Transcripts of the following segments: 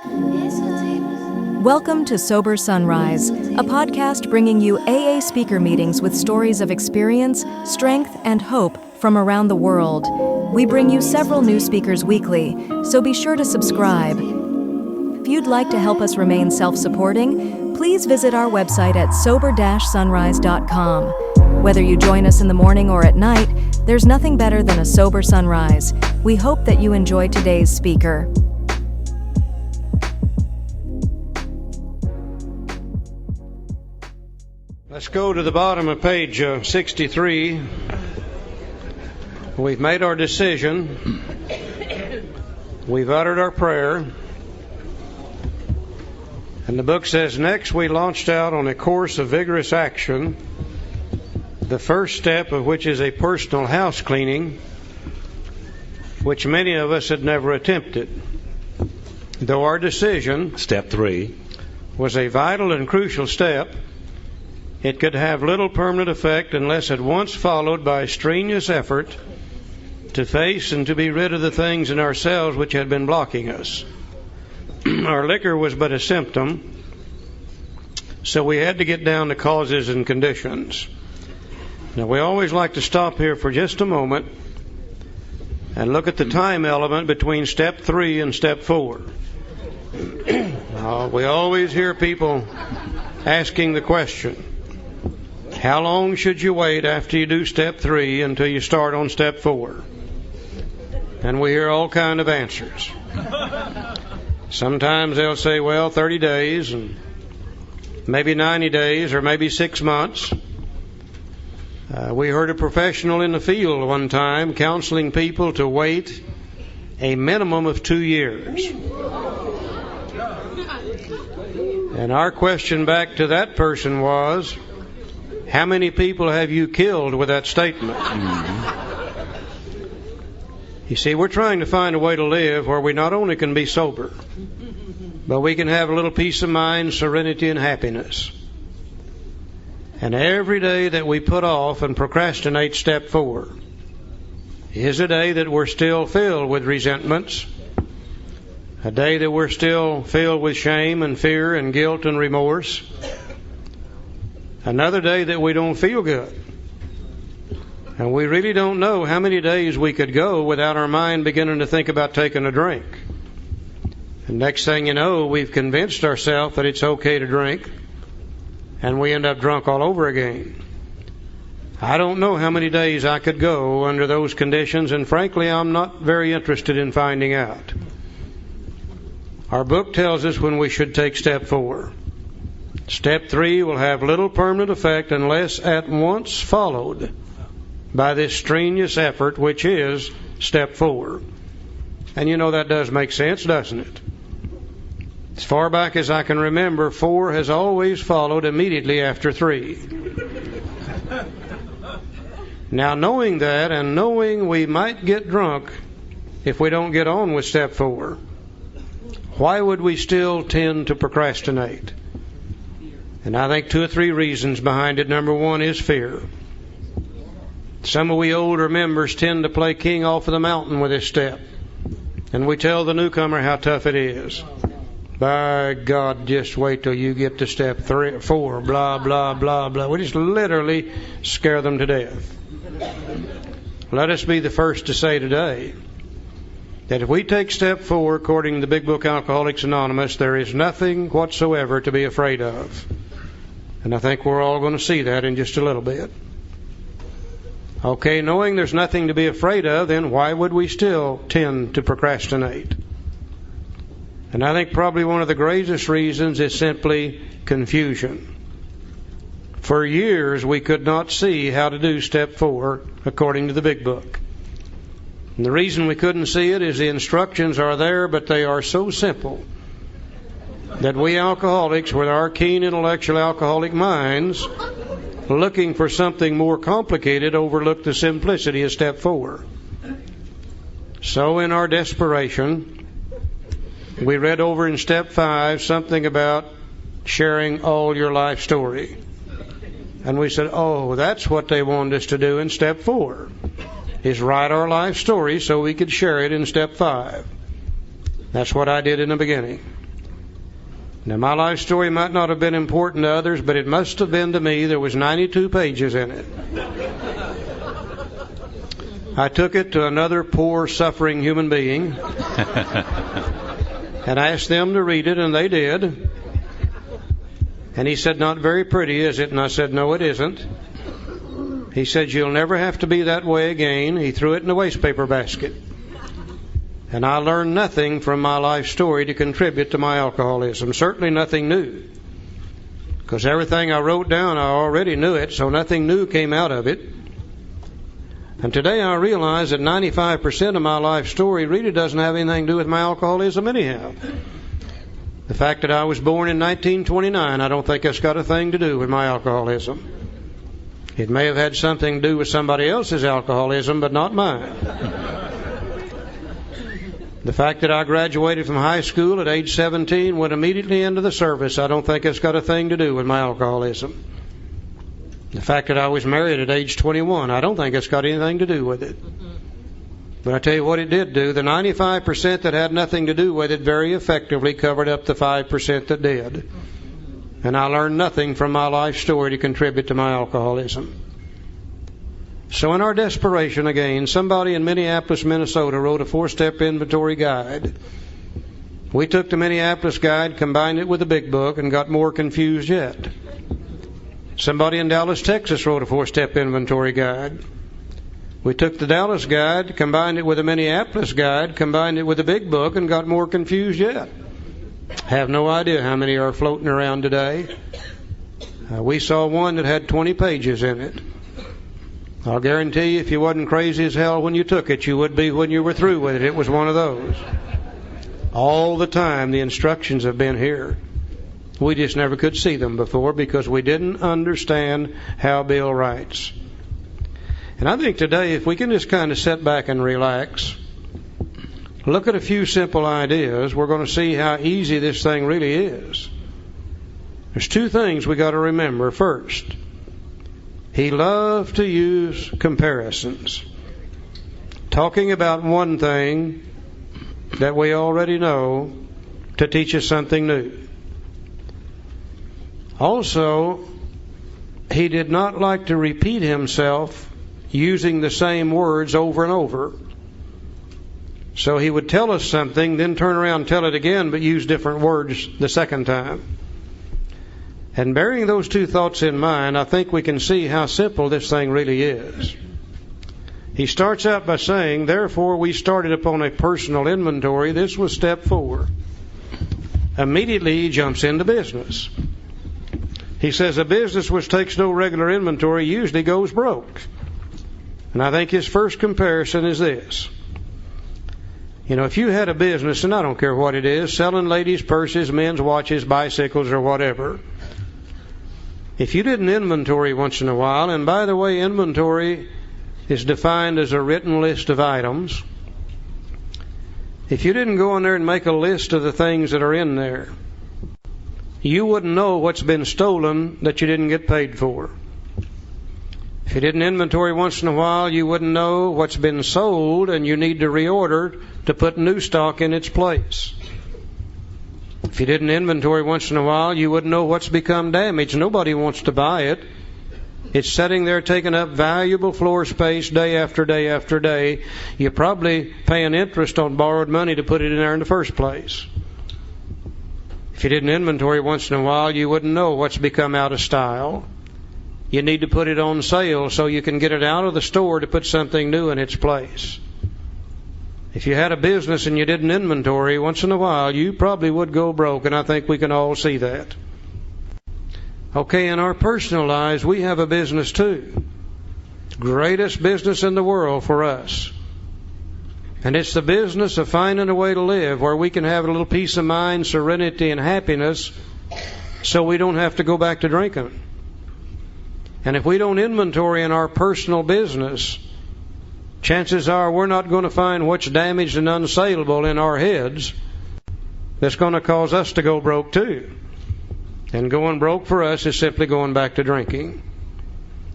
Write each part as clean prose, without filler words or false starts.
Welcome to Sober Sunrise, a podcast bringing you AA speaker meetings with stories of experience, strength, and hope from around the world. We bring you several new speakers weekly, so be sure to subscribe. If you'd like to help us remain self-supporting, please visit our website at sober-sunrise.com. Whether you join us in the morning or at night, there's nothing better than a sober sunrise. We hope that you enjoy today's speaker. Let's go to the bottom of page 63. We've made our decision. We've uttered our prayer. And the book says, next we launched out on a course of vigorous action, the first step of which is a personal house cleaning, which many of us had never attempted. Though our decision, step 3, was a vital and crucial step, it could have little permanent effect unless at once followed by strenuous effort to face and to be rid of the things in ourselves which had been blocking us. Our liquor was but a symptom, so we had to get down to causes and conditions. Now, we always like to stop here for just a moment and look at the time element between step 3 and step 4. We always hear people asking the question, how long should you wait after you do step 3 until you start on step 4? And we hear all kind of answers. Sometimes they'll say, well, 30 days, and maybe 90 days, or maybe 6 months. We heard a professional in the field one time counseling people to wait a minimum of 2 years. And our question back to that person was, how many people have you killed with that statement? You see, we're trying to find a way to live where we not only can be sober, but we can have a little peace of mind, serenity, and happiness. And every day that we put off and procrastinate step 4 is a day that we're still filled with resentments, a day that we're still filled with shame and fear and guilt and remorse, another day that we don't feel good. And we really don't know how many days we could go without our mind beginning to think about taking a drink. And next thing you know, we've convinced ourselves that it's okay to drink, and we end up drunk all over again. I don't know how many days I could go under those conditions, and frankly, I'm not very interested in finding out. Our book tells us when we should take step 4. Step 3 will have little permanent effect unless at once followed by this strenuous effort, which is step 4. And you know that does make sense, doesn't it? As far back as I can remember, 4 has always followed immediately after 3. Now, knowing that and knowing we might get drunk if we don't get on with step 4, why would we still tend to procrastinate? And I think 2 or 3 reasons behind it. Number 1 is fear. Some of we older members tend to play king off of the mountain with this step. And we tell the newcomer how tough it is. By God, just wait till you get to step 3 or 4, blah, blah, blah, blah. We just literally scare them to death. Let us be the first to say today that if we take step 4, according to the Big Book Alcoholics Anonymous, there is nothing whatsoever to be afraid of. And I think we're all going to see that in just a little bit. Okay, knowing there's nothing to be afraid of, then why would we still tend to procrastinate? And I think probably one of the greatest reasons is simply confusion. For years we could not see how to do step 4 according to the Big Book. And the reason we couldn't see it is the instructions are there, but they are so simple that we alcoholics, with our keen intellectual alcoholic minds, looking for something more complicated, overlook the simplicity of step 4. So in our desperation, we read over in step 5 something about sharing all your life story. And we said, oh, that's what they wanted us to do in step 4, is write our life story so we could share it in step 5. That's what I did in the beginning. Now, my life story might not have been important to others, but it must have been to me. There was 92 pages in it. I took it to another poor, suffering human being and asked them to read it, and they did. And he said, "Not very pretty, is it?" And I said, "No, it isn't." He said, "You'll never have to be that way again." He threw it in the wastepaper basket. And I learned nothing from my life story to contribute to my alcoholism. Certainly nothing new. Because everything I wrote down, I already knew it, so nothing new came out of it. And today I realize that 95% of my life story really doesn't have anything to do with my alcoholism anyhow. The fact that I was born in 1929, I don't think it's got a thing to do with my alcoholism. It may have had something to do with somebody else's alcoholism, but not mine. The fact that I graduated from high school at age 17, went immediately into the service, I don't think it's got a thing to do with my alcoholism. The fact that I was married at age 21, I don't think it's got anything to do with it. But I tell you what it did do. The 95% that had nothing to do with it very effectively covered up the 5% that did. And I learned nothing from my life story to contribute to my alcoholism. So in our desperation again, somebody in Minneapolis, Minnesota wrote a 4-step inventory guide. We took the Minneapolis guide, combined it with the big book, and got more confused yet. Somebody in Dallas, Texas wrote a 4-step inventory guide. We took the Dallas guide, combined it with the Minneapolis guide, combined it with the big book, and got more confused yet. Have no idea how many are floating around today. We saw one that had 20 pages in it. I'll guarantee you if you wasn't crazy as hell when you took it, you would be when you were through with it. It was one of those. All the time the instructions have been here. We just never could see them before because we didn't understand how Bill writes. And I think today if we can just kind of sit back and relax, look at a few simple ideas, we're going to see how easy this thing really is. There's two things we got to remember. First, he loved to use comparisons. Talking about one thing that we already know to teach us something new. Also, he did not like to repeat himself using the same words over and over. So he would tell us something, then turn around and tell it again, but use different words the second time. And bearing those two thoughts in mind, I think we can see how simple this thing really is. He starts out by saying, therefore we started upon a personal inventory. This was step 4. Immediately he jumps into business. He says a business which takes no regular inventory usually goes broke. And I think his first comparison is this. You know, if you had a business, and I don't care what it is, selling ladies' purses, men's watches, bicycles, or whatever, if you did an inventory once in a while, and by the way, inventory is defined as a written list of items. If you didn't go in there and make a list of the things that are in there, you wouldn't know what's been stolen that you didn't get paid for. If you did an inventory once in a while, you wouldn't know what's been sold and you need to reorder to put new stock in its place. If you did an inventory once in a while, you wouldn't know what's become damaged. Nobody wants to buy it. It's sitting there taking up valuable floor space day after day after day. You're probably paying interest on borrowed money to put it in there in the first place. If you did an inventory once in a while, you wouldn't know what's become out of style. You need to put it on sale so you can get it out of the store to put something new in its place. If you had a business and you did an inventory once in a while, you probably would go broke, and I think we can all see that. Okay, in our personal lives, we have a business too. Greatest business in the world for us. And it's the business of finding a way to live where we can have a little peace of mind, serenity, and happiness so we don't have to go back to drinking. And if we don't inventory in our personal business, chances are we're not going to find what's damaged and unsaleable in our heads that's going to cause us to go broke too. And going broke for us is simply going back to drinking.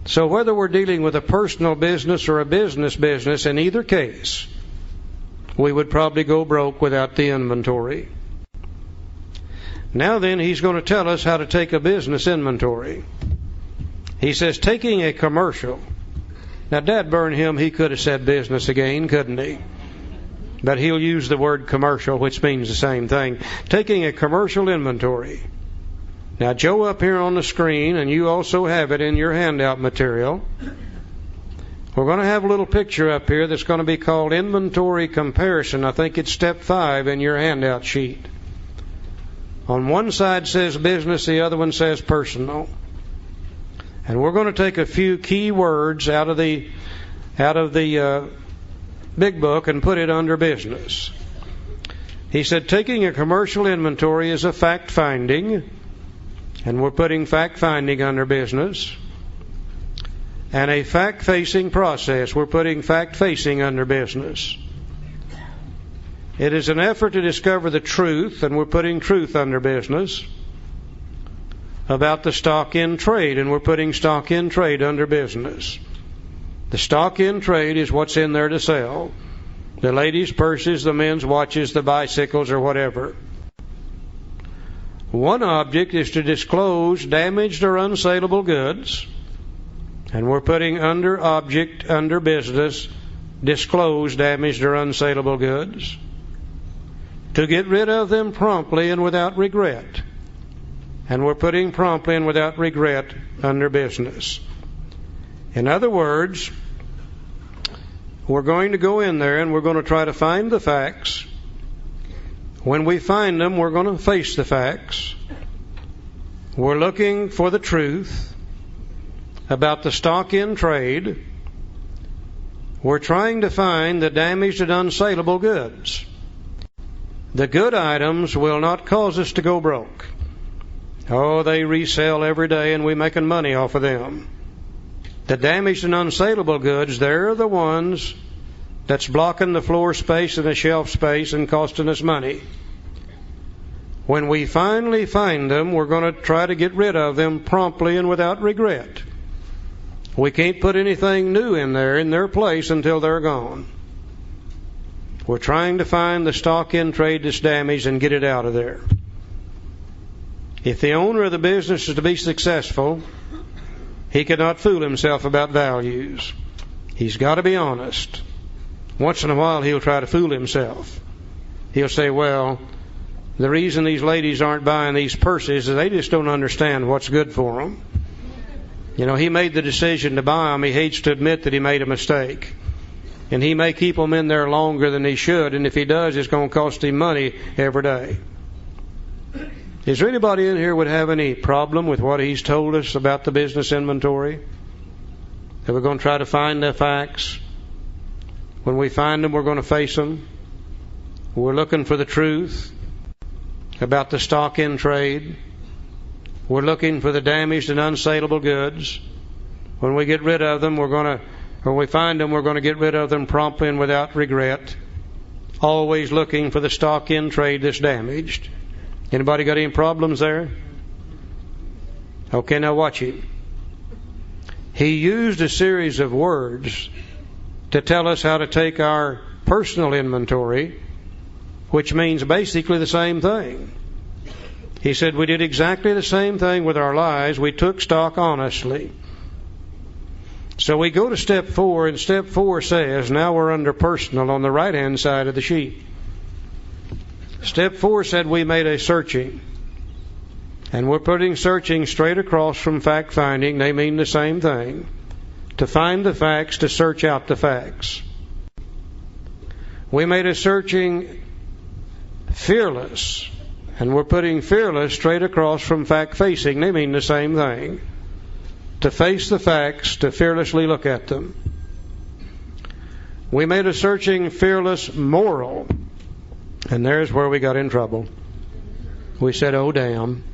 So whether we're dealing with a personal business or a business, in either case, we would probably go broke without the inventory. Now then, he's going to tell us how to take a business inventory. He says, taking a commercial. Now, dad burn him, he could have said business again, couldn't he? But he'll use the word commercial, which means the same thing. Taking a commercial inventory. Now, Joe, up here on the screen, and you also have it in your handout material, we're going to have a little picture up here that's going to be called inventory comparison. I think it's step 5 in your handout sheet. On one side says business, the other one says personal. And we're going to take a few key words out of the big book and put it under business. He said taking a commercial inventory is a fact finding, and we're putting fact finding under business. And a fact facing process, we're putting fact facing under business. It is an effort to discover the truth, and we're putting truth under business, about the stock in trade, and we're putting stock in trade under business. The stock in trade is what's in there to sell. The ladies' purses, the men's watches, the bicycles, or whatever. One object is to disclose damaged or unsaleable goods, and we're putting under object, under business, disclose damaged or unsaleable goods. To get rid of them promptly and without regret. And we're putting promptly and without regret under business. In other words, we're going to go in there and we're going to try to find the facts. When we find them, we're going to face the facts. We're looking for the truth about the stock in trade. We're trying to find the damaged and unsaleable goods. The good items will not cause us to go broke. Oh, they resell every day and we're making money off of them. The damaged and unsaleable goods, they're the ones that's blocking the floor space and the shelf space and costing us money. When we finally find them, we're going to try to get rid of them promptly and without regret. We can't put anything new in their place until they're gone. We're trying to find the stock in trade that's damaged and get it out of there. If the owner of the business is to be successful, he cannot fool himself about values. He's got to be honest. Once in a while he'll try to fool himself. He'll say, well, the reason these ladies aren't buying these purses is they just don't understand what's good for them. You know, he made the decision to buy them. He hates to admit that he made a mistake. And he may keep them in there longer than he should, and if he does, it's going to cost him money every day. Is there anybody in here would have any problem with what he's told us about the business inventory? That we're going to try to find the facts. When we find them, we're going to face them. We're looking for the truth about the stock in trade. We're looking for the damaged and unsaleable goods. When we get rid of them, when we find them, we're going to get rid of them promptly and without regret. Always looking for the stock in trade that's damaged. Anybody got any problems there? Okay, now watch him. He used a series of words to tell us how to take our personal inventory, which means basically the same thing. He said we did exactly the same thing with our lives. We took stock honestly. So we go to step 4, and step 4 says, now we're under personal on the right-hand side of the sheet. Step 4 said we made a searching. And we're putting searching straight across from fact-finding. They mean the same thing. To find the facts, to search out the facts. We made a searching fearless. And we're putting fearless straight across from fact-facing. They mean the same thing. To face the facts, to fearlessly look at them. We made a searching fearless moral. And there's where we got in trouble. We said, oh damn.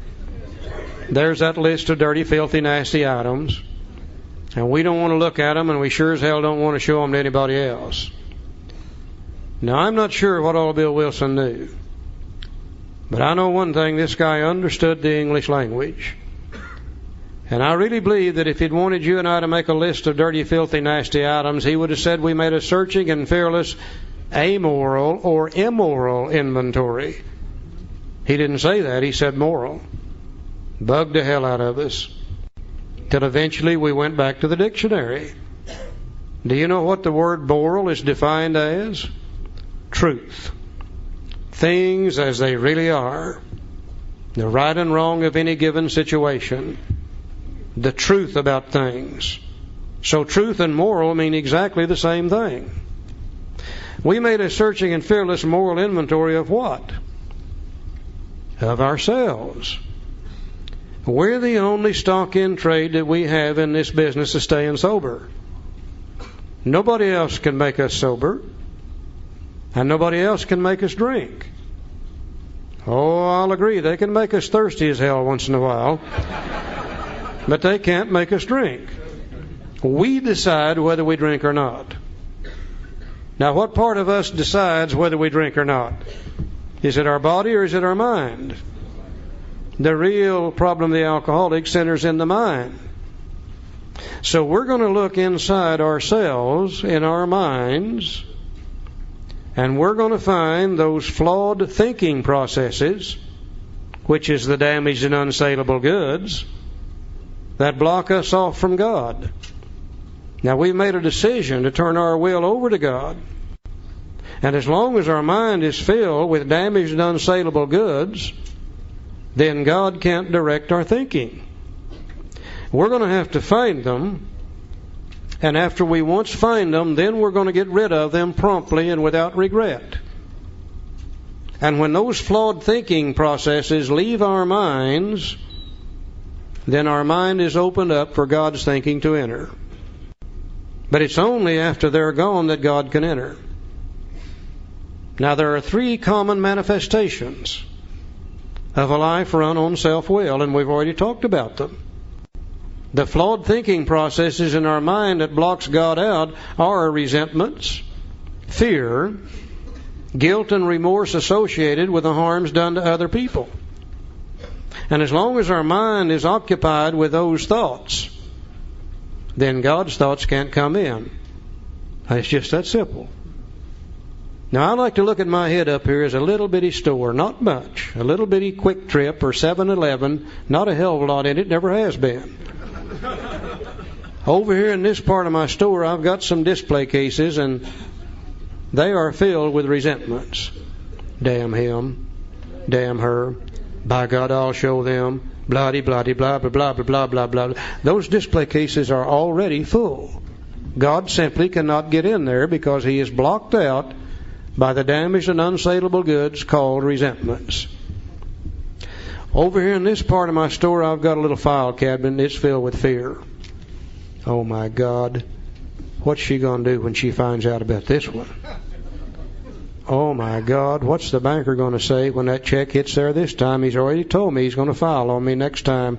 There's that list of dirty, filthy, nasty items. And we don't want to look at them, and we sure as hell don't want to show them to anybody else. Now, I'm not sure what all Bill Wilson knew. But I know one thing, this guy understood the English language. And I really believe that if he'd wanted you and I to make a list of dirty, filthy, nasty items, he would have said we made a searching and fearless amoral or immoral inventory. He didn't say that. He said moral. Bugged the hell out of us. Till eventually we went back to the dictionary. Do you know what the word moral is defined as? Truth. Things as they really are. The right and wrong of any given situation. The truth about things. So truth and moral mean exactly the same thing. We made a searching and fearless moral inventory of what? Of ourselves. We're the only stock in trade that we have in this business of staying sober. Nobody else can make us sober, and nobody else can make us drink. Oh, I'll agree, they can make us thirsty as hell once in a while, but they can't make us drink. We decide whether we drink or not. Now, what part of us decides whether we drink or not? Is it our body or is it our mind? The real problem of the alcoholic centers in the mind. So we're going to look inside ourselves, in our minds, and we're going to find those flawed thinking processes, which is the damaged and unsaleable goods, that block us off from God. Now, we've made a decision to turn our will over to God. And as long as our mind is filled with damaged and unsaleable goods, then God can't direct our thinking. We're going to have to find them, and after we once find them, then we're going to get rid of them promptly and without regret. And when those flawed thinking processes leave our minds, then our mind is opened up for God's thinking to enter. But it's only after they're gone that God can enter. Now, there are three common manifestations of a life run on self-will, and we've already talked about them. The flawed thinking processes in our mind that blocks God out are resentments, fear, guilt and remorse associated with the harms done to other people. And as long as our mind is occupied with those thoughts, then God's thoughts can't come in. It's just that simple. Now, I like to look at my head up here as a little bitty store, not much, a little bitty Quick Trip or 7-Eleven, not a hell of a lot in it, never has been. Over here in this part of my store, I've got some display cases, and they are filled with resentments. Damn him, damn her, by God I'll show them, blah-de, blah-de, blah, blah, blah, blah, blah, blah, blah. Those display cases are already full. God simply cannot get in there because He is blocked out by the damaged and unsaleable goods called resentments. Over here in this part of my store, I've got a little file cabinet. It's filled with fear. Oh my God, what's she going to do when she finds out about this one? Oh my God, what's the banker going to say when that check hits there this time? He's already told me he's going to file on me next time.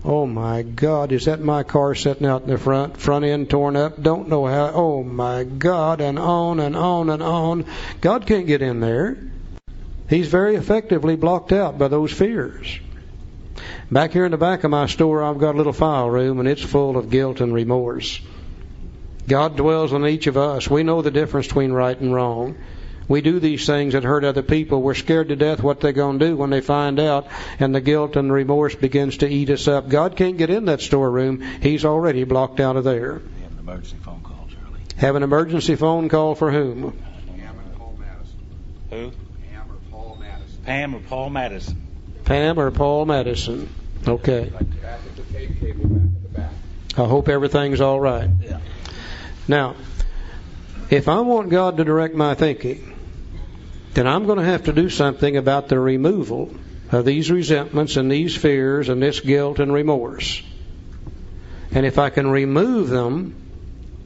Oh my God, is that my car sitting out in the front end torn up? Don't know how. Oh my God, and on and on and on. God can't get in there. He's very effectively blocked out by those fears. Back here in the back of my store, I've got a little file room, and it's full of guilt and remorse. God dwells in each of us. We know the difference between right and wrong. We do these things that hurt other people. We're scared to death what they're going to do when they find out, and the guilt and remorse begins to eat us up. God can't get in that storeroom. He's already blocked out of there. Have an emergency phone call, Charlie. Have an emergency phone call for whom? Pam or Paul Madison. Who? Pam or Paul Madison. Pam or Paul Madison. Okay. Back at the tape cable back at the back. I hope everything's all right. Yeah. Now, if I want God to direct my thinking, then I'm going to have to do something about the removal of these resentments and these fears and this guilt and remorse. And if I can remove them,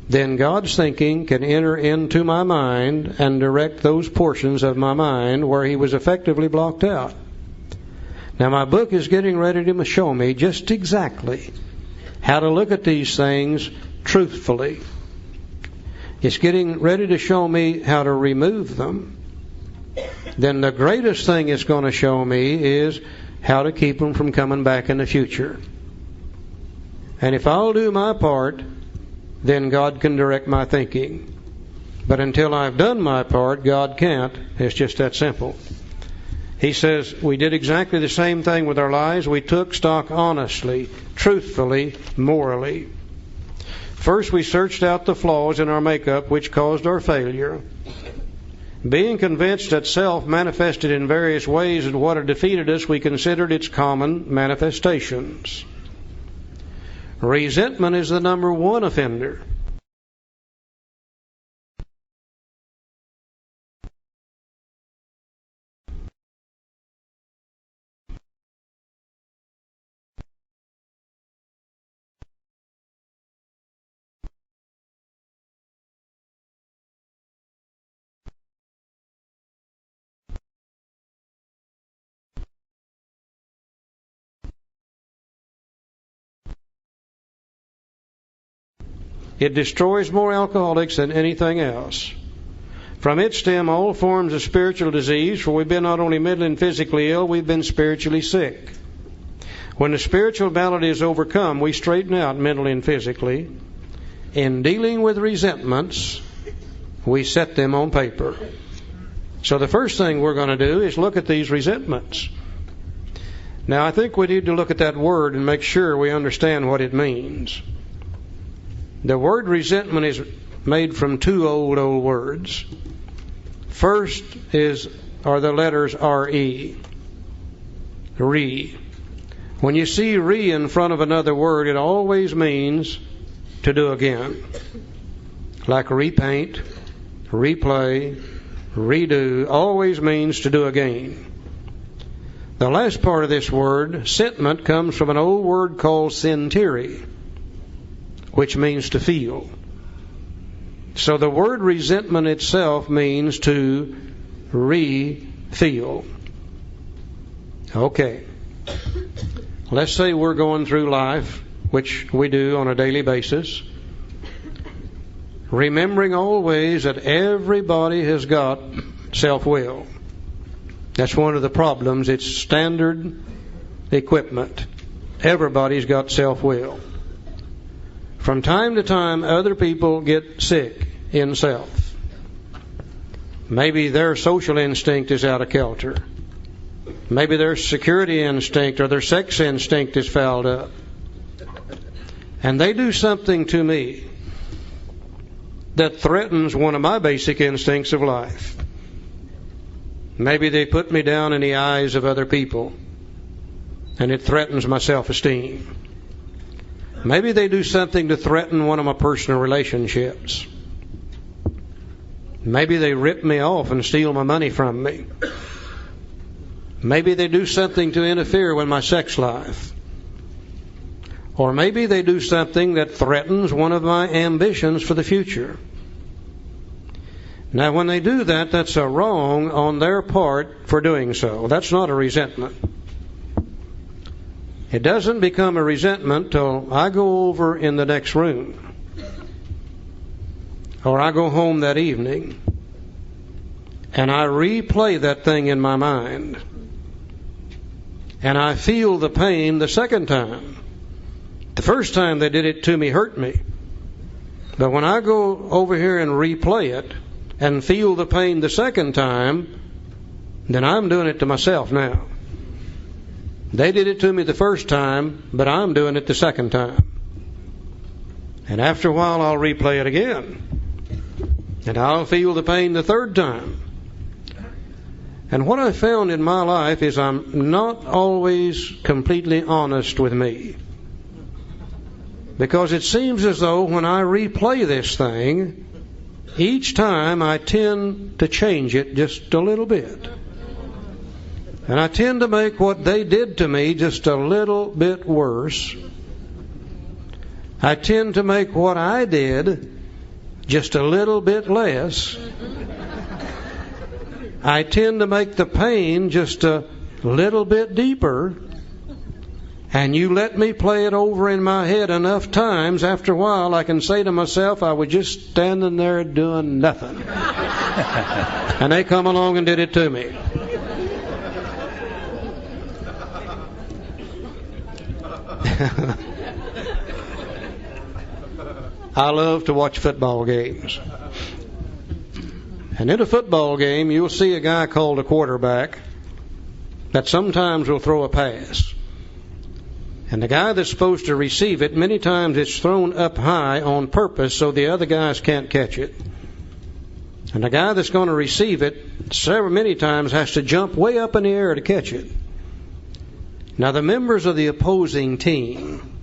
then God's thinking can enter into my mind and direct those portions of my mind where He was effectively blocked out. Now, my book is getting ready to show me just exactly how to look at these things truthfully. It's getting ready to show me how to remove them. Then the greatest thing it's going to show me is how to keep them from coming back in the future. And if I'll do my part, then God can direct my thinking. But until I've done my part, God can't. It's just that simple. He says, we did exactly the same thing with our lives. We took stock honestly, truthfully, morally. First, we searched out the flaws in our makeup which caused our failure. Being convinced that self manifested in various ways and what had defeated us, we considered its common manifestations. Resentment is the number one offender. It destroys more alcoholics than anything else. From it stem all forms of spiritual disease, for we've been not only mentally and physically ill, we've been spiritually sick. When the spiritual malady is overcome, we straighten out mentally and physically. In dealing with resentments, we set them on paper. So the first thing we're going to do is look at these resentments. Now, I think we need to look at that word and make sure we understand what it means. The word resentment is made from two old words. First are the letters R-E. Re. When you see re in front of another word, it always means to do again. Like repaint, replay, redo, always means to do again. The last part of this word, sentiment, comes from an old word called sentire, which means to feel. So the word resentment itself means to re-feel. Okay. Let's say we're going through life, which we do on a daily basis, remembering always that everybody has got self-will. That's one of the problems. It's standard equipment. Everybody's got self-will. From time to time, other people get sick in self. Maybe their social instinct is out of kilter. Maybe their security instinct or their sex instinct is fouled up. And they do something to me that threatens one of my basic instincts of life. Maybe they put me down in the eyes of other people, and it threatens my self-esteem. Maybe they do something to threaten one of my personal relationships. Maybe they rip me off and steal my money from me. Maybe they do something to interfere with my sex life. Or maybe they do something that threatens one of my ambitions for the future. Now, when they do that, that's a wrong on their part for doing so. That's not a resentment. It doesn't become a resentment till I go over in the next room, or I go home that evening, and I replay that thing in my mind, and I feel the pain the second time. The first time they did it to me hurt me, but when I go over here and replay it and feel the pain the second time, then I'm doing it to myself now. They did it to me the first time, but I'm doing it the second time. And after a while, I'll replay it again. And I'll feel the pain the third time. And what I found in my life is I'm not always completely honest with me. Because it seems as though when I replay this thing, each time I tend to change it just a little bit. And I tend to make what they did to me just a little bit worse. I tend to make what I did just a little bit less. I tend to make the pain just a little bit deeper. And you let me play it over in my head enough times, after a while I can say to myself, I was just standing there doing nothing. And they come along and did it to me. I love to watch football games. And in a football game, you'll see a guy called a quarterback. that sometimes will throw a pass. And the guy that's supposed to receive it, many times it's thrown up high on purpose so the other guys can't catch it. And the guy that's going to receive it, many times has to jump way up in the air to catch it. Now the members of the opposing team,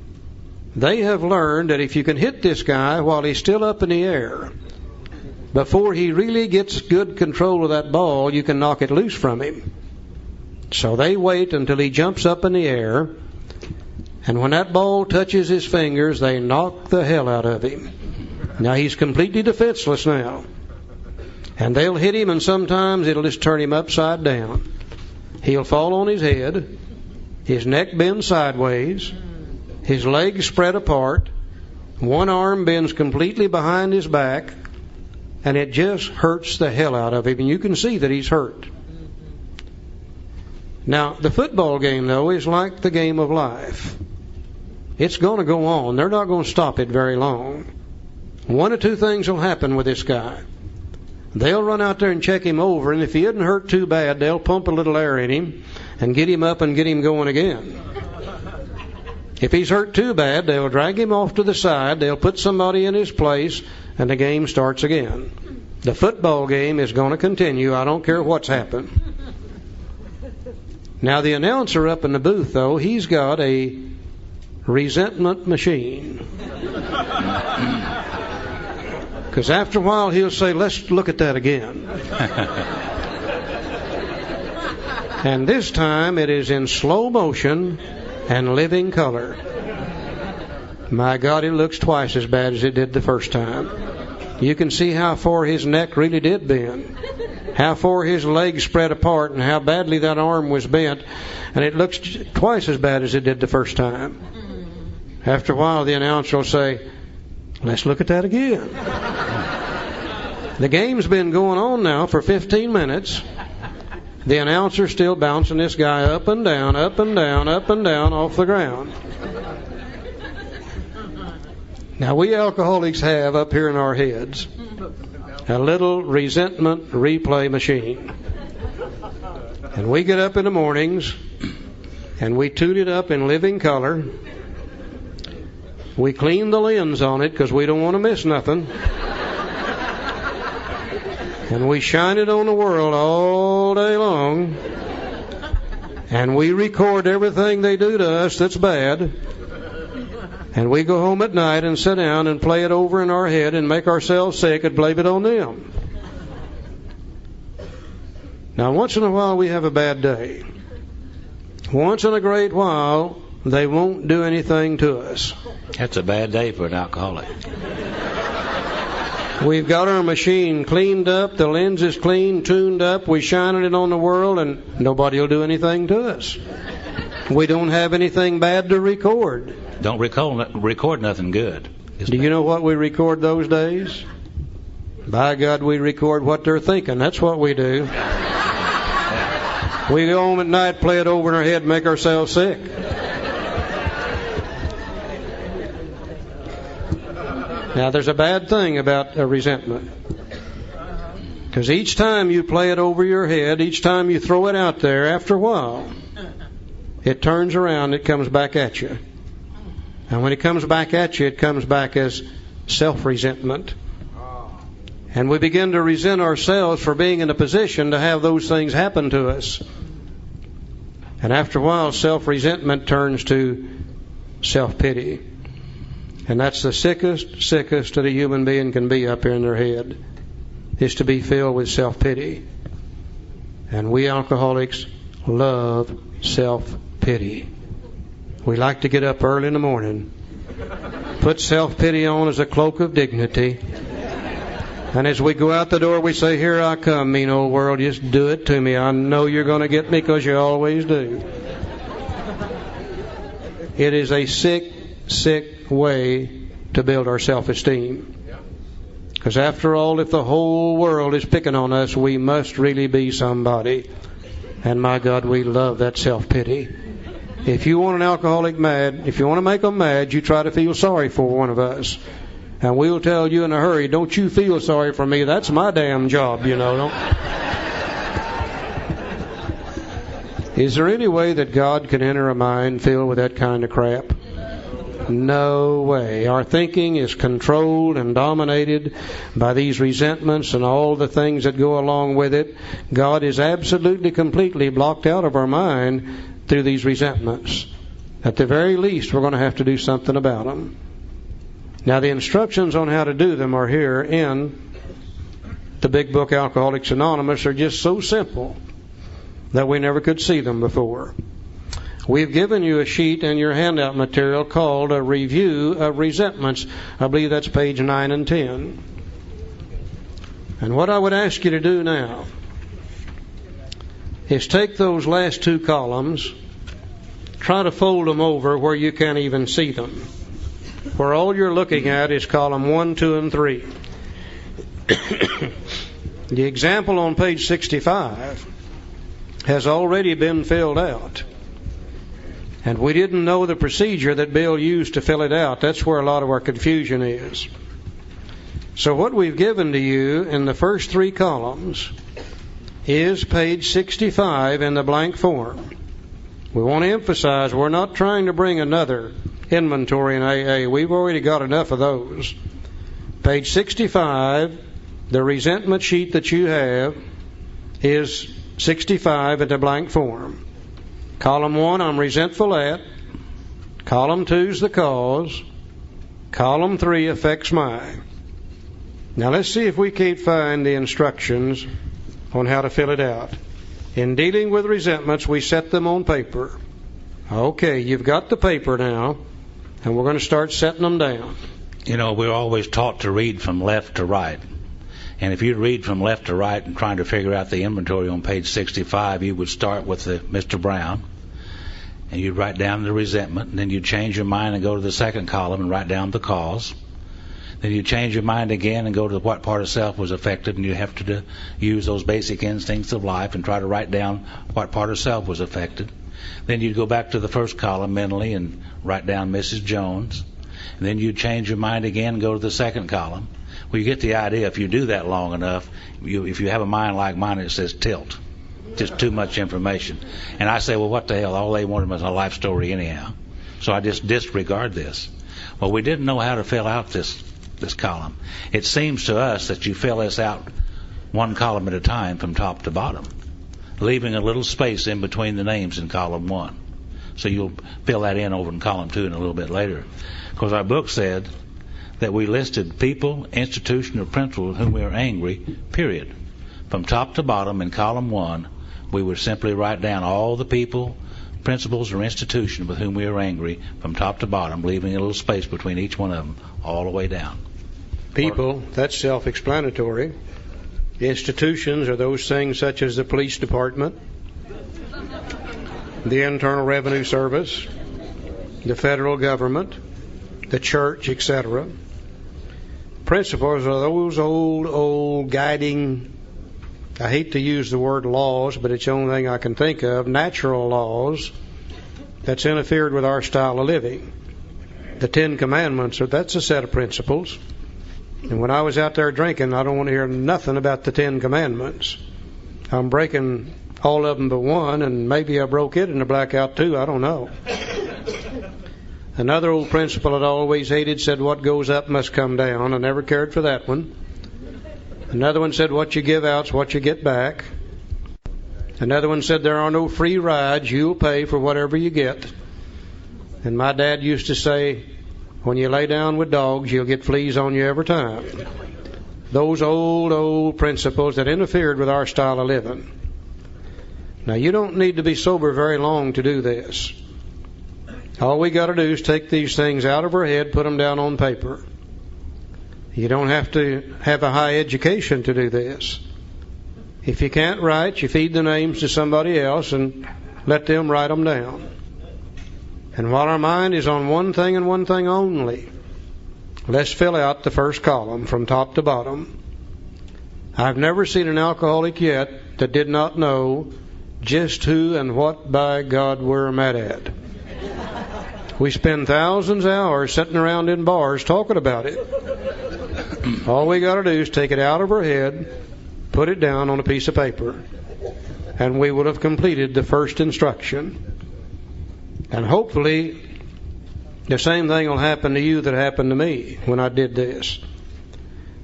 they have learned that if you can hit this guy while he's still up in the air, before he really gets good control of that ball, you can knock it loose from him. So they wait until he jumps up in the air, and when that ball touches his fingers, they knock the hell out of him. Now he's completely defenseless now. And they'll hit him, and sometimes it'll just turn him upside down. He'll fall on his head, his neck bends sideways, his legs spread apart, one arm bends completely behind his back, and it just hurts the hell out of him, and you can see that he's hurt. Now, the football game, though, is like the game of life. It's going to go on. They're not going to stop it very long. One or two things will happen with this guy. They'll run out there and check him over, and if he isn't hurt too bad, they'll pump a little air in him and get him up and get him going again. If he's hurt too bad, they'll drag him off to the side, they'll put somebody in his place, and the game starts again. The football game is going to continue. I don't care what's happened. Now, the announcer up in the booth, though, he's got a resentment machine. Because after a while, he'll say, let's look at that again. And this time, it is in slow motion and living color. My God, it looks twice as bad as it did the first time. You can see how far his neck really did bend, how far his legs spread apart, and how badly that arm was bent, and it looks twice as bad as it did the first time. After a while, the announcer will say, let's look at that again. The game's been going on now for 15 minutes. The announcer's still bouncing this guy up and down, up and down, up and down off the ground. Now, we alcoholics have up here in our heads a little resentment replay machine. And we get up in the mornings and we tune it up in living color. We clean the lens on it because we don't want to miss nothing. And we shine it on the world all day long. And we record everything they do to us that's bad. And we go home at night and sit down and play it over in our head and make ourselves sick and blame it on them. Now, once in a while we have a bad day. Once in a great while, they won't do anything to us. That's a bad day for an alcoholic. We've got our machine cleaned up, the lens is clean, tuned up, we shine it on the world, and nobody will do anything to us. We don't have anything bad to record. Don't record nothing good. Do you know what we record those days? By God, we record what they're thinking. That's what we do. We go home at night, play it over in our head, and make ourselves sick. Now, there's a bad thing about a resentment. Because each time you play it over your head, each time you throw it out there, after a while, it turns around, it comes back at you. And when it comes back at you, it comes back as self-resentment. And we begin to resent ourselves for being in a position to have those things happen to us. And after a while, self-resentment turns to self-pity. And that's the sickest that a human being can be up here in their head, is to be filled with self-pity. And we alcoholics love self-pity. We like to get up early in the morning, put self-pity on as a cloak of dignity, and as we go out the door we say, here I come, mean old world, just do it to me. I know you're going to get me because you always do. It is a sick way to build our self-esteem. Because after all, if the whole world is picking on us, we must really be somebody. And my God, we love that self-pity. If you want an alcoholic mad, if you want to make them mad, you try to feel sorry for one of us. And we'll tell you in a hurry, don't you feel sorry for me. That's my damn job, you know. Is there any way that God can enter a mind filled with that kind of crap? No way. Our thinking is controlled and dominated by these resentments and all the things that go along with it. God is absolutely, completely blocked out of our mind through these resentments. At the very least, we're going to have to do something about them. Now, the instructions on how to do them are here in the big book, Alcoholics Anonymous. Are just so simple that we never could see them before. We've given you a sheet in your handout material called a Review of Resentments. I believe that's page 9 and 10. And what I would ask you to do now is take those last two columns, try to fold them over where you can't even see them, where all you're looking at is column 1, 2, and 3. The example on page 65 has already been filled out. And we didn't know the procedure that Bill used to fill it out. That's where a lot of our confusion is. So what we've given to you in the first three columns is page 65 in the blank form. We want to emphasize we're not trying to bring another inventory in AA. We've already got enough of those. Page 65, the resentment sheet that you have is 65 in the blank form. Column 1, I'm resentful at. Column 2 is the cause. Column 3 affects my. Now let's see if we can't find the instructions on how to fill it out. In dealing with resentments, we set them on paper. Okay, you've got the paper now, and we're going to start setting them down. You know, we're always taught to read from left to right. And if you read from left to right and trying to figure out the inventory on page 65, you would start with the Mr. Brown, and you'd write down the resentment, and then you'd change your mind and go to the second column and write down the cause. Then you change your mind again and go to what part of self was affected, and you have to use those basic instincts of life and try to write down what part of self was affected. Then you'd go back to the first column mentally and write down Mrs. Jones. And then you'd change your mind again and go to the second column. Well, you get the idea. If you do that long enough, if you have a mind like mine, it says tilt. Just too much information. And I say, well, what the hell? All they wanted was a life story anyhow. So I just disregard this. Well, we didn't know how to fill out this column. It seems to us that you fill this out one column at a time from top to bottom, leaving a little space in between the names in column 1. So you'll fill that in over in column 2 and a little bit later. Because our book said that we listed people, institution, or principle with whom we are angry, period. From top to bottom in column 1, we would simply write down all the people, principles, or institution with whom we are angry from top to bottom, leaving a little space between each one of them all the way down. People, that's self-explanatory. Institutions are those things such as the police department, the Internal Revenue Service, the federal government, the church, etc. Principles are those old guiding, I hate to use the word laws, but it's the only thing I can think of, natural laws that's interfered with our style of living. The 10 Commandments, that's a set of principles. And when I was out there drinking, I don't want to hear nothing about the 10 Commandments. I'm breaking all of them but one, and maybe I broke it in a blackout too, I don't know. Another old principle I'd always hated said, what goes up must come down. I never cared for that one. Another one said, what you give out's what you get back. Another one said, there are no free rides. You'll pay for whatever you get. And my dad used to say, when you lay down with dogs, you'll get fleas on you every time. Those old principles that interfered with our style of living. Now, you don't need to be sober very long to do this. All we got to do is take these things out of our head, put them down on paper. You don't have to have a high education to do this. If you can't write, you feed the names to somebody else and let them write them down. And while our mind is on one thing and one thing only, let's fill out the first column from top to bottom. I've never seen an alcoholic yet that did not know just who and what, by God, we're mad at. We spend thousands of hours sitting around in bars talking about it. All we got to do is take it out of our head, put it down on a piece of paper. and we will have completed the first instruction. And hopefully the same thing will happen to you that happened to me when I did this.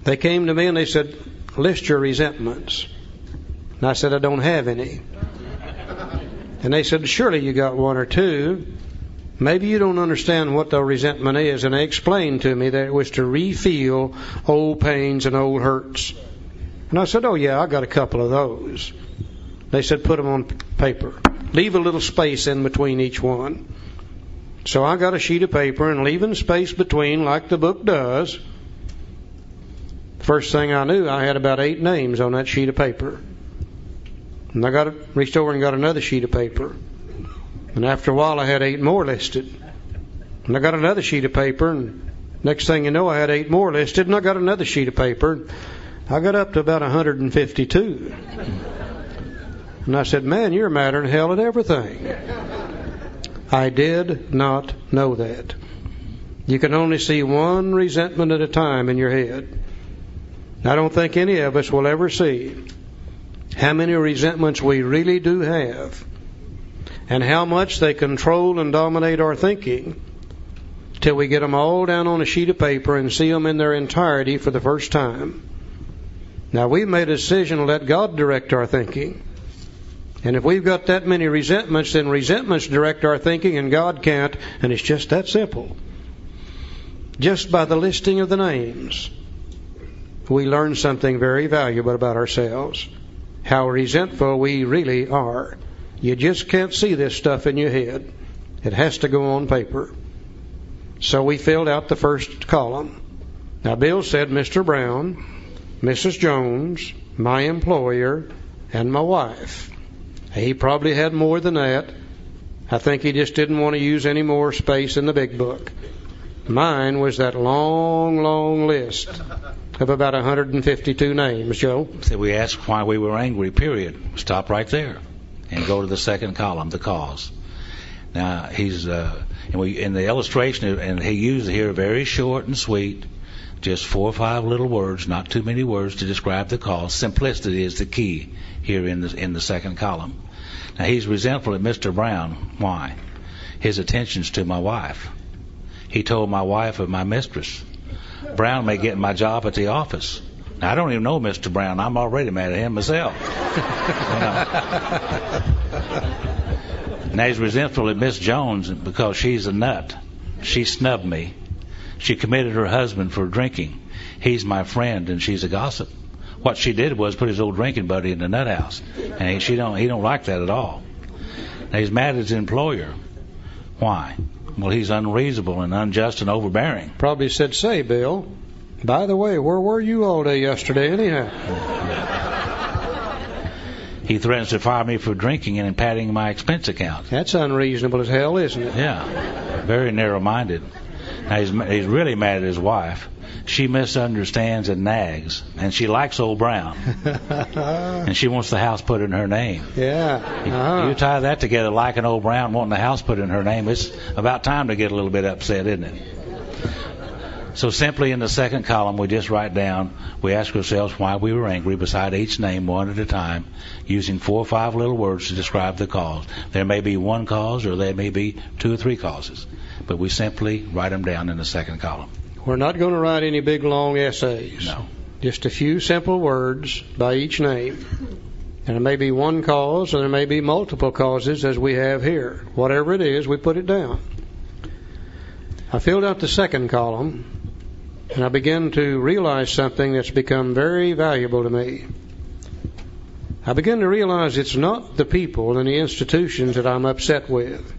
They came to me and they said, list your resentments. And I said, I don't have any. And they said, surely you got one or two. Maybe you don't understand what the resentment is. And they explained to me that it was to re-feel old pains and old hurts. And I said, oh yeah, I got a couple of those. They said, put them on paper. Leave a little space in between each one. So I got a sheet of paper and leaving space between like the book does. First thing I knew, I had about 8 names on that sheet of paper. And I reached over and got another sheet of paper. And after a while I had 8 more listed. And I got another sheet of paper, and next thing you know I had 8 more listed, and I got another sheet of paper. I got up to about 152. And I said, man, you're madder than hell at everything. I did not know that. You can only see one resentment at a time in your head. I don't think any of us will ever see how many resentments we really do have and how much they control and dominate our thinking till we get them all down on a sheet of paper and see them in their entirety for the first time. Now, we've made a decision to let God direct our thinking. And if we've got that many resentments, then resentments direct our thinking and God can't, and it's just that simple. Just by the listing of the names, we learn something very valuable about ourselves, how resentful we really are. You just can't see this stuff in your head. It has to go on paper. So we filled out the first column. Now, Bill said Mr. Brown, Mrs. Jones, my employer, and my wife. He probably had more than that. I think he just didn't want to use any more space in the big book. Mine was that long, long list of about 152 names, Joe. So we asked why we were angry, period. Stop right there and go to the second column, the cause. Now, in the illustration, and he used here very short and sweet, just 4 or 5 little words, not too many words to describe the cause. Simplicity is the key here in the second column. Now, he's resentful at Mr. Brown. Why? His attentions to my wife. He told my wife of my mistress. Brown may get my job at the office. Now, I don't even know Mr. Brown. I'm already mad at him myself. Now, he's resentful at Miss Jones because she's a nut. She snubbed me. She committed her husband for drinking. He's my friend, and she's a gossip. What she did was put his old drinking buddy in the nut house, and he don't like that at all. Now, he's mad at his employer. Why? Well, he's unreasonable and unjust and overbearing. Probably said, say, Bill, by the way, where were you all day yesterday anyhow? He threatens to fire me for drinking and padding my expense account. That's unreasonable as hell, isn't it? Yeah, very narrow-minded. Now, he's really mad at his wife. She misunderstands and nags, and she likes old Brown. And she wants the house put in her name. Yeah. Uh-huh. You tie that together, liking old Brown, wanting the house put in her name, it's about time to get a little bit upset, isn't it? So simply in the second column, we just write down, we ask ourselves why we were angry beside each name one at a time, using 4 or 5 little words to describe the cause. There may be one cause or there may be 2 or 3 causes, but we simply write them down in the second column. We're not going to write any big, long essays. No. Just a few simple words by each name. And it may be one cause, and there may be multiple causes, as we have here. Whatever it is, we put it down. I filled out the second column, and I began to realize something that's become very valuable to me. I began to realize it's not the people and the institutions that I'm upset with.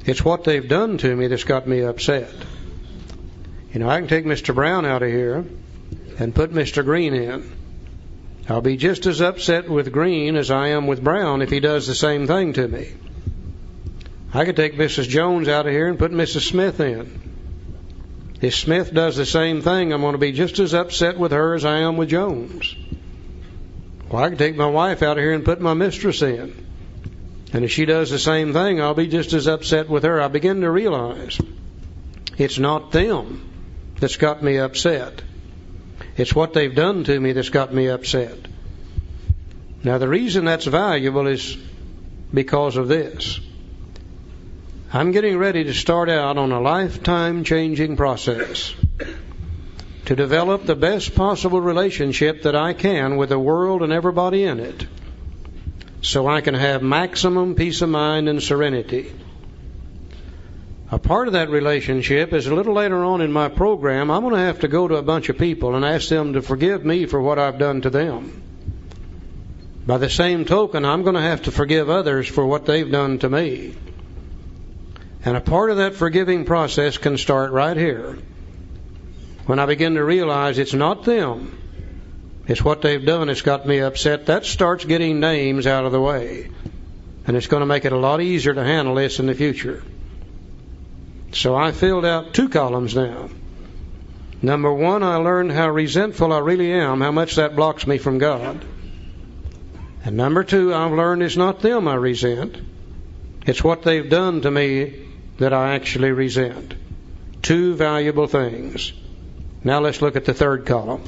It's what they've done to me that's got me upset. You know, I can take Mr. Brown out of here and put Mr. Green in. I'll be just as upset with Green as I am with Brown if he does the same thing to me. I could take Mrs. Jones out of here and put Mrs. Smith in. If Smith does the same thing, I'm going to be just as upset with her as I am with Jones. Well, I could take my wife out of here and put my mistress in. And if she does the same thing, I'll be just as upset with her. I begin to realize it's not them that's got me upset. It's what they've done to me that's got me upset. Now, the reason that's valuable is because of this. I'm getting ready to start out on a lifetime-changing process to develop the best possible relationship that I can with the world and everybody in it, so I can have maximum peace of mind and serenity. A part of that relationship is a little later on in my program, I'm going to have to go to a bunch of people and ask them to forgive me for what I've done to them. By the same token, I'm going to have to forgive others for what they've done to me. And a part of that forgiving process can start right here, when I begin to realize it's not them, it's what they've done that's got me upset. That starts getting names out of the way, and it's going to make it a lot easier to handle this in the future. So I filled out 2 columns now. Number 1, I learned how resentful I really am, how much that blocks me from God. And number 2, I've learned it's not them I resent, it's what they've done to me that I actually resent. 2 valuable things. Now let's look at the 3rd column.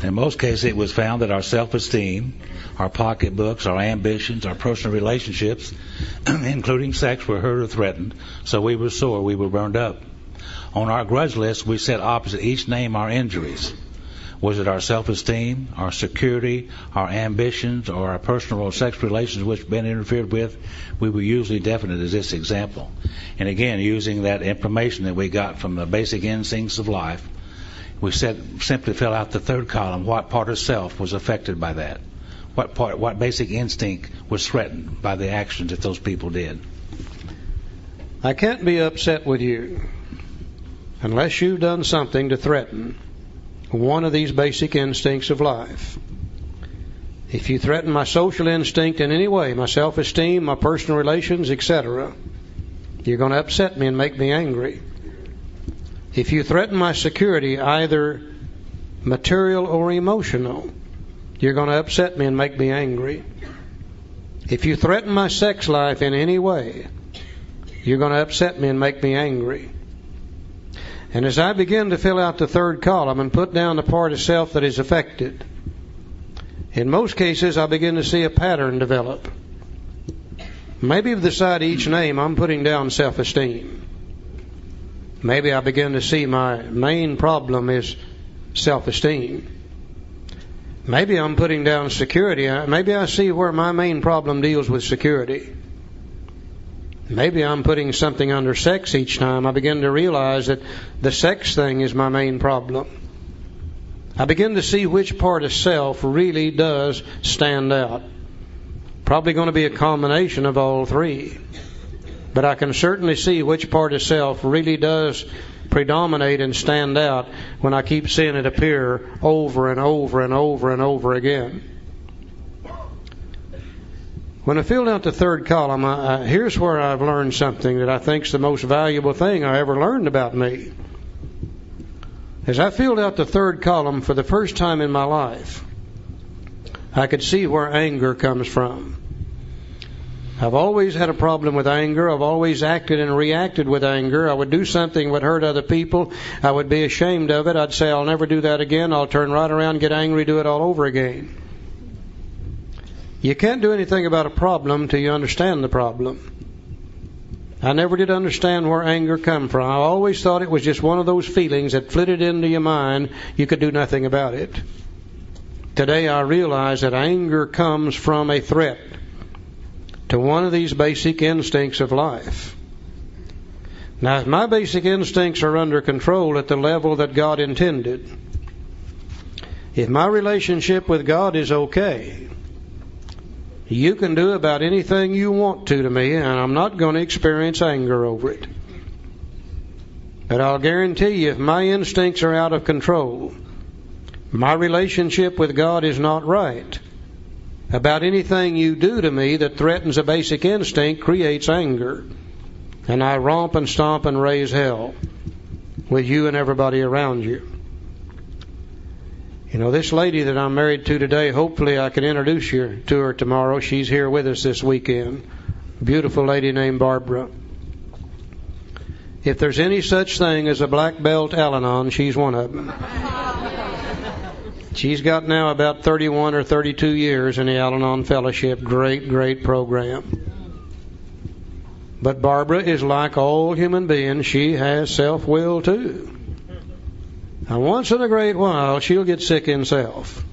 In most cases, it was found that our self-esteem, our pocketbooks, our ambitions, our personal relationships, including sex, were hurt or threatened, so we were sore, we were burned up. On our grudge list, we set opposite each name our injuries. Was it our self-esteem, our security, our ambitions, or our personal or sex relations which had been interfered with? We were usually definite as this example. And again, using that information that we got from the basic instincts of life, we simply fill out the 3rd column. What part of self was affected by that? What basic instinct was threatened by the actions that those people did? I can't be upset with you unless you've done something to threaten one of these basic instincts of life. If you threaten my social instinct in any way, my self-esteem, my personal relations, etc., you're going to upset me and make me angry. If you threaten my security, either material or emotional, you're going to upset me and make me angry. If you threaten my sex life in any way, you're going to upset me and make me angry. And as I begin to fill out the 3rd column and put down the part of self that is affected, in most cases I begin to see a pattern develop. Maybe beside each name I'm putting down self-esteem. Maybe I begin to see my main problem is self-esteem. Maybe I'm putting down security. Maybe I see where my main problem deals with security. Maybe I'm putting something under sex each time. I begin to realize that the sex thing is my main problem. I begin to see which part of self really does stand out. Probably going to be a combination of all 3. But I can certainly see which part of self really does predominate and stand out when I keep seeing it appear over and over and over and over again. When I filled out the 3rd column, here's where I've learned something that I think is the most valuable thing I ever learned about me. As I filled out the 3rd column for the first time in my life, I could see where anger comes from. I've always had a problem with anger. I've always acted and reacted with anger. I would do something that would hurt other people. I would be ashamed of it. I'd say, I'll never do that again. I'll turn right around, get angry, do it all over again. You can't do anything about a problem until you understand the problem. I never did understand where anger come from. I always thought it was just one of those feelings that flitted into your mind. You could do nothing about it. Today I realize that anger comes from a threat to one of these basic instincts of life. Now, if my basic instincts are under control at the level that God intended, if my relationship with God is okay, you can do about anything you want to me, and I'm not going to experience anger over it. But I'll guarantee you, if my instincts are out of control, my relationship with God is not right, about anything you do to me that threatens a basic instinct creates anger. And I romp and stomp and raise hell with you and everybody around you. You know, this lady that I'm married to today, hopefully I can introduce you to her tomorrow. She's here with us this weekend. Beautiful lady named Barbara. If there's any such thing as a black belt Al-Anon, she's one of them. She's got now about 31 or 32 years in the Al-Anon Fellowship. Great, great program. But Barbara is like all human beings. She has self-will too. Now, once in a great while, she'll get sick in self.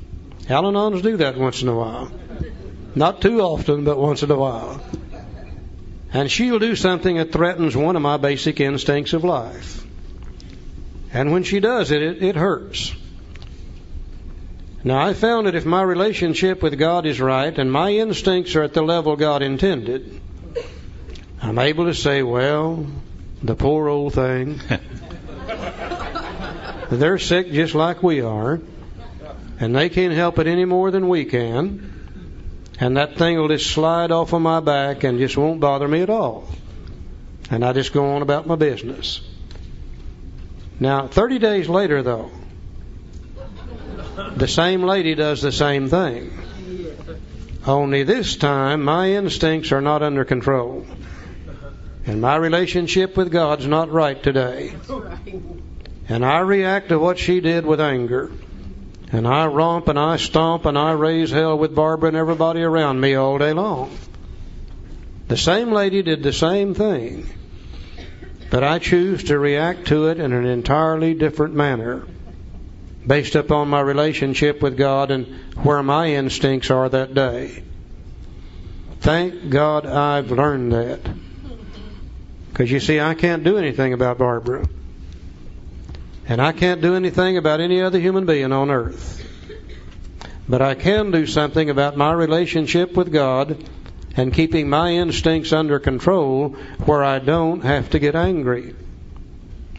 Al-Anons do that once in a while. Not too often, but once in a while. And she'll do something that threatens one of my basic instincts of life. And when she does it, it hurts. Now, I found that if my relationship with God is right and my instincts are at the level God intended, I'm able to say, well, the poor old thing. They're sick just like we are, and they can't help it any more than we can. And that thing will just slide off of my back and just won't bother me at all. And I just go on about my business. Now, 30 days later, though, the same lady does the same thing. Only this time, my instincts are not under control. And my relationship with God's not right today. And I react to what she did with anger. And I romp and I stomp and I raise hell with Barbara and everybody around me all day long. The same lady did the same thing. But I choose to react to it in an entirely different manner, based upon my relationship with God and where my instincts are that day. Thank God I've learned that. Because you see, I can't do anything about Barbara. And I can't do anything about any other human being on earth. But I can do something about my relationship with God and keeping my instincts under control where I don't have to get angry.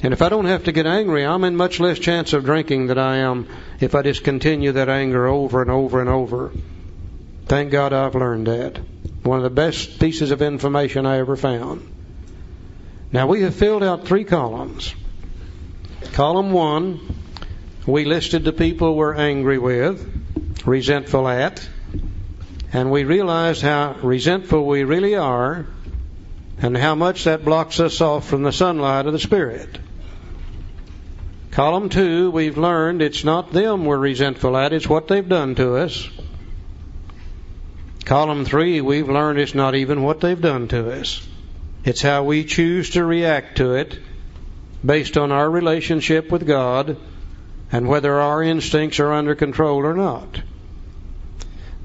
And if I don't have to get angry, I'm in much less chance of drinking than I am if I just continue that anger over and over and over. Thank God I've learned that. One of the best pieces of information I ever found. Now, we have filled out 3 columns. Column 1, we listed the people we're angry with, resentful at, and we realized how resentful we really are and how much that blocks us off from the sunlight of the Spirit. Column 2, we've learned it's not them we're resentful at, it's what they've done to us. Column 3, we've learned it's not even what they've done to us. It's how we choose to react to it based on our relationship with God and whether our instincts are under control or not.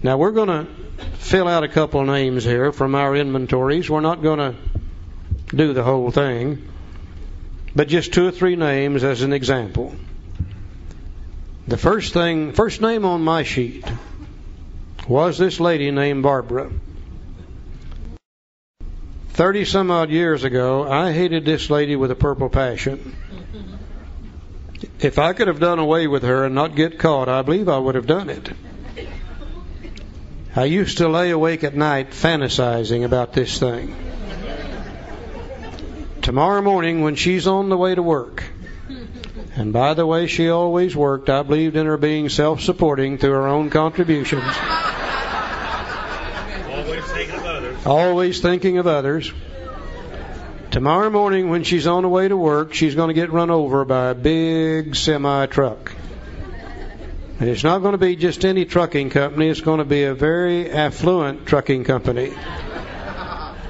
Now, we're going to fill out a couple names here from our inventories. We're not going to do the whole thing, but just 2 or 3 names as an example. The first name on my sheet was this lady named Barbara. 30 some odd years ago, I hated this lady with a purple passion. If I could have done away with her and not get caught, I believe I would have done it. I used to lay awake at night fantasizing about this thing. Tomorrow morning when she's on the way to work, and by the way, she always worked. I believed in her being self-supporting through her own contributions. Always thinking of others. Tomorrow morning when she's on the way to work, she's going to get run over by a big semi-truck. And it's not going to be just any trucking company. It's going to be a very affluent trucking company.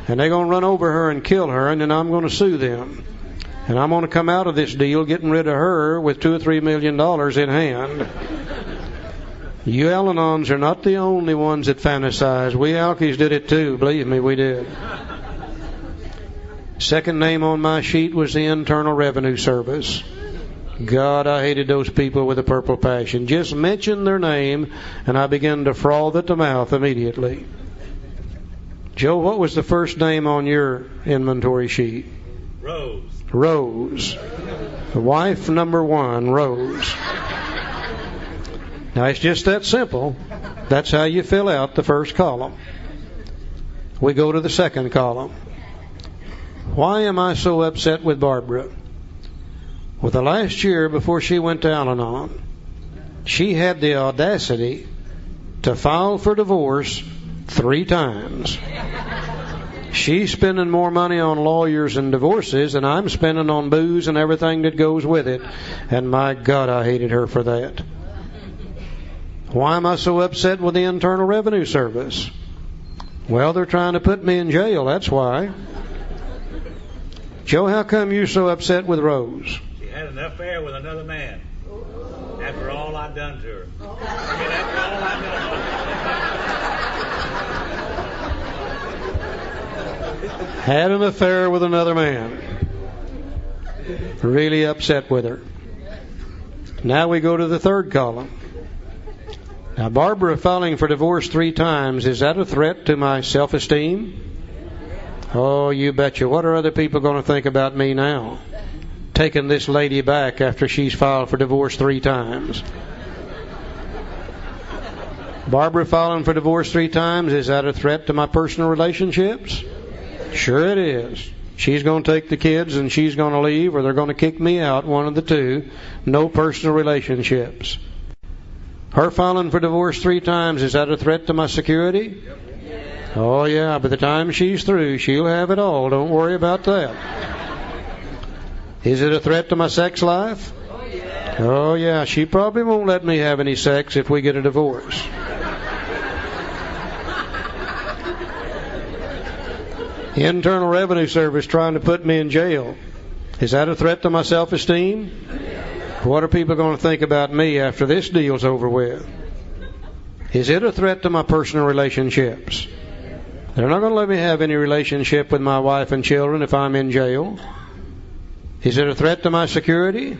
And they're going to run over her and kill her, and then I'm going to sue them. And I'm going to come out of this deal getting rid of her with $2 or $3 million in hand. You Al-Anons are not the only ones that fantasize. We Alkies did it too. Believe me, we did. Second name on my sheet was the Internal Revenue Service. God, I hated those people with a purple passion. Just mention their name, and I began to froth at the mouth immediately. Joe, what was the first name on your inventory sheet? Rose. Rose. Wife number 1, Rose. Now, it's just that simple. That's how you fill out the first column. We go to the second column. Why am I so upset with Barbara? Well, the last year before she went to Al-Anon, she had the audacity to file for divorce 3 times. She's spending more money on lawyers and divorces than I'm spending on booze and everything that goes with it. And my God, I hated her for that. Why am I so upset with the Internal Revenue Service? Well, they're trying to put me in jail, that's why. Joe, how come you're so upset with Rose? She had an affair with another man. After all I've done to her. After all I've done. Had an affair with another man. Really upset with her. Now we go to the third column. Now, Barbara filing for divorce 3 times, is that a threat to my self-esteem? Oh, you betcha. What are other people going to think about me now? Taking this lady back after she's filed for divorce 3 times. Barbara filing for divorce 3 times, is that a threat to my personal relationships? Sure it is. She's going to take the kids and she's going to leave, or they're going to kick me out, one of the two. No personal relationships. Her filing for divorce 3 times, is that a threat to my security? Oh yeah, by the time she's through, she'll have it all. Don't worry about that. Is it a threat to my sex life? Oh yeah, she probably won't let me have any sex if we get a divorce. Internal Revenue Service trying to put me in jail. Is that a threat to my self-esteem? What are people going to think about me after this deal's over with? Is it a threat to my personal relationships? They're not going to let me have any relationship with my wife and children if I'm in jail. Is it a threat to my security?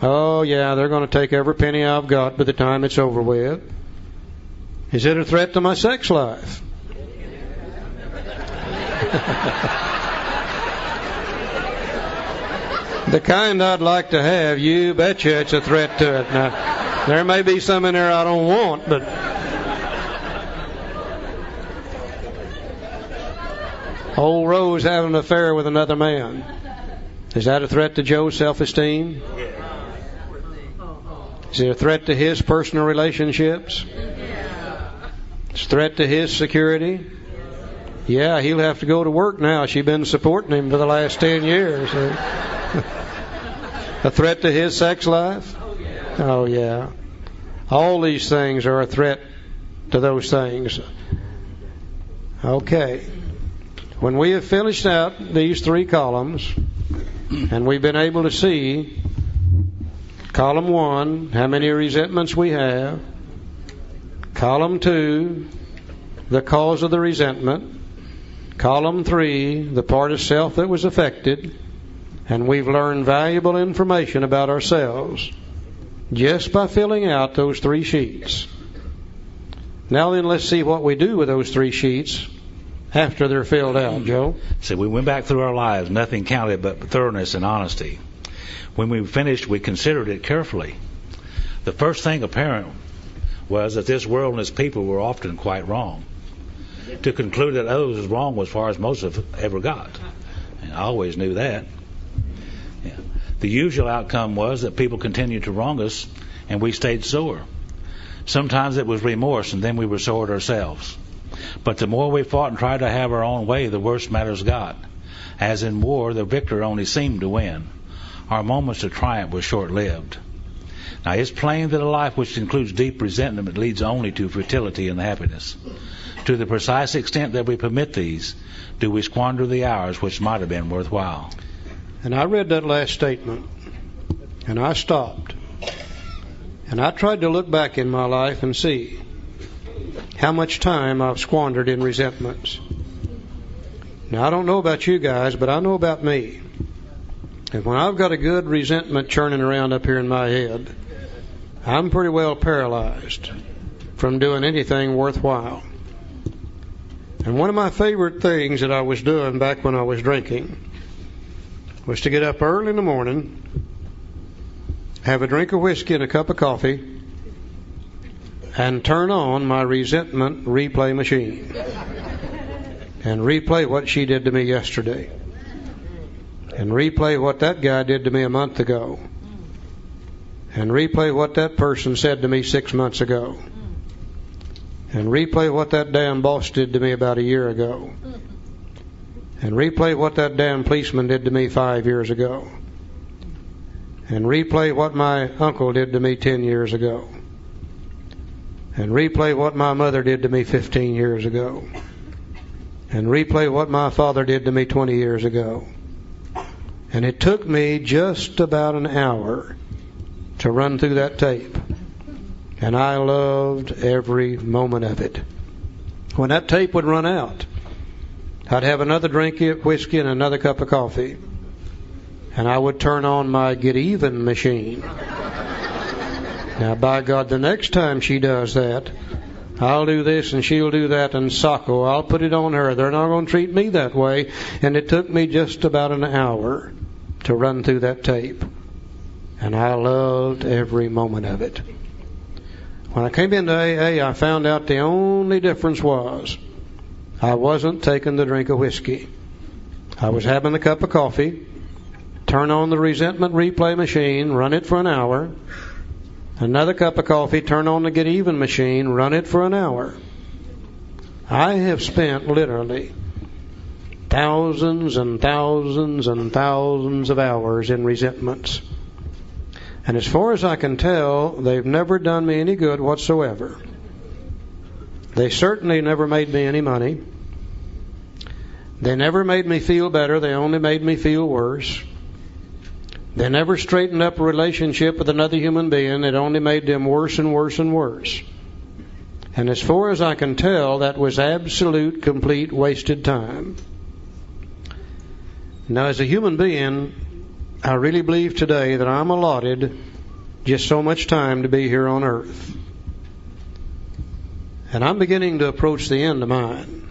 Oh yeah, they're going to take every penny I've got by the time it's over with. Is it a threat to my sex life? The kind I'd like to have, you betcha it's a threat to it. Now, there may be some in there I don't want, but old Rose having an affair with another man. Is that a threat to Joe's self-esteem? Is it a threat to his personal relationships? It's a threat to his security? Yeah, he'll have to go to work now. She's been supporting him for the last 10 years. A threat to his sex life? Oh, yeah. All these things are a threat to those things. Okay. When we have finished out these 3 columns, and we've been able to see column 1, how many resentments we have, column 2, the cause of the resentment, column 3, the part of self that was affected, and we've learned valuable information about ourselves just by filling out those 3 sheets. Now then, let's see what we do with those 3 sheets after they're filled out, Joe. So we went back through our lives. Nothing counted but thoroughness and honesty. When we finished, we considered it carefully. The first thing apparent was that this world and its people were often quite wrong. To conclude that others was wrong was as far as most have ever got. And I always knew that. Yeah. The usual outcome was that people continued to wrong us and we stayed sore. Sometimes it was remorse and then we were sore at ourselves. But the more we fought and tried to have our own way, the worse matters got. As in war, the victor only seemed to win. Our moments of triumph were short-lived. Now, it's plain that a life which includes deep resentment leads only to futility and happiness. To the precise extent that we permit these, do we squander the hours which might have been worthwhile. And I read that last statement, and I stopped. And I tried to look back in my life and see how much time I've squandered in resentments. Now, I don't know about you guys, but I know about me. And when I've got a good resentment churning around up here in my head, I'm pretty well paralyzed from doing anything worthwhile. And one of my favorite things that I was doing back when I was drinking was to get up early in the morning, have a drink of whiskey and a cup of coffee, and turn on my resentment replay machine and replay what she did to me yesterday, and replay what that guy did to me a month ago, and replay what that person said to me 6 months ago, and replay what that damn boss did to me about a year ago, and replay what that damn policeman did to me 5 years ago, and replay what my uncle did to me 10 years ago, and replay what my mother did to me 15 years ago, and replay what my father did to me 20 years ago. And it took me just about an hour to run through that tape. And I loved every moment of it. When that tape would run out, I'd have another drink of whiskey and another cup of coffee. And I would turn on my get even machine. Now, by God, the next time she does that, I'll do this and she'll do that, and Socko, I'll put it on her. They're not going to treat me that way. And it took me just about an hour to run through that tape. And I loved every moment of it. When I came into AA, I found out the only difference was I wasn't taking the drink of whiskey. I was having a cup of coffee, turn on the resentment replay machine, run it for an hour. Another cup of coffee, turn on the get even machine, run it for an hour. I have spent literally thousands and thousands and thousands of hours in resentments. And as far as I can tell, they've never done me any good whatsoever. They certainly never made me any money. They never made me feel better. They only made me feel worse. They never straightened up a relationship with another human being. It only made them worse and worse and worse. And as far as I can tell, that was absolute, complete, wasted time. Now, as a human being, I really believe today that I'm allotted just so much time to be here on earth. And I'm beginning to approach the end of mine.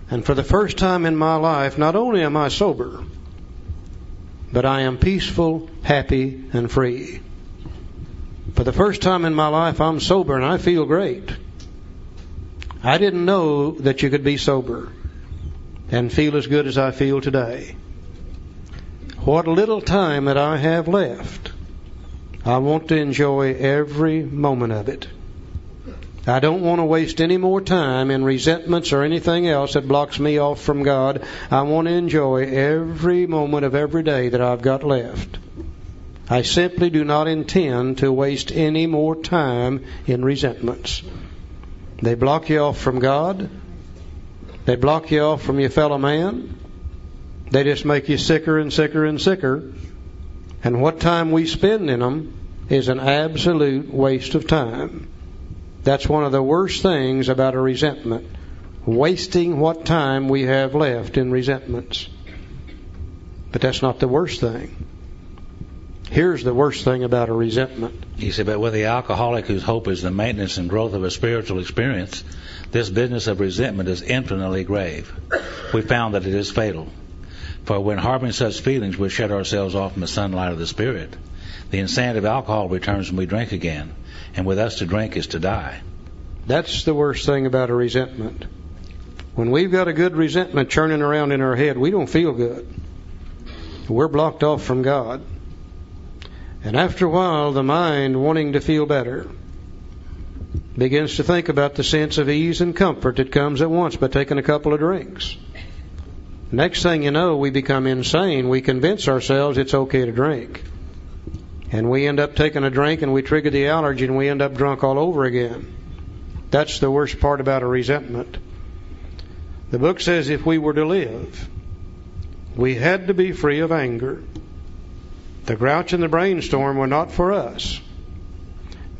And for the first time in my life, not only am I sober, but I am peaceful, happy, and free. For the first time in my life, I'm sober and I feel great. I didn't know that you could be sober and feel as good as I feel today. What little time that I have left, I want to enjoy every moment of it. I don't want to waste any more time in resentments or anything else that blocks me off from God. I want to enjoy every moment of every day that I've got left. I simply do not intend to waste any more time in resentments. They block you off from God. They block you off from your fellow man. They just make you sicker and sicker and sicker. And what time we spend in them is an absolute waste of time. That's one of the worst things about a resentment. Wasting what time we have left in resentments. But that's not the worst thing. Here's the worst thing about a resentment. He said, but with the alcoholic whose hope is the maintenance and growth of a spiritual experience, this business of resentment is infinitely grave. We found that it is fatal. For when harboring such feelings, we shut ourselves off from the sunlight of the Spirit. The insanity of alcohol returns when we drink again, and with us to drink is to die. That's the worst thing about a resentment. When we've got a good resentment churning around in our head, we don't feel good. We're blocked off from God. And after a while, the mind, wanting to feel better, begins to think about the sense of ease and comfort that comes at once by taking a couple of drinks. Next thing you know, we become insane. We convince ourselves it's okay to drink. And we end up taking a drink and we trigger the allergy and we end up drunk all over again. That's the worst part about a resentment. The book says if we were to live, we had to be free of anger. The grouch and the brainstorm were not for us.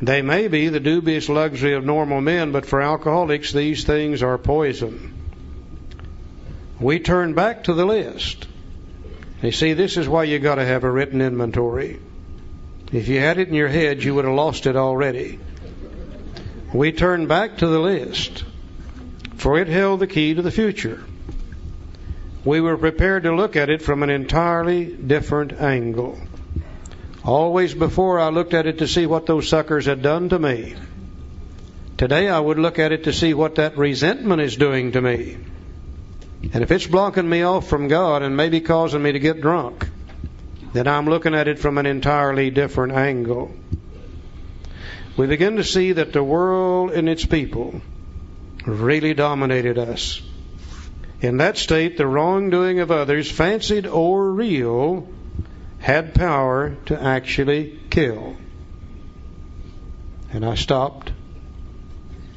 They may be the dubious luxury of normal men, but for alcoholics, these things are poison. We turn back to the list. You see, this is why you got to have a written inventory. If you had it in your head, you would have lost it already. We turn back to the list, for it held the key to the future. We were prepared to look at it from an entirely different angle. Always before I looked at it to see what those suckers had done to me. Today I would look at it to see what that resentment is doing to me. And if it's blocking me off from God and maybe causing me to get drunk, then I'm looking at it from an entirely different angle. We begin to see that the world and its people really dominated us. In that state, the wrongdoing of others, fancied or real, had power to actually kill. And I stopped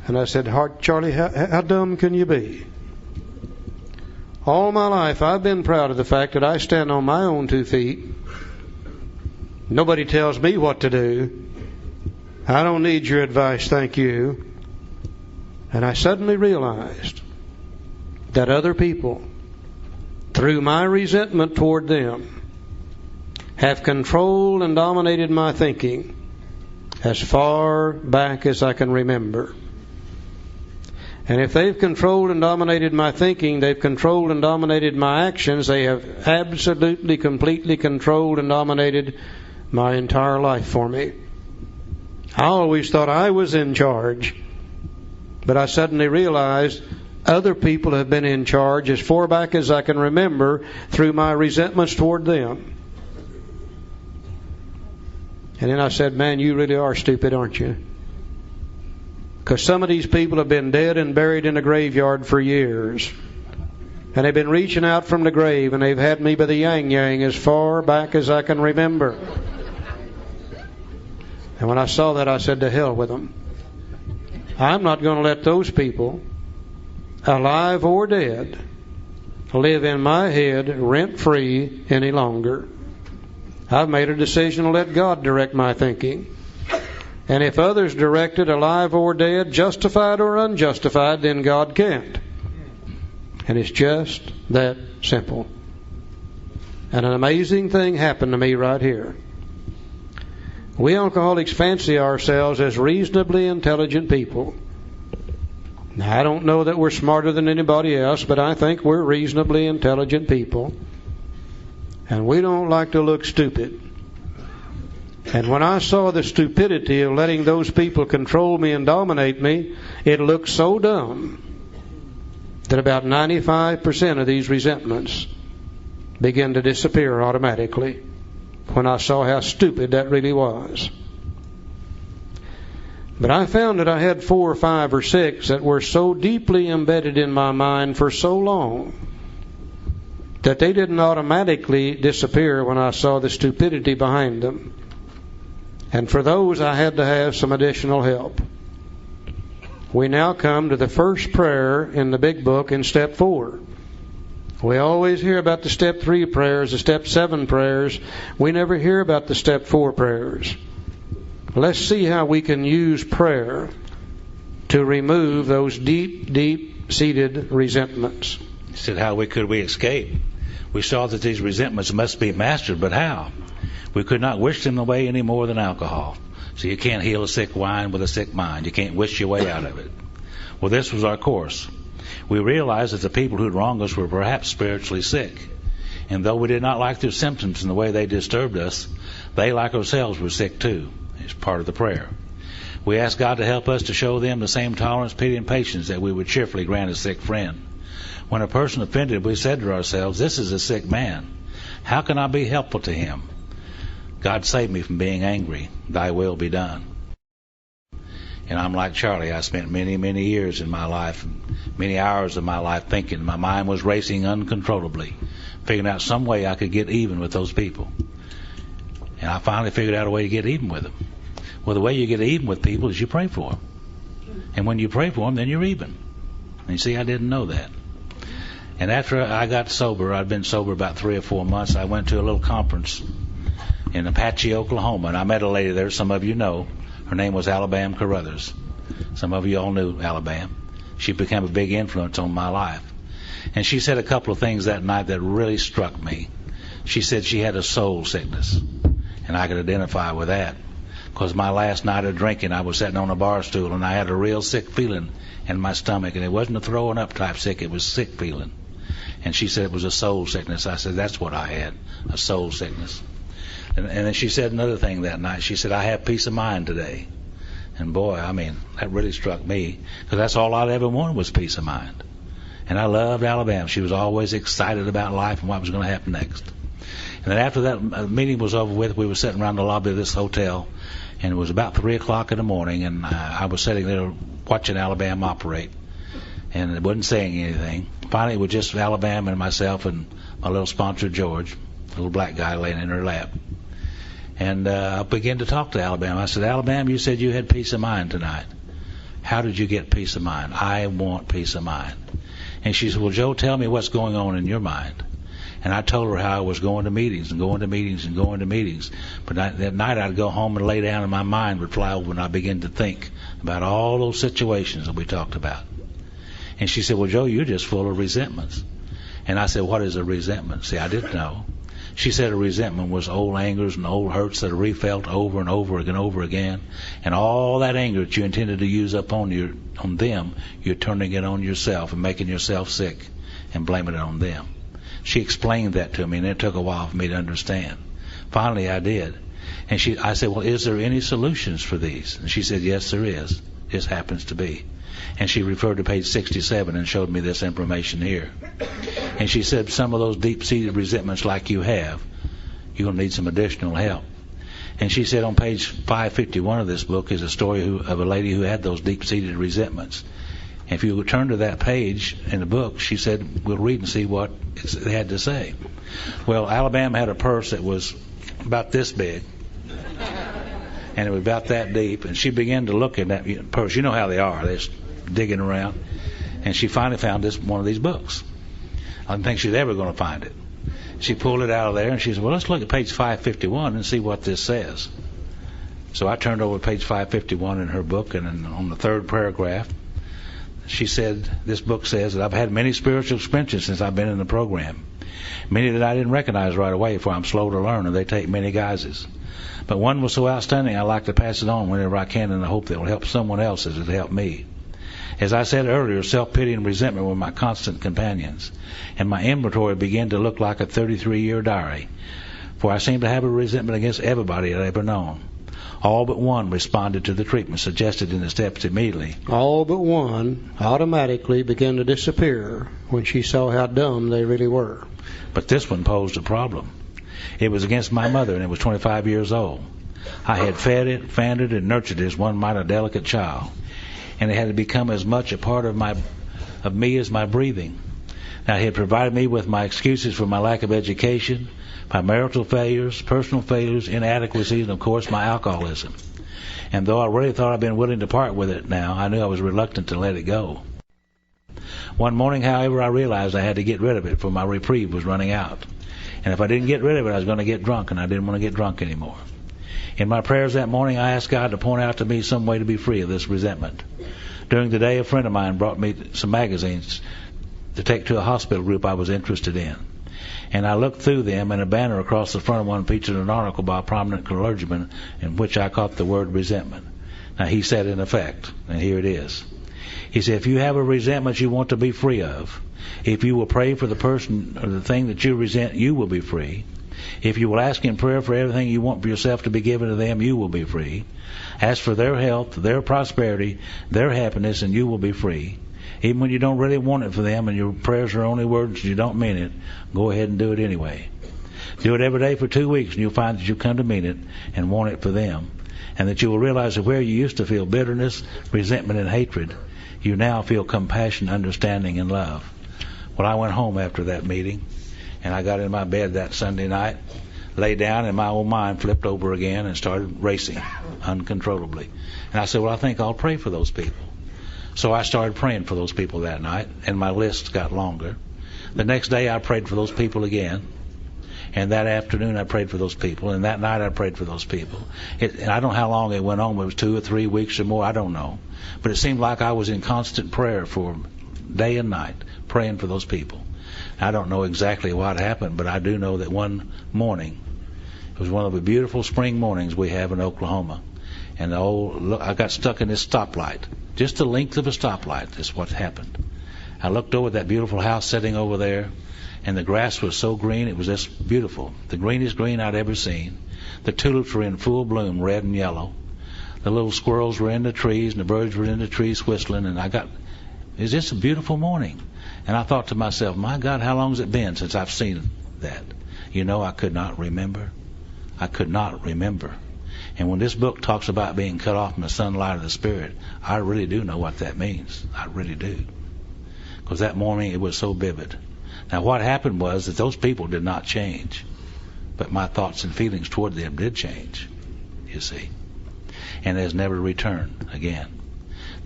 And I said, Charlie, how dumb can you be? All my life I've been proud of the fact that I stand on my own 2 feet. Nobody tells me what to do. I don't need your advice, thank you. And I suddenly realized that other people, through my resentment toward them, have controlled and dominated my thinking as far back as I can remember. And if they've controlled and dominated my thinking, they've controlled and dominated my actions, they have absolutely, completely controlled and dominated my entire life for me. I always thought I was in charge, but I suddenly realized other people have been in charge as far back as I can remember through my resentments toward them. And then I said, man, you really are stupid, aren't you? Because some of these people have been dead and buried in a graveyard for years. And they've been reaching out from the grave, and they've had me by the yang-yang as far back as I can remember. And when I saw that, I said, to hell with them. I'm not going to let those people, alive or dead, live in my head rent-free any longer. I've made a decision to let God direct my thinking. And if others direct it, alive or dead, justified or unjustified, then God can't. And it's just that simple. And an amazing thing happened to me right here. We alcoholics fancy ourselves as reasonably intelligent people. Now, I don't know that we're smarter than anybody else, but I think we're reasonably intelligent people. And we don't like to look stupid. And when I saw the stupidity of letting those people control me and dominate me, it looked so dumb that about 95% of these resentments began to disappear automatically when I saw how stupid that really was. But I found that I had 4 or 5 or 6 that were so deeply embedded in my mind for so long that they didn't automatically disappear when I saw the stupidity behind them. And for those, I had to have some additional help. We now come to the first prayer in the big book in step 4. We always hear about the step 3 prayers, the step 7 prayers. We never hear about the step 4 prayers. Let's see how we can use prayer to remove those deep, deep-seated resentments. He said, how could we escape? We saw that these resentments must be mastered, but how? We could not wish them away any more than alcohol. So you can't heal a sick mind with a sick mind. You can't wish your way out of it. Well, this was our course. We realized that the people who'd wronged us were perhaps spiritually sick. And though we did not like their symptoms and the way they disturbed us, they, like ourselves, were sick too. It's part of the prayer. We asked God to help us to show them the same tolerance, pity, and patience that we would cheerfully grant a sick friend. When a person offended, we said to ourselves, this is a sick man. How can I be helpful to him? God save me from being angry. Thy will be done. And I'm like Charlie. I spent many, many years in my life, many hours of my life thinking. My mind was racing uncontrollably, figuring out some way I could get even with those people. And I finally figured out a way to get even with them. Well, the way you get even with people is you pray for them. And when you pray for them, then you're even. And you see, I didn't know that. And after I got sober, I'd been sober about 3 or 4 months, I went to a little conference in Apache, Oklahoma, and I met a lady there. Some of you know. Her name was Alabama Carruthers. Some of you all knew Alabama. She became a big influence on my life. And she said a couple of things that night that really struck me. She said she had a soul sickness, and I could identify with that. Because my last night of drinking, I was sitting on a bar stool, and I had a real sick feeling in my stomach, and it wasn't a throwing up type sick, it was sick feeling. And she said it was a soul sickness. I said, that's what I had, a soul sickness. And then she said another thing that night. She said, I have peace of mind today. And boy, I mean, that really struck me, because that's all I'd ever wanted was peace of mind. And I loved Alabama. She was always excited about life and what was going to happen next. And then after that meeting was over with, we were sitting around the lobby of this hotel, and it was about 3 o'clock in the morning, and I was sitting there watching Alabama operate, and it wasn't saying anything. Finally, it was just Alabama and myself and my little sponsor, George, a little black guy laying in her lap. And I began to talk to Alabama. I said, Alabama, you said you had peace of mind tonight. How did you get peace of mind? I want peace of mind. And she said, well, Joe, tell me what's going on in your mind. And I told her how I was going to meetings and going to meetings and going to meetings. But that night I'd go home and lay down and my mind would fly over and I'd begin to think about all those situations that we talked about. And she said, well, Joe, you're just full of resentments. And I said, what is a resentment? See, I didn't know. She said a resentment was old angers and old hurts that are refelt over and over and over again. And all that anger that you intended to use up on them, you're turning it on yourself and making yourself sick and blaming it on them. She explained that to me, and it took a while for me to understand. Finally, I did. And I said, well, is there any solutions for these? And she said, yes, there is. This happens to be. And she referred to page 67 and showed me this information here. And she said, some of those deep-seated resentments like you have, you're going to need some additional help. And she said on page 551 of this book is a story of a lady who had those deep-seated resentments. And if you turn to that page in the book, she said, we'll read and see what they had to say. Well, Alabama had a purse that was about this big. And it was about that deep. And she began to look in that purse. You know how they are. They're digging around. And she finally found one of these books. I didn't think she was ever going to find it. She pulled it out of there and she said, well, let's look at page 551 and see what this says. So I turned over to page 551 in her book, and on the third paragraph, she said, this book says that I've had many spiritual experiences since I've been in the program. Many that I didn't recognize right away, for I'm slow to learn and they take many guises. But one was so outstanding I like to pass it on whenever I can in the hope that it will help someone else as it helped me. As I said earlier, self-pity and resentment were my constant companions, and my inventory began to look like a 33-year diary, for I seemed to have a resentment against everybody I'd ever known. All but one responded to the treatment suggested in the steps immediately. All but one automatically began to disappear when she saw how dumb they really were. But this one posed a problem. It was against my mother, and it was 25 years old. I had fed it, fanned it, and nurtured it as one might a delicate child, and it had become as much a part of me as my breathing. Now, it had provided me with my excuses for my lack of education, my marital failures, personal failures, inadequacies, and of course my alcoholism. And though I really thought I'd been willing to part with it now, I knew I was reluctant to let it go. One morning, however, I realized I had to get rid of it, for my reprieve was running out. And if I didn't get rid of it, I was going to get drunk, and I didn't want to get drunk anymore. In my prayers that morning, I asked God to point out to me some way to be free of this resentment. During the day, a friend of mine brought me some magazines to take to a hospital group I was interested in. And I looked through them, and a banner across the front of one featured an article by a prominent clergyman in which I caught the word resentment. Now, he said in effect, and here it is. He said, if you have a resentment you want to be free of, if you will pray for the person or the thing that you resent, you will be free. If you will ask in prayer for everything you want for yourself to be given to them, you will be free. Ask for their health, their prosperity, their happiness, and you will be free. Even when you don't really want it for them and your prayers are only words and you don't mean it, go ahead and do it anyway. Do it every day for 2 weeks and you'll find that you come to mean it and want it for them, and that you will realize that where you used to feel bitterness, resentment, and hatred, you now feel compassion, understanding, and love. Well, I went home after that meeting, and I got in my bed that Sunday night, lay down, and my old mind flipped over again and started racing uncontrollably. And I said, well, I think I'll pray for those people. So I started praying for those people that night, and my list got longer. The next day I prayed for those people again, and that afternoon I prayed for those people, and that night I prayed for those people. And I don't know how long it went on. It was 2 or 3 weeks or more. I don't know. But it seemed like I was in constant prayer for day and night, praying for those people. I don't know exactly what happened, but I do know that one morning, it was one of the beautiful spring mornings we have in Oklahoma, and I got stuck in this stoplight. Just the length of a stoplight is what happened. I looked over at that beautiful house sitting over there, and the grass was so green, it was just beautiful. The greenest green I'd ever seen. The tulips were in full bloom, red and yellow. The little squirrels were in the trees, and the birds were in the trees whistling, and it was just a beautiful morning. And I thought to myself, my God, how long has it been since I've seen that? You know, I could not remember. I could not remember. And when this book talks about being cut off from the sunlight of the Spirit, I really do know what that means. I really do. Because that morning it was so vivid. Now what happened was that those people did not change, but my thoughts and feelings toward them did change, you see. And has never returned again.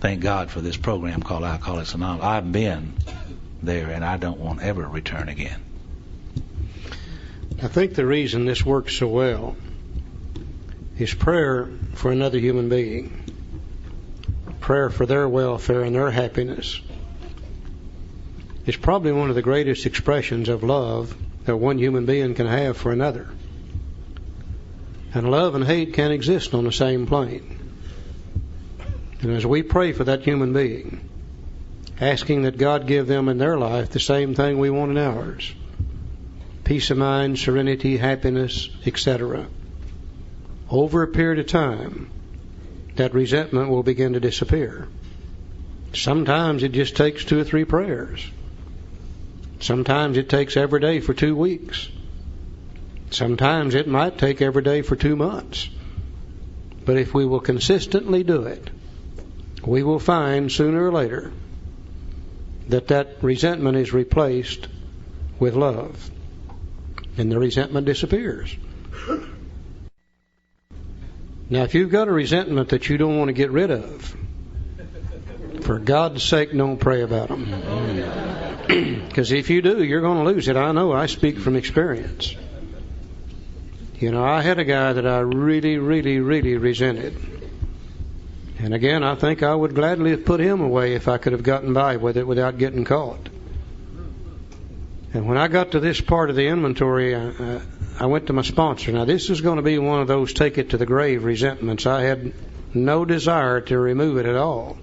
thank God for this program called Alcoholics Anonymous. I've been there, and I don't want to ever return again. I think the reason this works so well is prayer for another human being, prayer for their welfare and their happiness. It's probably one of the greatest expressions of love that one human being can have for another. And love and hate can't exist on the same plane. And as we pray for that human being, asking that God give them in their life the same thing we want in ours, peace of mind, serenity, happiness, etc., over a period of time, that resentment will begin to disappear. Sometimes it just takes 2 or 3 prayers. Sometimes it takes every day for 2 weeks. Sometimes it might take every day for 2 months. But if we will consistently do it, we will find sooner or later that resentment is replaced with love, and the resentment disappears. Now, if you've got a resentment that you don't want to get rid of, for God's sake, don't pray about them. Because if you do, you're going to lose it. I know. I speak from experience. You know, I had a guy that I really, really, really resented. And again, I think I would gladly have put him away if I could have gotten by with it without getting caught. And when I got to this part of the inventory, I went to my sponsor. Now, this is going to be one of those take it to the grave resentments. I had no desire to remove it at all.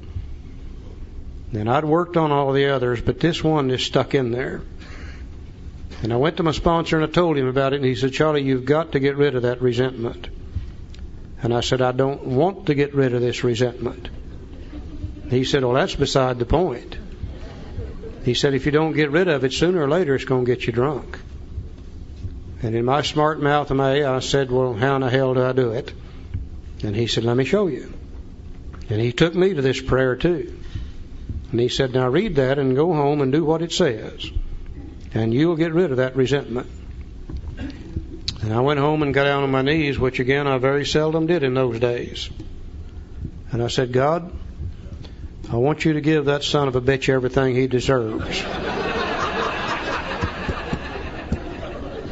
And I'd worked on all the others, but this one just stuck in there. And I went to my sponsor and I told him about it, and he said, "Charlie, you've got to get rid of that resentment." And I said, "I don't want to get rid of this resentment." He said, "Well, that's beside the point." He said, "If you don't get rid of it, sooner or later it's going to get you drunk." And in my smart mouth I said, "Well, how in the hell do I do it?" And he said, "Let me show you." And he took me to this prayer too. And he said, "Now read that and go home and do what it says, and you'll get rid of that resentment." And I went home and got down on my knees, which again I very seldom did in those days. And I said, "God, I want you to give that son of a bitch everything he deserves."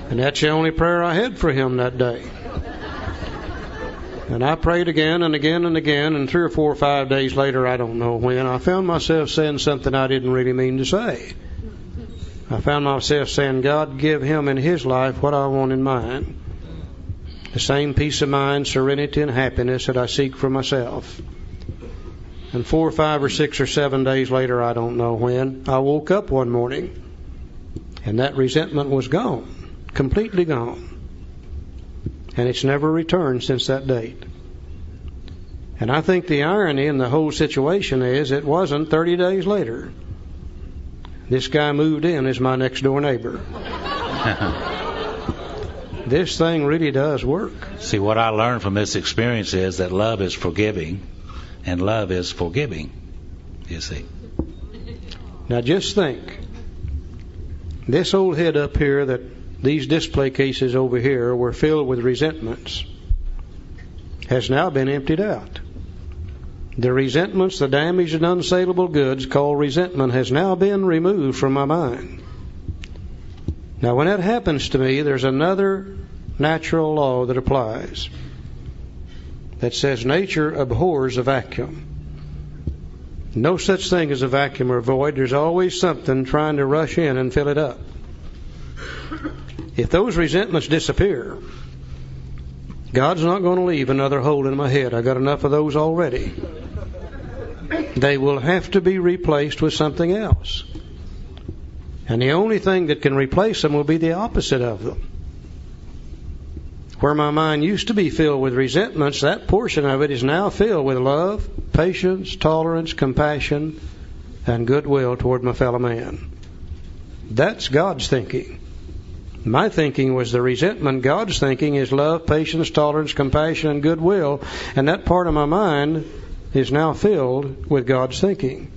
And that's the only prayer I had for him that day. And I prayed again and again and again, and 3 or 4 or 5 days later, I don't know when, I found myself saying something I didn't really mean to say. I found myself saying, "God, give him in his life what I want in mine. The same peace of mind, serenity, and happiness that I seek for myself." And 4 or 5 or 6 or 7 days later, I don't know when, I woke up one morning, and that resentment was gone, completely gone. And it's never returned since that date. And I think the irony in the whole situation is it wasn't 30 days later. This guy moved in as my next door neighbor. This thing really does work. See, what I learned from this experience is that love is forgiving, and love is forgiving, you see. Now just think, this old head up here, that these display cases over here were filled with resentments, has now been emptied out. The resentments, the damaged and unsaleable goods called resentment, has now been removed from my mind. Now when that happens to me, there's another natural law that applies that says nature abhors a vacuum. No such thing as a vacuum or void. There's always something trying to rush in and fill it up. If those resentments disappear, God's not going to leave another hole in my head. I got enough of those already. They will have to be replaced with something else. And the only thing that can replace them will be the opposite of them. Where my mind used to be filled with resentments, that portion of it is now filled with love, patience, tolerance, compassion, and goodwill toward my fellow man. That's God's thinking. My thinking was the resentment. God's thinking is love, patience, tolerance, compassion, and goodwill. And that part of my mind is now filled with God's thinking.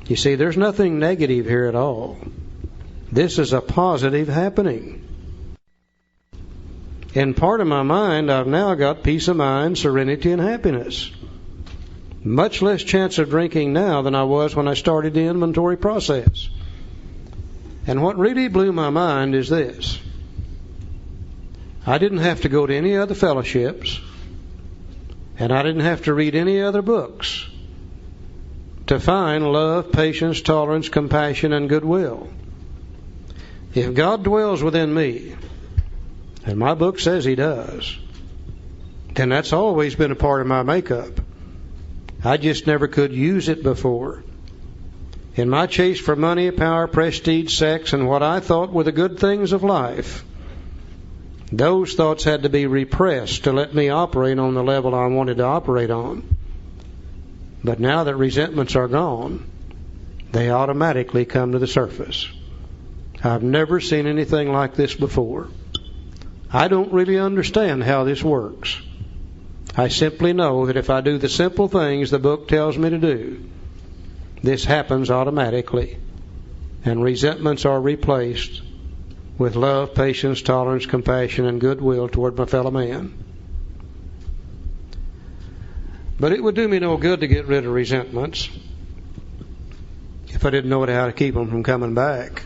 You see, there's nothing negative here at all. This is a positive happening. In part of my mind, I've now got peace of mind, serenity, and happiness. Much less chance of drinking now than I was when I started the inventory process. And what really blew my mind is this. I didn't have to go to any other fellowships, and I didn't have to read any other books to find love, patience, tolerance, compassion, and goodwill. If God dwells within me, and my book says He does, then that's always been a part of my makeup. I just never could use it before. In my chase for money, power, prestige, sex, and what I thought were the good things of life, those thoughts had to be repressed to let me operate on the level I wanted to operate on. But now that resentments are gone, they automatically come to the surface. I've never seen anything like this before. I don't really understand how this works. I simply know that if I do the simple things the book tells me to do, this happens automatically, and resentments are replaced with love, patience, tolerance, compassion, and goodwill toward my fellow man. But it would do me no good to get rid of resentments if I didn't know how to keep them from coming back.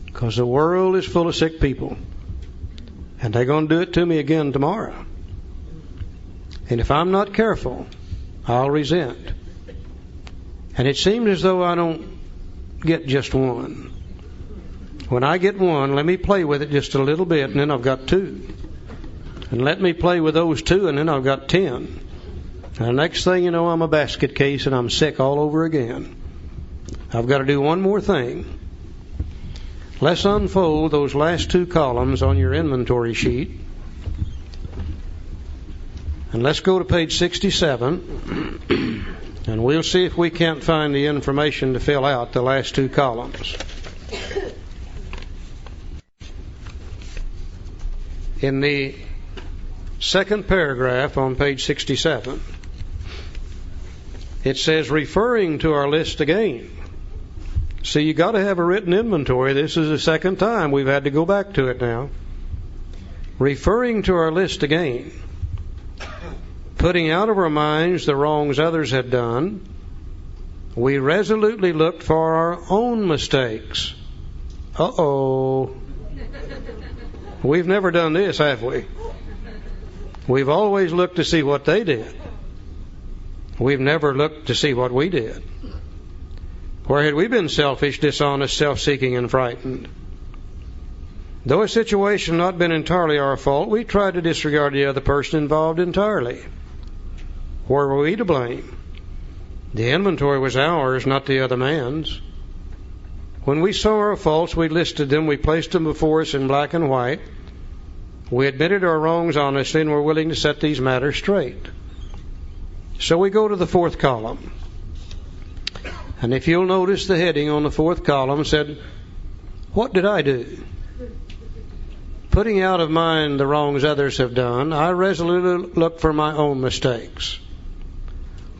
Because the world is full of sick people, and they're going to do it to me again tomorrow. And if I'm not careful, I'll resent. And it seems as though I don't get just one. When I get one, let me play with it just a little bit, and then I've got two. And let me play with those two, and then I've got 10. And the next thing you know, I'm a basket case, and I'm sick all over again. I've got to do one more thing. Let's unfold those last two columns on your inventory sheet. And let's go to page 67, and we'll see if we can't find the information to fill out the last two columns. In the second paragraph on page 67, it says, referring to our list again. See, you got to have a written inventory. This is the second time we've had to go back to it now. Referring to our list again, putting out of our minds the wrongs others had done, we resolutely looked for our own mistakes. Uh-oh. We've never done this, have we? We've always looked to see what they did. We've never looked to see what we did. Where had we been selfish, dishonest, self-seeking, and frightened? Though a situation had not been entirely our fault, we tried to disregard the other person involved entirely. Where were we to blame? The inventory was ours, not the other man's. When we saw our faults, we listed them, we placed them before us in black and white. We admitted our wrongs honestly and were willing to set these matters straight. So we go to the fourth column. And if you'll notice, the heading on the fourth column said, what did I do? Putting out of mind the wrongs others have done, I resolutely look for my own mistakes.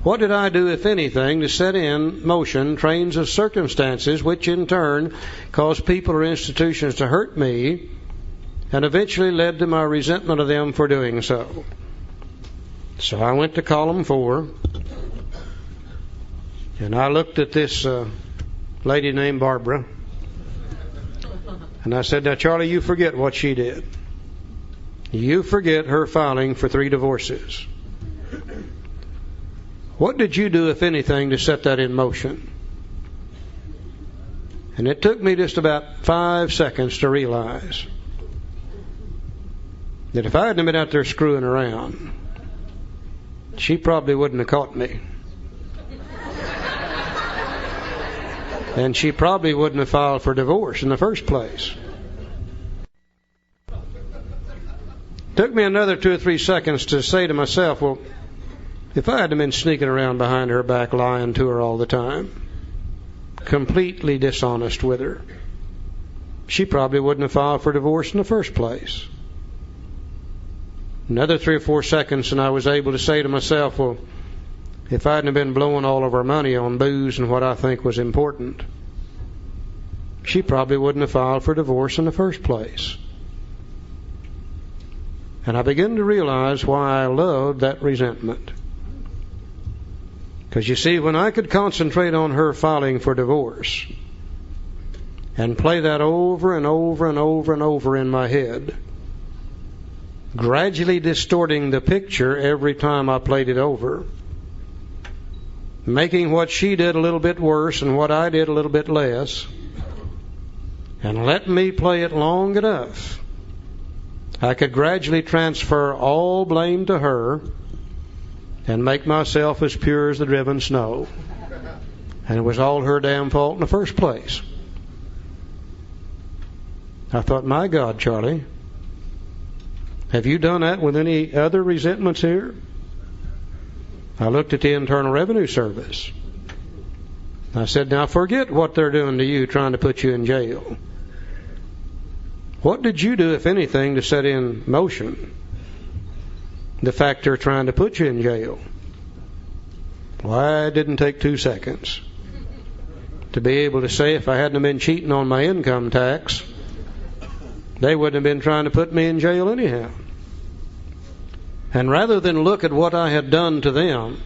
What did I do, if anything, to set in motion trains of circumstances which in turn caused people or institutions to hurt me and eventually led to my resentment of them for doing so? So I went to column 4, and I looked at this lady named Barbara, and I said, now Charlie, you forget what she did. You forget her filing for 3 divorces. What did you do, if anything, to set that in motion? And it took me just about 5 seconds to realize that if I hadn't been out there screwing around, she probably wouldn't have caught me. And she probably wouldn't have filed for divorce in the first place. Took me another 2 or 3 seconds to say to myself, well, if I hadn't been sneaking around behind her back, lying to her all the time, completely dishonest with her, she probably wouldn't have filed for divorce in the first place. Another 3 or 4 seconds, and I was able to say to myself, well, if I hadn't been blowing all of our money on booze and what I think was important, she probably wouldn't have filed for divorce in the first place. And I began to realize why I loved that resentment. Because you see, when I could concentrate on her filing for divorce and play that over and over and over and over in my head, gradually distorting the picture every time I played it over, making what she did a little bit worse and what I did a little bit less, and let me play it long enough, I could gradually transfer all blame to her and make myself as pure as the driven snow. And it was all her damn fault in the first place. I thought, my God, Charlie, have you done that with any other resentments here? I looked at the Internal Revenue Service. I said, now forget what they're doing to you, trying to put you in jail. What did you do, if anything, to set in motion the fact they're trying to put you in jail? Why, it didn't take 2 seconds to be able to say if I hadn't been cheating on my income tax, they wouldn't have been trying to put me in jail anyhow. And rather than look at what I had done to them,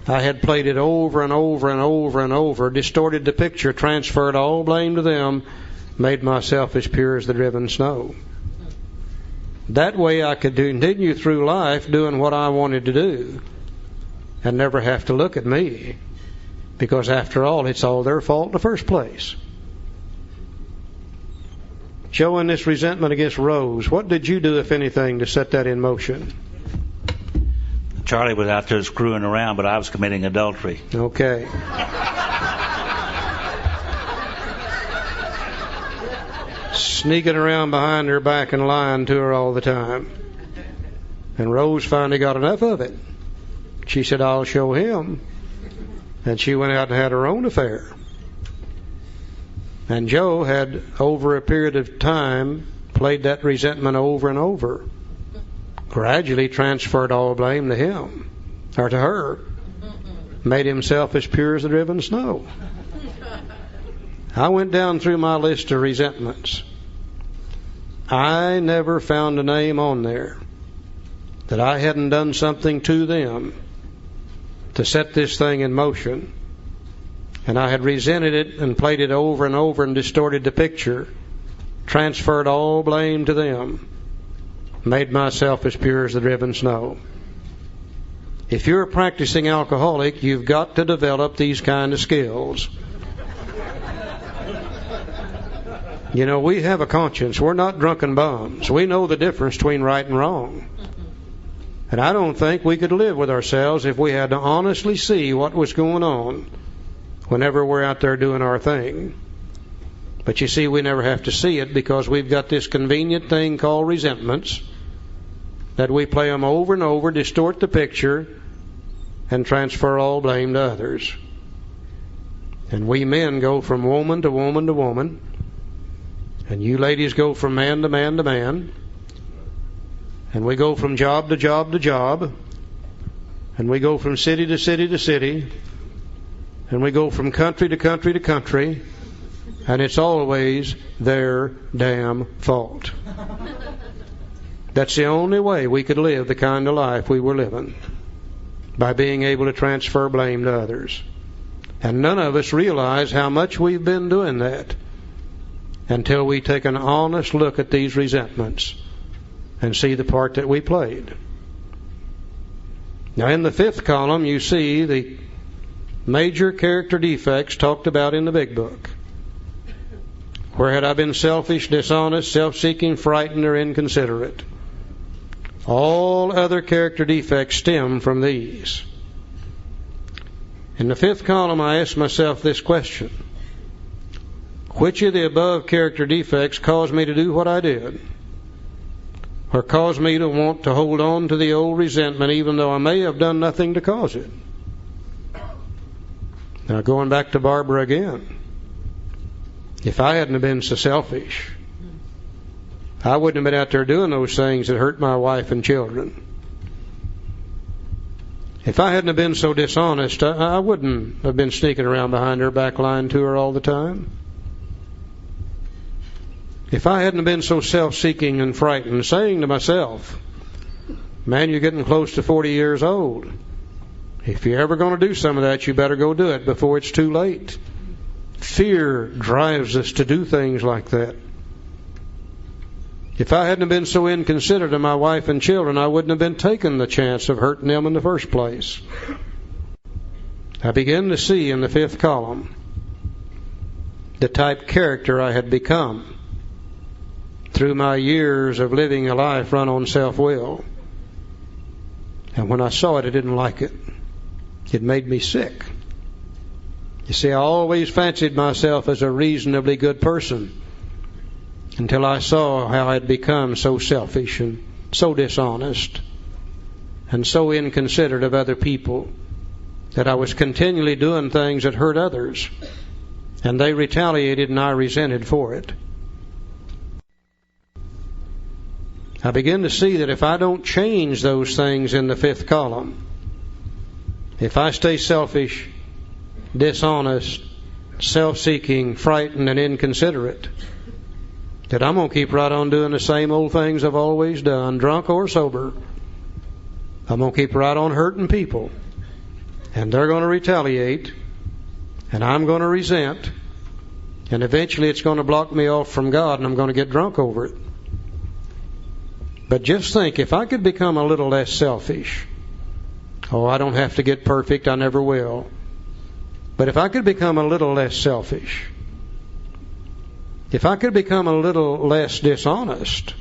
I had played it over and over and over and over, distorted the picture, transferred all blame to them, made myself as pure as the driven snow. That way I could continue through life doing what I wanted to do and never have to look at me, because after all, it's all their fault in the first place. Showing this resentment against Rose, what did you do, if anything, to set that in motion? Charlie was out there screwing around, but I was committing adultery. Okay. Sneaking around behind her back and lying to her all the time. And Rose finally got enough of it. She said, I'll show him. And she went out and had her own affair. And Joe had, over a period of time, played that resentment over and over. Gradually transferred all blame to him, or to her. Made himself as pure as the driven snow. I went down through my list of resentments. I never found a name on there that I hadn't done something to them to set this thing in motion. And I had resented it and played it over and over and distorted the picture, transferred all blame to them, made myself as pure as the driven snow. If you're a practicing alcoholic, you've got to develop these kind of skills. You know, we have a conscience. We're not drunken bums. We know the difference between right and wrong. And I don't think we could live with ourselves if we had to honestly see what was going on whenever we're out there doing our thing. But you see, we never have to see it because we've got this convenient thing called resentments that we play them over and over, distort the picture, and transfer all blame to others. And we men go from woman to woman to woman, and you ladies go from man to man to man, and we go from job to job to job, and we go from city to city to city, and we go from country to country to country, and it's always their damn fault. That's the only way we could live the kind of life we were living, by being able to transfer blame to others. And none of us realize how much we've been doing that until we take an honest look at these resentments and see the part that we played. Now, in the fifth column, you see the major character defects talked about in the big book. Where had I been selfish, dishonest, self-seeking, frightened, or inconsiderate? All other character defects stem from these. In the fifth column, I asked myself this question: which of the above character defects caused me to do what I did? Or caused me to want to hold on to the old resentment even though I may have done nothing to cause it? Now, going back to Barbara again, if I hadn't have been so selfish, I wouldn't have been out there doing those things that hurt my wife and children. If I hadn't have been so dishonest, I wouldn't have been sneaking around behind her back, lying to her all the time. If I hadn't have been so self-seeking and frightened, saying to myself, man, you're getting close to 40 years old. If you're ever going to do some of that, you better go do it before it's too late. Fear drives us to do things like that. If I hadn't been so inconsiderate of my wife and children, I wouldn't have been taking the chance of hurting them in the first place. I began to see in the fifth column the type character I had become through my years of living a life run on self-will. And when I saw it, I didn't like it. It made me sick. You see, I always fancied myself as a reasonably good person until I saw how I had become so selfish and so dishonest and so inconsiderate of other people that I was continually doing things that hurt others, and they retaliated and I resented for it. I begin to see that if I don't change those things in the fifth column, if I stay selfish, dishonest, self-seeking, frightened, and inconsiderate, that I'm going to keep right on doing the same old things I've always done, drunk or sober. I'm going to keep right on hurting people. And they're going to retaliate. And I'm going to resent. And eventually it's going to block me off from God and I'm going to get drunk over it. But just think, if I could become a little less selfish. Oh, I don't have to get perfect. I never will. But if I could become a little less selfish, if I could become a little less dishonest,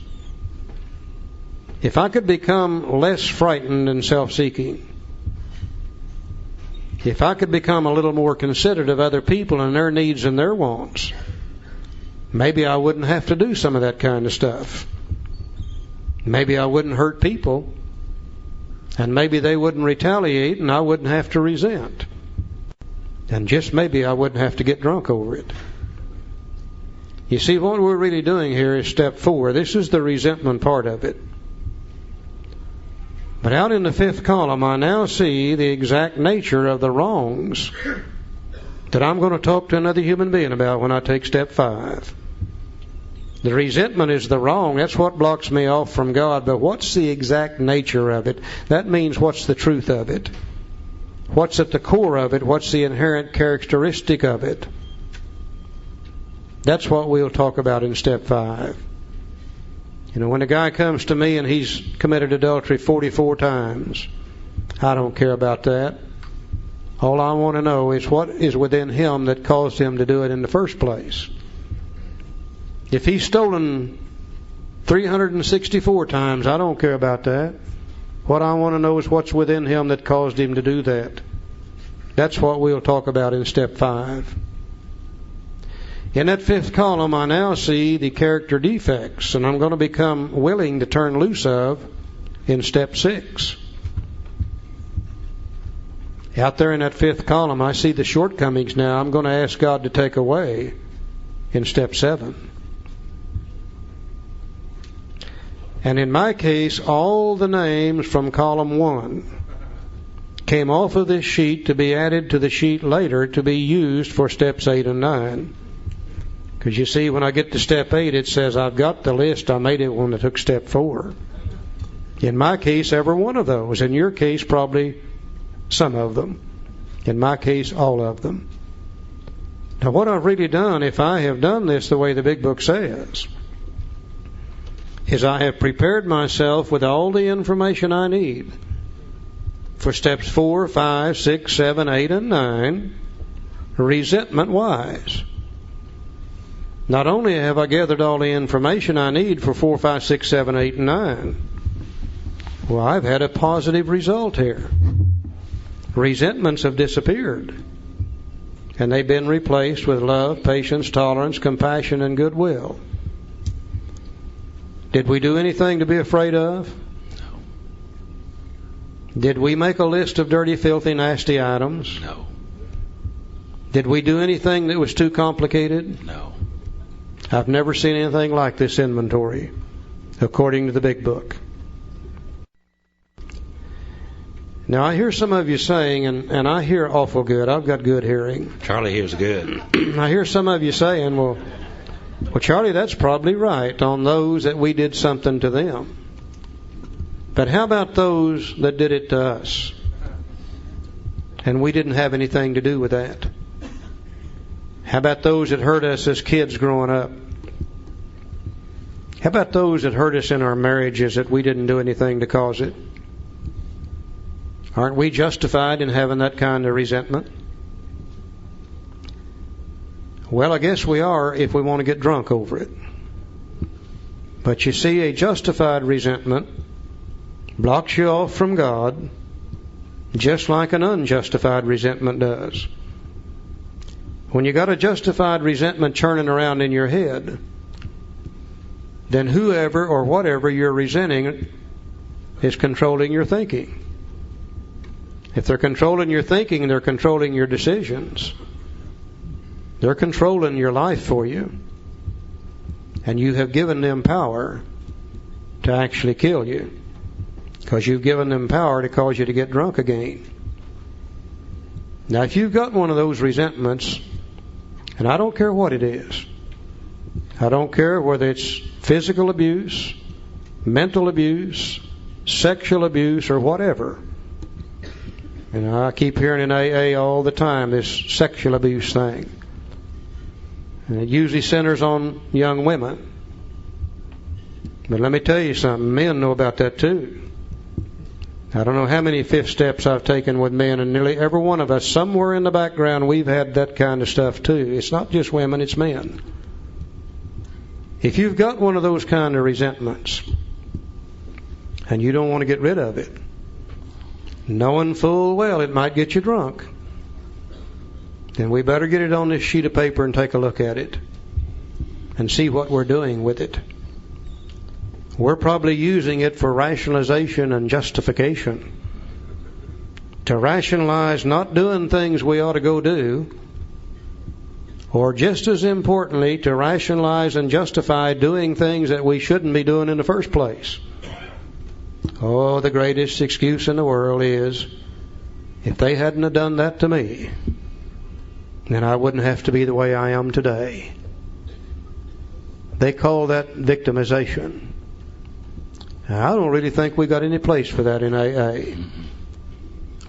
if I could become less frightened and self-seeking, if I could become a little more considerate of other people and their needs and their wants, maybe I wouldn't have to do some of that kind of stuff. Maybe I wouldn't hurt people, and maybe they wouldn't retaliate and I wouldn't have to resent. And just maybe I wouldn't have to get drunk over it. You see, what we're really doing here is step 4. This is the resentment part of it. But out in the fifth column, I now see the exact nature of the wrongs that I'm going to talk to another human being about when I take step 5. The resentment is the wrong. That's what blocks me off from God. But what's the exact nature of it? That means what's the truth of it? What's at the core of it? What's the inherent characteristic of it? That's what we'll talk about in step 5. You know, when a guy comes to me and he's committed adultery 44 times, I don't care about that. All I want to know is what is within him that caused him to do it in the first place. If he's stolen 364 times, I don't care about that. What I want to know is what's within him that caused him to do that. That's what we'll talk about in step 5. In that fifth column, I now see the character defects, and I'm going to become willing to turn loose of in step 6. Out there in that fifth column, I see the shortcomings now I'm going to ask God to take away in step 7. And in my case, all the names from column 1 came off of this sheet to be added to the sheet later to be used for steps 8 and 9. Because you see, when I get to step 8, it says I've got the list. I made it when I took step 4. In my case, every one of those. In your case, probably some of them. In my case, all of them. Now, what I've really done, if I have done this the way the big book says, is I have prepared myself with all the information I need for steps 4, 5, 6, 7, 8, and 9, resentment-wise. Not only have I gathered all the information I need for 4, 5, 6, 7, 8, and 9, well, I've had a positive result here. Resentments have disappeared, and they've been replaced with love, patience, tolerance, compassion, and goodwill. Did we do anything to be afraid of? No. Did we make a list of dirty, filthy, nasty items? No. Did we do anything that was too complicated? No. I've never seen anything like this inventory, according to the big book. Now, I hear some of you saying, and I hear awful good. I've got good hearing. Charlie hears good. I hear some of you saying, well, Charlie, that's probably right on those that we did something to them. But how about those that did it to us? and we didn't have anything to do with that? How about those that hurt us as kids growing up? How about those that hurt us in our marriages that we didn't do anything to cause it? Aren't we justified in having that kind of resentment? Well, I guess we are if we want to get drunk over it. But you see, a justified resentment blocks you off from God just like an unjustified resentment does. When you got a justified resentment churning around in your head, then whoever or whatever you're resenting is controlling your thinking. If they're controlling your thinking, they're controlling your decisions. They're controlling your life for you. And you have given them power to actually kill you, because you've given them power to cause you to get drunk again. Now, if you've got one of those resentments, and I don't care what it is, I don't care whether it's physical abuse, mental abuse, sexual abuse, or whatever. And I keep hearing in AA all the time this sexual abuse thing. And it usually centers on young women. But let me tell you something, men know about that too. I don't know how many fifth steps I've taken with men, and nearly every one of us, somewhere in the background, we've had that kind of stuff too. It's not just women, it's men. If you've got one of those kind of resentments, and you don't want to get rid of it, knowing full well it might get you drunk, then we better get it on this sheet of paper and take a look at it and see what we're doing with it. We're probably using it for rationalization and justification. To rationalize not doing things we ought to go do, or just as importantly, to rationalize and justify doing things that we shouldn't be doing in the first place. Oh, the greatest excuse in the world is, if they hadn't have done that to me, then I wouldn't have to be the way I am today. They call that victimization. Now, I don't really think we got any place for that in AA.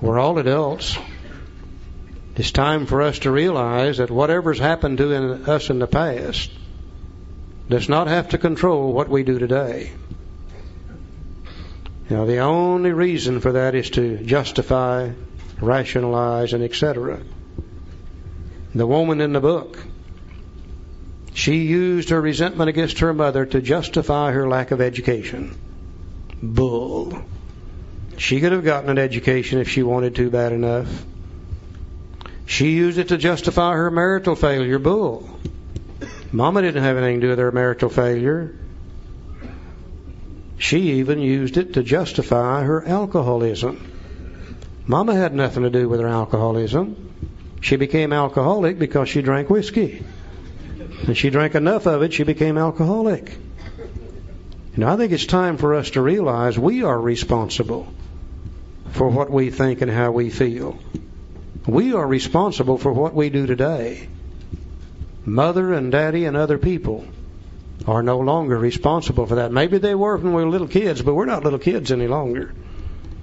We're all adults. It's time for us to realize that whatever's happened to us in the past does not have to control what we do today. Now, the only reason for that is to justify, rationalize, and etc. The woman in the book, she used her resentment against her mother to justify her lack of education. Bull. She could have gotten an education if she wanted to bad enough. She used it to justify her marital failure. Bull. Mama didn't have anything to do with her marital failure. She even used it to justify her alcoholism. Mama had nothing to do with her alcoholism. She became alcoholic because she drank whiskey. And she drank enough of it, she became alcoholic. And I think it's time for us to realize we are responsible for what we think and how we feel. We are responsible for what we do today. Mother and daddy and other people are no longer responsible for that. Maybe they were when we were little kids, but we're not little kids any longer.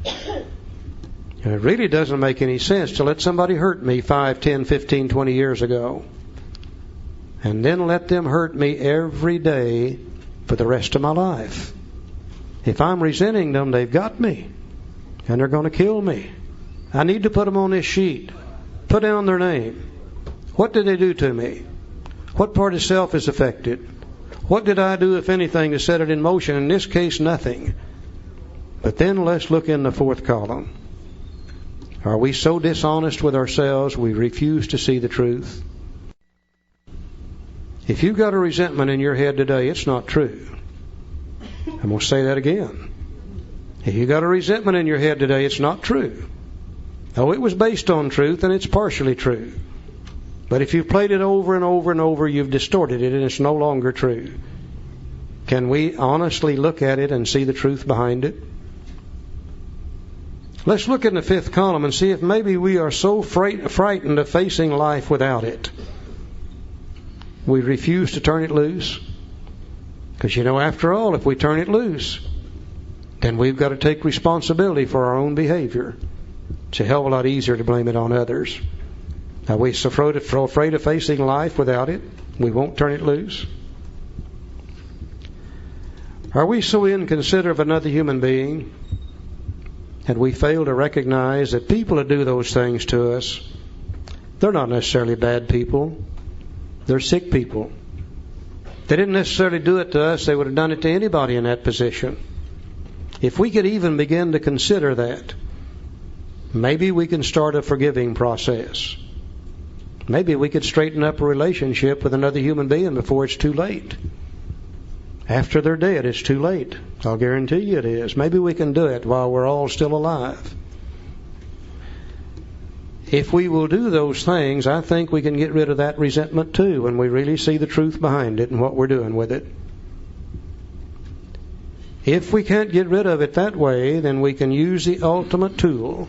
And it really doesn't make any sense to let somebody hurt me 5, 10, 15, 20 years ago, and then let them hurt me every day for the rest of my life. If I'm resenting them, they've got me, and they're going to kill me. I need to put them on this sheet. Put down their name. What did they do to me? What part of self is affected? What did I do, if anything, to set it in motion? In this case, nothing. But then let's look in the fourth column. Are we so dishonest with ourselves we refuse to see the truth? If you've got a resentment in your head today, it's not true. I'm going to say that again. If you've got a resentment in your head today, it's not true. Oh, it was based on truth, and it's partially true. But if you've played it over and over and over, you've distorted it, and it's no longer true. Can we honestly look at it and see the truth behind it? Let's look in the fifth column and see if maybe we are so frightened of facing life without it, we refuse to turn it loose. Because, after all, if we turn it loose, then we've got to take responsibility for our own behavior. It's a hell of a lot easier to blame it on others. Are we so afraid of facing life without it? We won't turn it loose. Are we so inconsiderate of another human being and we fail to recognize that people that do those things to us, they're not necessarily bad people. They're sick people. They didn't necessarily do it to us. They would have done it to anybody in that position. If we could even begin to consider that, maybe we can start a forgiving process. Maybe we could straighten up a relationship with another human being before it's too late. After they're dead, it's too late. I'll guarantee you it is. Maybe we can do it while we're all still alive. If we will do those things, I think we can get rid of that resentment too when we really see the truth behind it and what we're doing with it. If we can't get rid of it that way, then we can use the ultimate tool.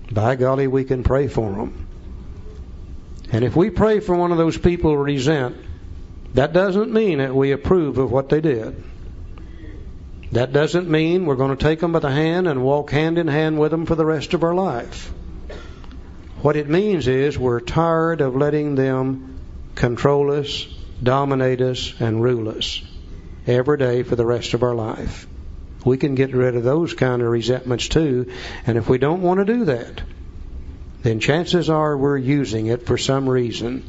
By golly, we can pray for them. And if we pray for one of those people who resent, that doesn't mean that we approve of what they did. That doesn't mean we're going to take them by the hand and walk hand in hand with them for the rest of our life. What it means is we're tired of letting them control us, dominate us, and rule us every day for the rest of our life. We can get rid of those kind of resentments too, and if we don't want to do that, then chances are we're using it for some reason,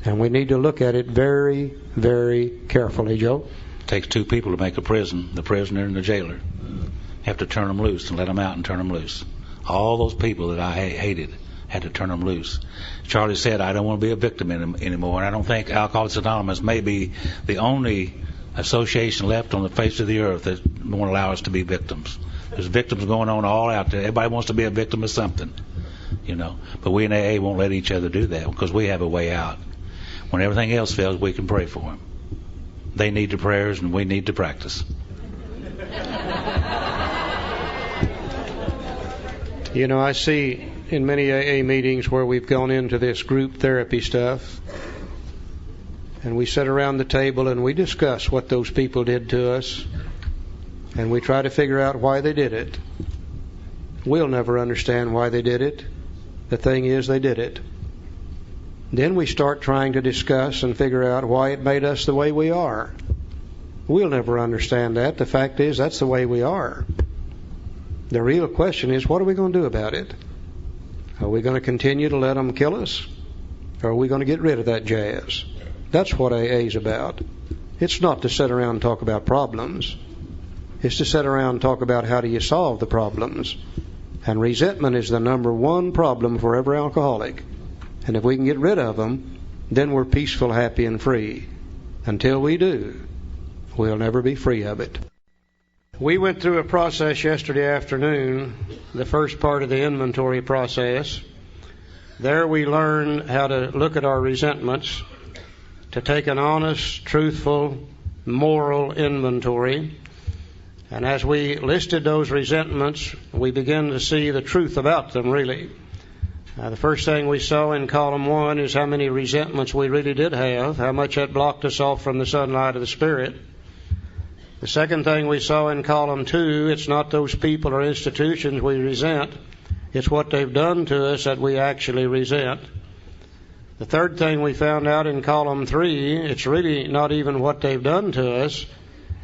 and we need to look at it very, very carefully, Joe. It takes two people to make a prison, the prisoner and the jailer. Have to turn them loose and let them out and turn them loose. All those people that I hated had to turn them loose. Charlie said, I don't want to be a victim anymore, and I don't think Alcoholics Anonymous may be the only association left on the face of the earth that won't allow us to be victims. There's victims going on all out there. Everybody wants to be a victim of something, you know. But we in AA won't let each other do that because we have a way out. When everything else fails, we can pray for them. They need the prayers and we need to practice. You know, I see in many AA meetings where we've gone into this group therapy stuff, and we sit around the table and we discuss what those people did to us, and we try to figure out why they did it. We'll never understand why they did it. The thing is, they did it. Then we start trying to discuss and figure out why it made us the way we are. We'll never understand that. The fact is, that's the way we are. The real question is, what are we going to do about it? Are we going to continue to let them kill us? Or are we going to get rid of that jazz? That's what AA is about. It's not to sit around and talk about problems. It's to sit around and talk about how do you solve the problems. And resentment is the number one problem for every alcoholic. And if we can get rid of them, then we're peaceful, happy, and free. Until we do, we'll never be free of it. We went through a process yesterday afternoon, the first part of the inventory process. There we learned how to look at our resentments, to take an honest, truthful, moral inventory. And as we listed those resentments, we began to see the truth about them, really. The first thing we saw in column 1 is how many resentments we really did have, how much that blocked us off from the sunlight of the Spirit. The second thing we saw in column 2, it's not those people or institutions we resent, it's what they've done to us that we actually resent. The third thing we found out in column 3, it's really not even what they've done to us,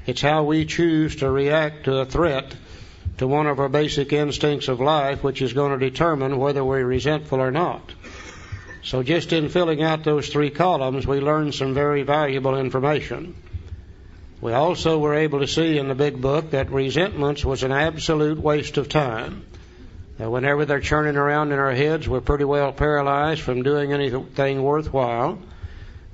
it's how we choose to react to a threat to one of our basic instincts of life, which is going to determine whether we're resentful or not. So just in filling out those 3 columns, we learned some very valuable information. We also were able to see in the big book that resentments was an absolute waste of time. Whenever they're churning around in our heads, we're pretty well paralyzed from doing anything worthwhile.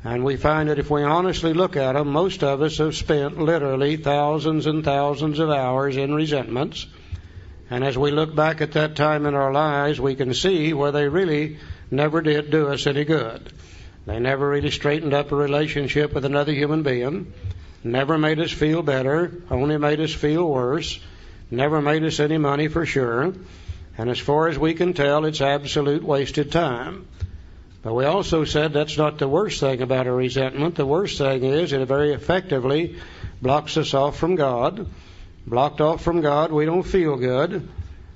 And we find that if we honestly look at them, most of us have spent literally thousands and thousands of hours in resentments. And as we look back at that time in our lives, we can see where they really never did do us any good. They never really straightened up a relationship with another human being, never made us feel better, only made us feel worse, never made us any money for sure. And as far as we can tell, it's absolute wasted time. But we also said that's not the worst thing about a resentment. The worst thing is it very effectively blocks us off from God. Blocked off from God, we don't feel good.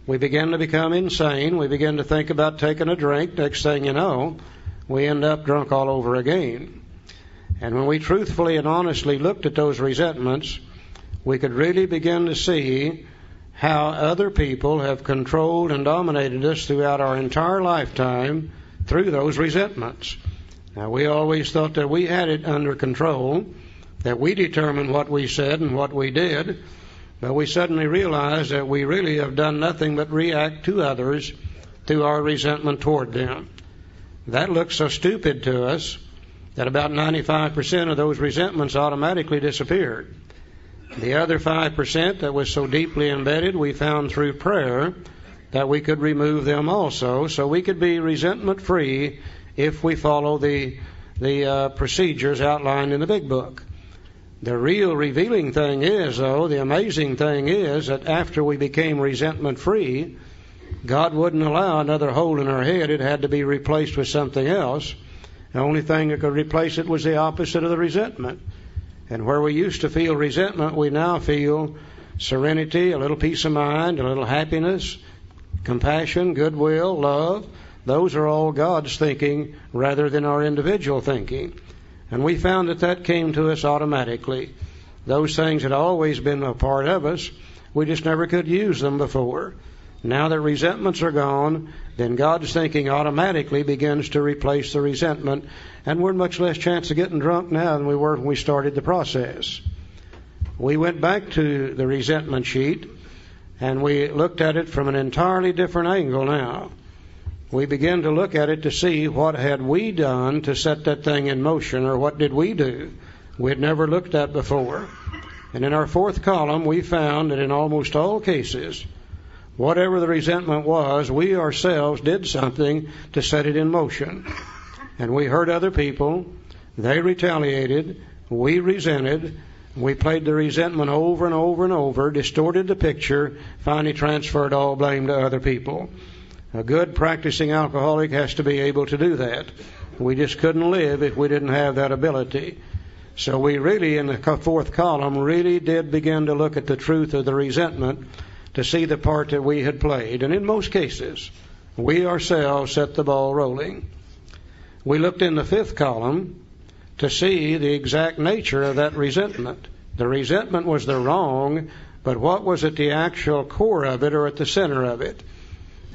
We begin to become insane. We begin to think about taking a drink. Next thing you know, we end up drunk all over again. And when we truthfully and honestly looked at those resentments, we could really begin to see how other people have controlled and dominated us throughout our entire lifetime through those resentments. Now, we always thought that we had it under control, that we determined what we said and what we did, but we suddenly realized that we really have done nothing but react to others through our resentment toward them. That looks so stupid to us that about 95% of those resentments automatically disappeared. The other 5% that was so deeply embedded, we found through prayer that we could remove them also, so we could be resentment-free if we follow the procedures outlined in the Big Book. The real revealing thing is, though, the amazing thing is that after we became resentment-free, God wouldn't allow another hole in our head. It had to be replaced with something else. The only thing that could replace it was the opposite of the resentment. And where we used to feel resentment, we now feel serenity, a little peace of mind, a little happiness, compassion, goodwill, love. Those are all God's thinking rather than our individual thinking. And we found that that came to us automatically. Those things had always been a part of us. We just never could use them before. Now that resentments are gone, then God's thinking automatically begins to replace the resentment, and we're in much less chance of getting drunk now than we were when we started the process. We went back to the resentment sheet, and we looked at it from an entirely different angle now. We began to look at it to see what had we done to set that thing in motion, or what did we do we had never looked at before. And in our fourth column, we found that in almost all cases, whatever the resentment was, we ourselves did something to set it in motion. And we hurt other people, they retaliated, we resented, we played the resentment over and over and over, distorted the picture, finally transferred all blame to other people. A good practicing alcoholic has to be able to do that. We just couldn't live if we didn't have that ability. So we really, in the fourth column, really did begin to look at the truth of the resentment to see the part that we had played. And in most cases, we ourselves set the ball rolling. We looked in the fifth column to see the exact nature of that resentment. The resentment was the wrong, but what was at the actual core of it or at the center of it?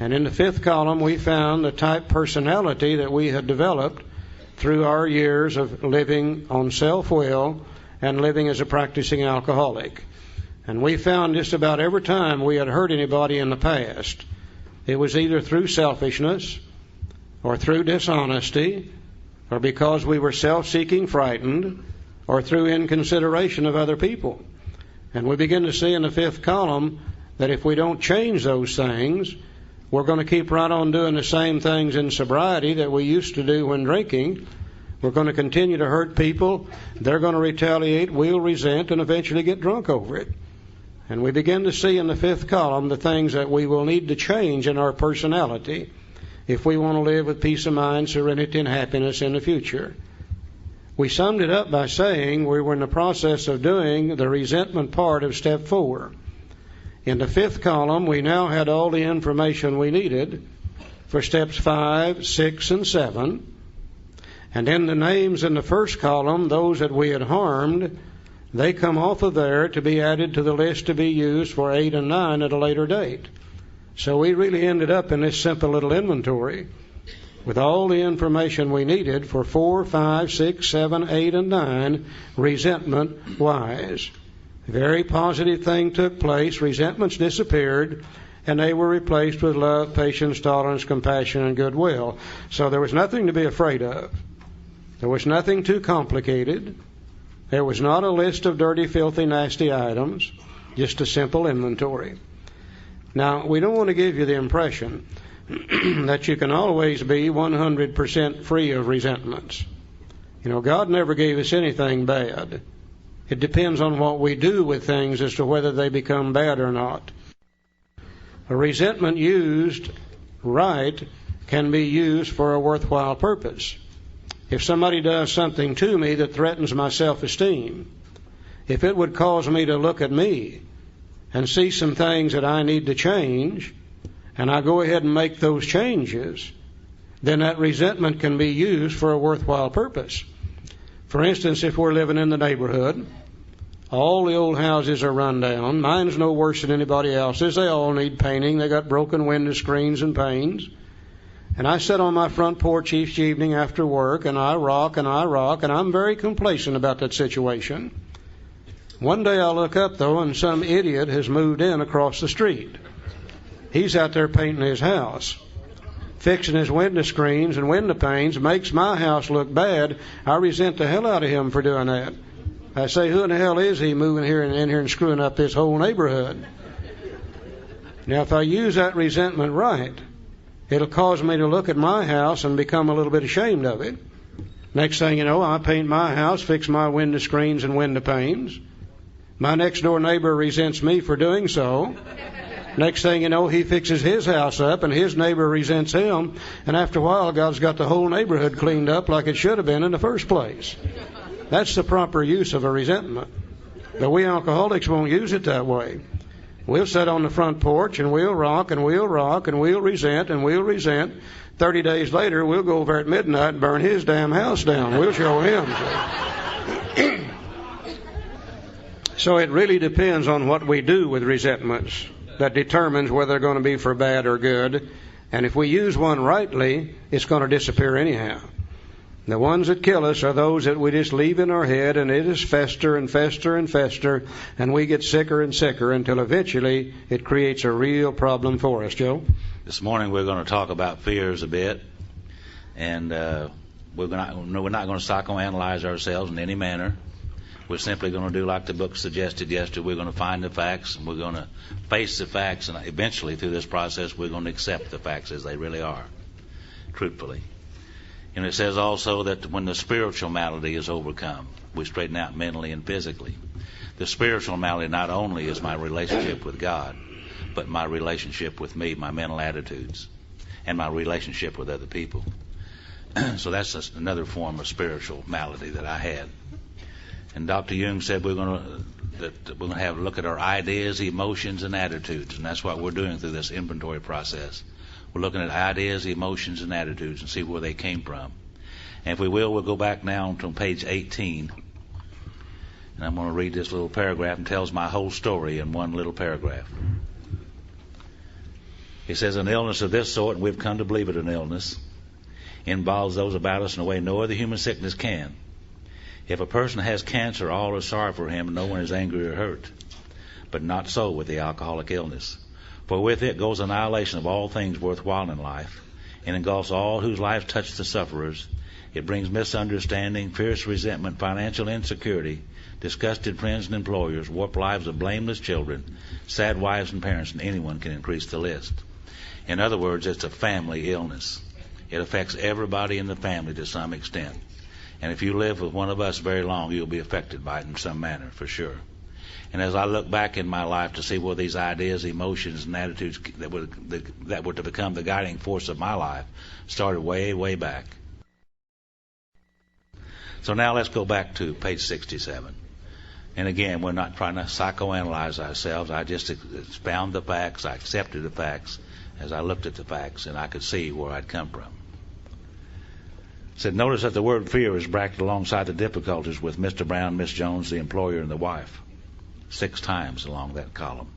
And in the fifth column, we found the type personality that we had developed through our years of living on self-will and living as a practicing alcoholic. And we found just about every time we had hurt anybody in the past, it was either through selfishness or through dishonesty or because we were self-seeking frightened or through inconsideration of other people. And we begin to see in the fifth column that if we don't change those things, we're going to keep right on doing the same things in sobriety that we used to do when drinking. We're going to continue to hurt people. They're going to retaliate, we'll resent, and eventually get drunk over it. And we begin to see in the fifth column the things that we will need to change in our personality if we want to live with peace of mind, serenity, and happiness in the future. We summed it up by saying we were in the process of doing the resentment part of step 4. In the fifth column, we now had all the information we needed for steps 5, 6, and 7. And in the names in the first column, those that we had harmed, they come off of there to be added to the list to be used for 8 and 9 at a later date. So we really ended up in this simple little inventory with all the information we needed for 4, 5, 6, 7, 8, and 9 resentment-wise. Very positive thing took place. Resentments disappeared, and they were replaced with love, patience, tolerance, compassion, and goodwill. So there was nothing to be afraid of. There was nothing too complicated. There was not a list of dirty, filthy, nasty items, just a simple inventory. Now, we don't want to give you the impression that you can always be 100% free of resentments. You know, God never gave us anything bad. It depends on what we do with things as to whether they become bad or not. A resentment used right can be used for a worthwhile purpose. If somebody does something to me that threatens my self-esteem, if it would cause me to look at me and see some things that I need to change, and I go ahead and make those changes, then that resentment can be used for a worthwhile purpose. For instance, if we're living in the neighborhood, all the old houses are run down. Mine's no worse than anybody else's. They all need painting. They got broken window screens and panes. And I sit on my front porch each evening after work, and I rock, and I'm very complacent about that situation. One day I look up, though, and some idiot has moved in across the street. He's out there painting his house, fixing his window screens and window panes, makes my house look bad. I resent the hell out of him for doing that. I say, who in the hell is he moving here and in here and screwing up this whole neighborhood? Now, if I use that resentment right, it'll cause me to look at my house and become a little bit ashamed of it. Next thing you know, I paint my house, fix my window screens and window panes. My next door neighbor resents me for doing so. Next thing you know, he fixes his house up and his neighbor resents him. And after a while, God's got the whole neighborhood cleaned up like it should have been in the first place. That's the proper use of a resentment. But we alcoholics won't use it that way. We'll sit on the front porch and we'll rock and we'll rock and we'll resent and we'll resent. 30 days later, we'll go over at midnight and burn his damn house down. We'll show him. So it really depends on what we do with resentments that determines whether they're going to be for bad or good. And if we use one rightly, it's going to disappear anyhow. The ones that kill us are those that we just leave in our head, and it is fester and fester and fester, and we get sicker and sicker until eventually it creates a real problem for us. Joe? This morning we're going to talk about fears a bit, and we're not going to psychoanalyze ourselves in any manner. We're simply going to do like the book suggested yesterday. We're going to find the facts, and we're going to face the facts, and eventually through this process we're going to accept the facts as they really are, truthfully. And it says also that when the spiritual malady is overcome, we straighten out mentally and physically. The spiritual malady not only is my relationship with God, but my relationship with me, my mental attitudes, and my relationship with other people. So that's another form of spiritual malady that I had. And Dr. Jung said we're going to have a look at our ideas, emotions, and attitudes, and that's what we're doing through this inventory process. We're looking at ideas, emotions, and attitudes and see where they came from. And if we will, we'll go back now to page 18. And I'm going to read this little paragraph, and tells my whole story in one little paragraph. It says, an illness of this sort, and we've come to believe it an illness, involves those about us in a way no other human sickness can. If a person has cancer, all are sorry for him, and no one is angry or hurt. But not so with the alcoholic illness. For with it goes annihilation of all things worthwhile in life, and engulfs all whose lives touch the sufferers. It brings misunderstanding, fierce resentment, financial insecurity, disgusted friends and employers, warped lives of blameless children, sad wives and parents, and anyone can increase the list. In other words, it's a family illness. It affects everybody in the family to some extent. And if you live with one of us very long, you'll be affected by it in some manner, for sure. And as I look back in my life to see where these ideas, emotions, and attitudes that were to become the guiding force of my life started way, way back. So now let's go back to page 67. And again, we're not trying to psychoanalyze ourselves. I just expound the facts. I accepted the facts as I looked at the facts, and I could see where I'd come from. It said, notice that the word fear is bracketed alongside the difficulties with Mr. Brown, Miss Jones, the employer, and the wife. 6 times along that column.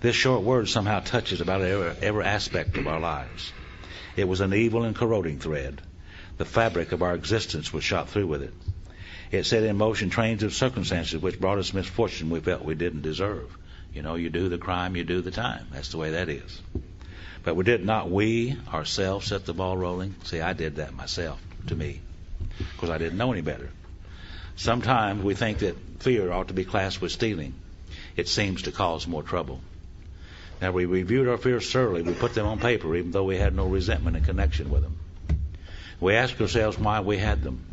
This short word somehow touches about every aspect of our lives. It was an evil and corroding thread. The fabric of our existence was shot through with it. It set in motion trains of circumstances which brought us misfortune we felt we didn't deserve. You know, you do the crime, you do the time. That's the way that is. But we ourselves set the ball rolling? See, I did that myself, to me, because I didn't know any better. Sometimes we think that fear ought to be classed with stealing. It seems to cause more trouble. Now, we reviewed our fears thoroughly. We put them on paper, even though we had no resentment in connection with them. We asked ourselves why we had them.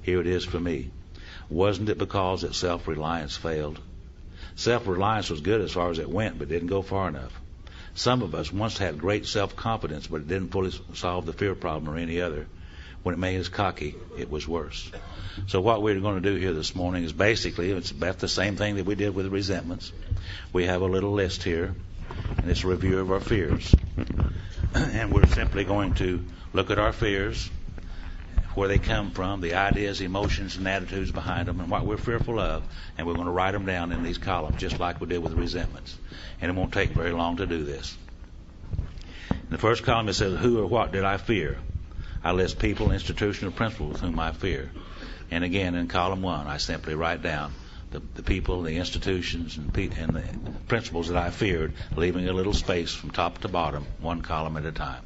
Here it is for me. Wasn't it because that self-reliance failed? Self-reliance was good as far as it went, but didn't go far enough. Some of us once had great self-confidence, but it didn't fully solve the fear problem or any other. When it made us cocky, it was worse. So what we're going to do here this morning is basically, it's about the same thing that we did with resentments. We have a little list here, and it's a review of our fears. And we're simply going to look at our fears, where they come from, the ideas, emotions, and attitudes behind them, and what we're fearful of, and we're going to write them down in these columns, just like we did with resentments. And it won't take very long to do this. In the first column, it says, who or what did I fear? I list people, institutions, or principles whom I fear. And again, in column 1, I simply write down the people, the institutions, and the principles that I feared, leaving a little space from top to bottom, one column at a time.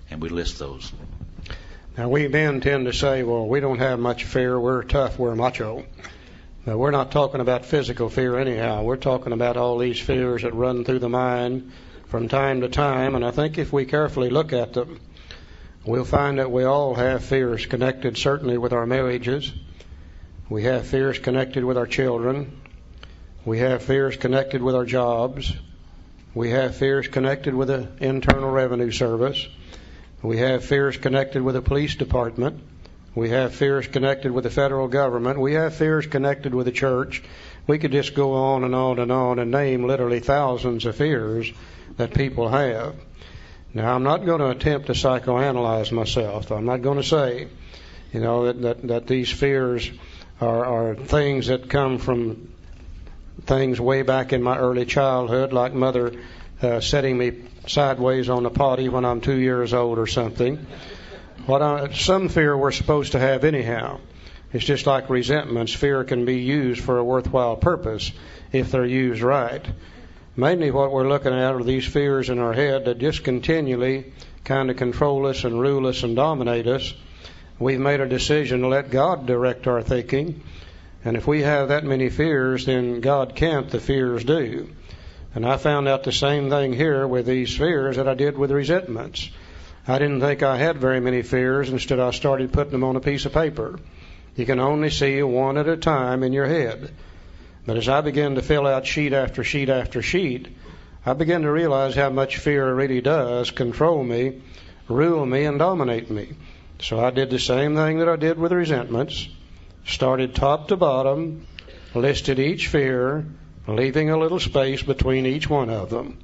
And we list those. Now, we men tend to say, well, we don't have much fear, we're tough, we're macho. Now, we're not talking about physical fear anyhow. We're talking about all these fears that run through the mind from time to time, and I think if we carefully look at them, we'll find that we all have fears connected certainly with our marriages. We have fears connected with our children. We have fears connected with our jobs. We have fears connected with the Internal Revenue Service. We have fears connected with the police department. We have fears connected with the federal government. We have fears connected with the church. We could just go on and on and on and name literally thousands of fears that people have. Now, I'm not going to attempt to psychoanalyze myself. I'm not going to say, that these fears are things that come from things way back in my early childhood, like mother setting me sideways on the potty when I'm 2 years old or something. Some fear we're supposed to have anyhow. It's just like resentments. Fear can be used for a worthwhile purpose if they're used right. Mainly what we're looking at are these fears in our head that just continually kind of control us and rule us and dominate us. We've made a decision to let God direct our thinking. And if we have that many fears, then God can't, the fears do. And I found out the same thing here with these fears that I did with resentments. I didn't think I had very many fears. Instead, I started putting them on a piece of paper. You can only see one at a time in your head. But as I began to fill out sheet after sheet after sheet, I began to realize how much fear really does control me, rule me, and dominate me. So I did the same thing that I did with resentments. Started top to bottom, listed each fear, leaving a little space between each one of them.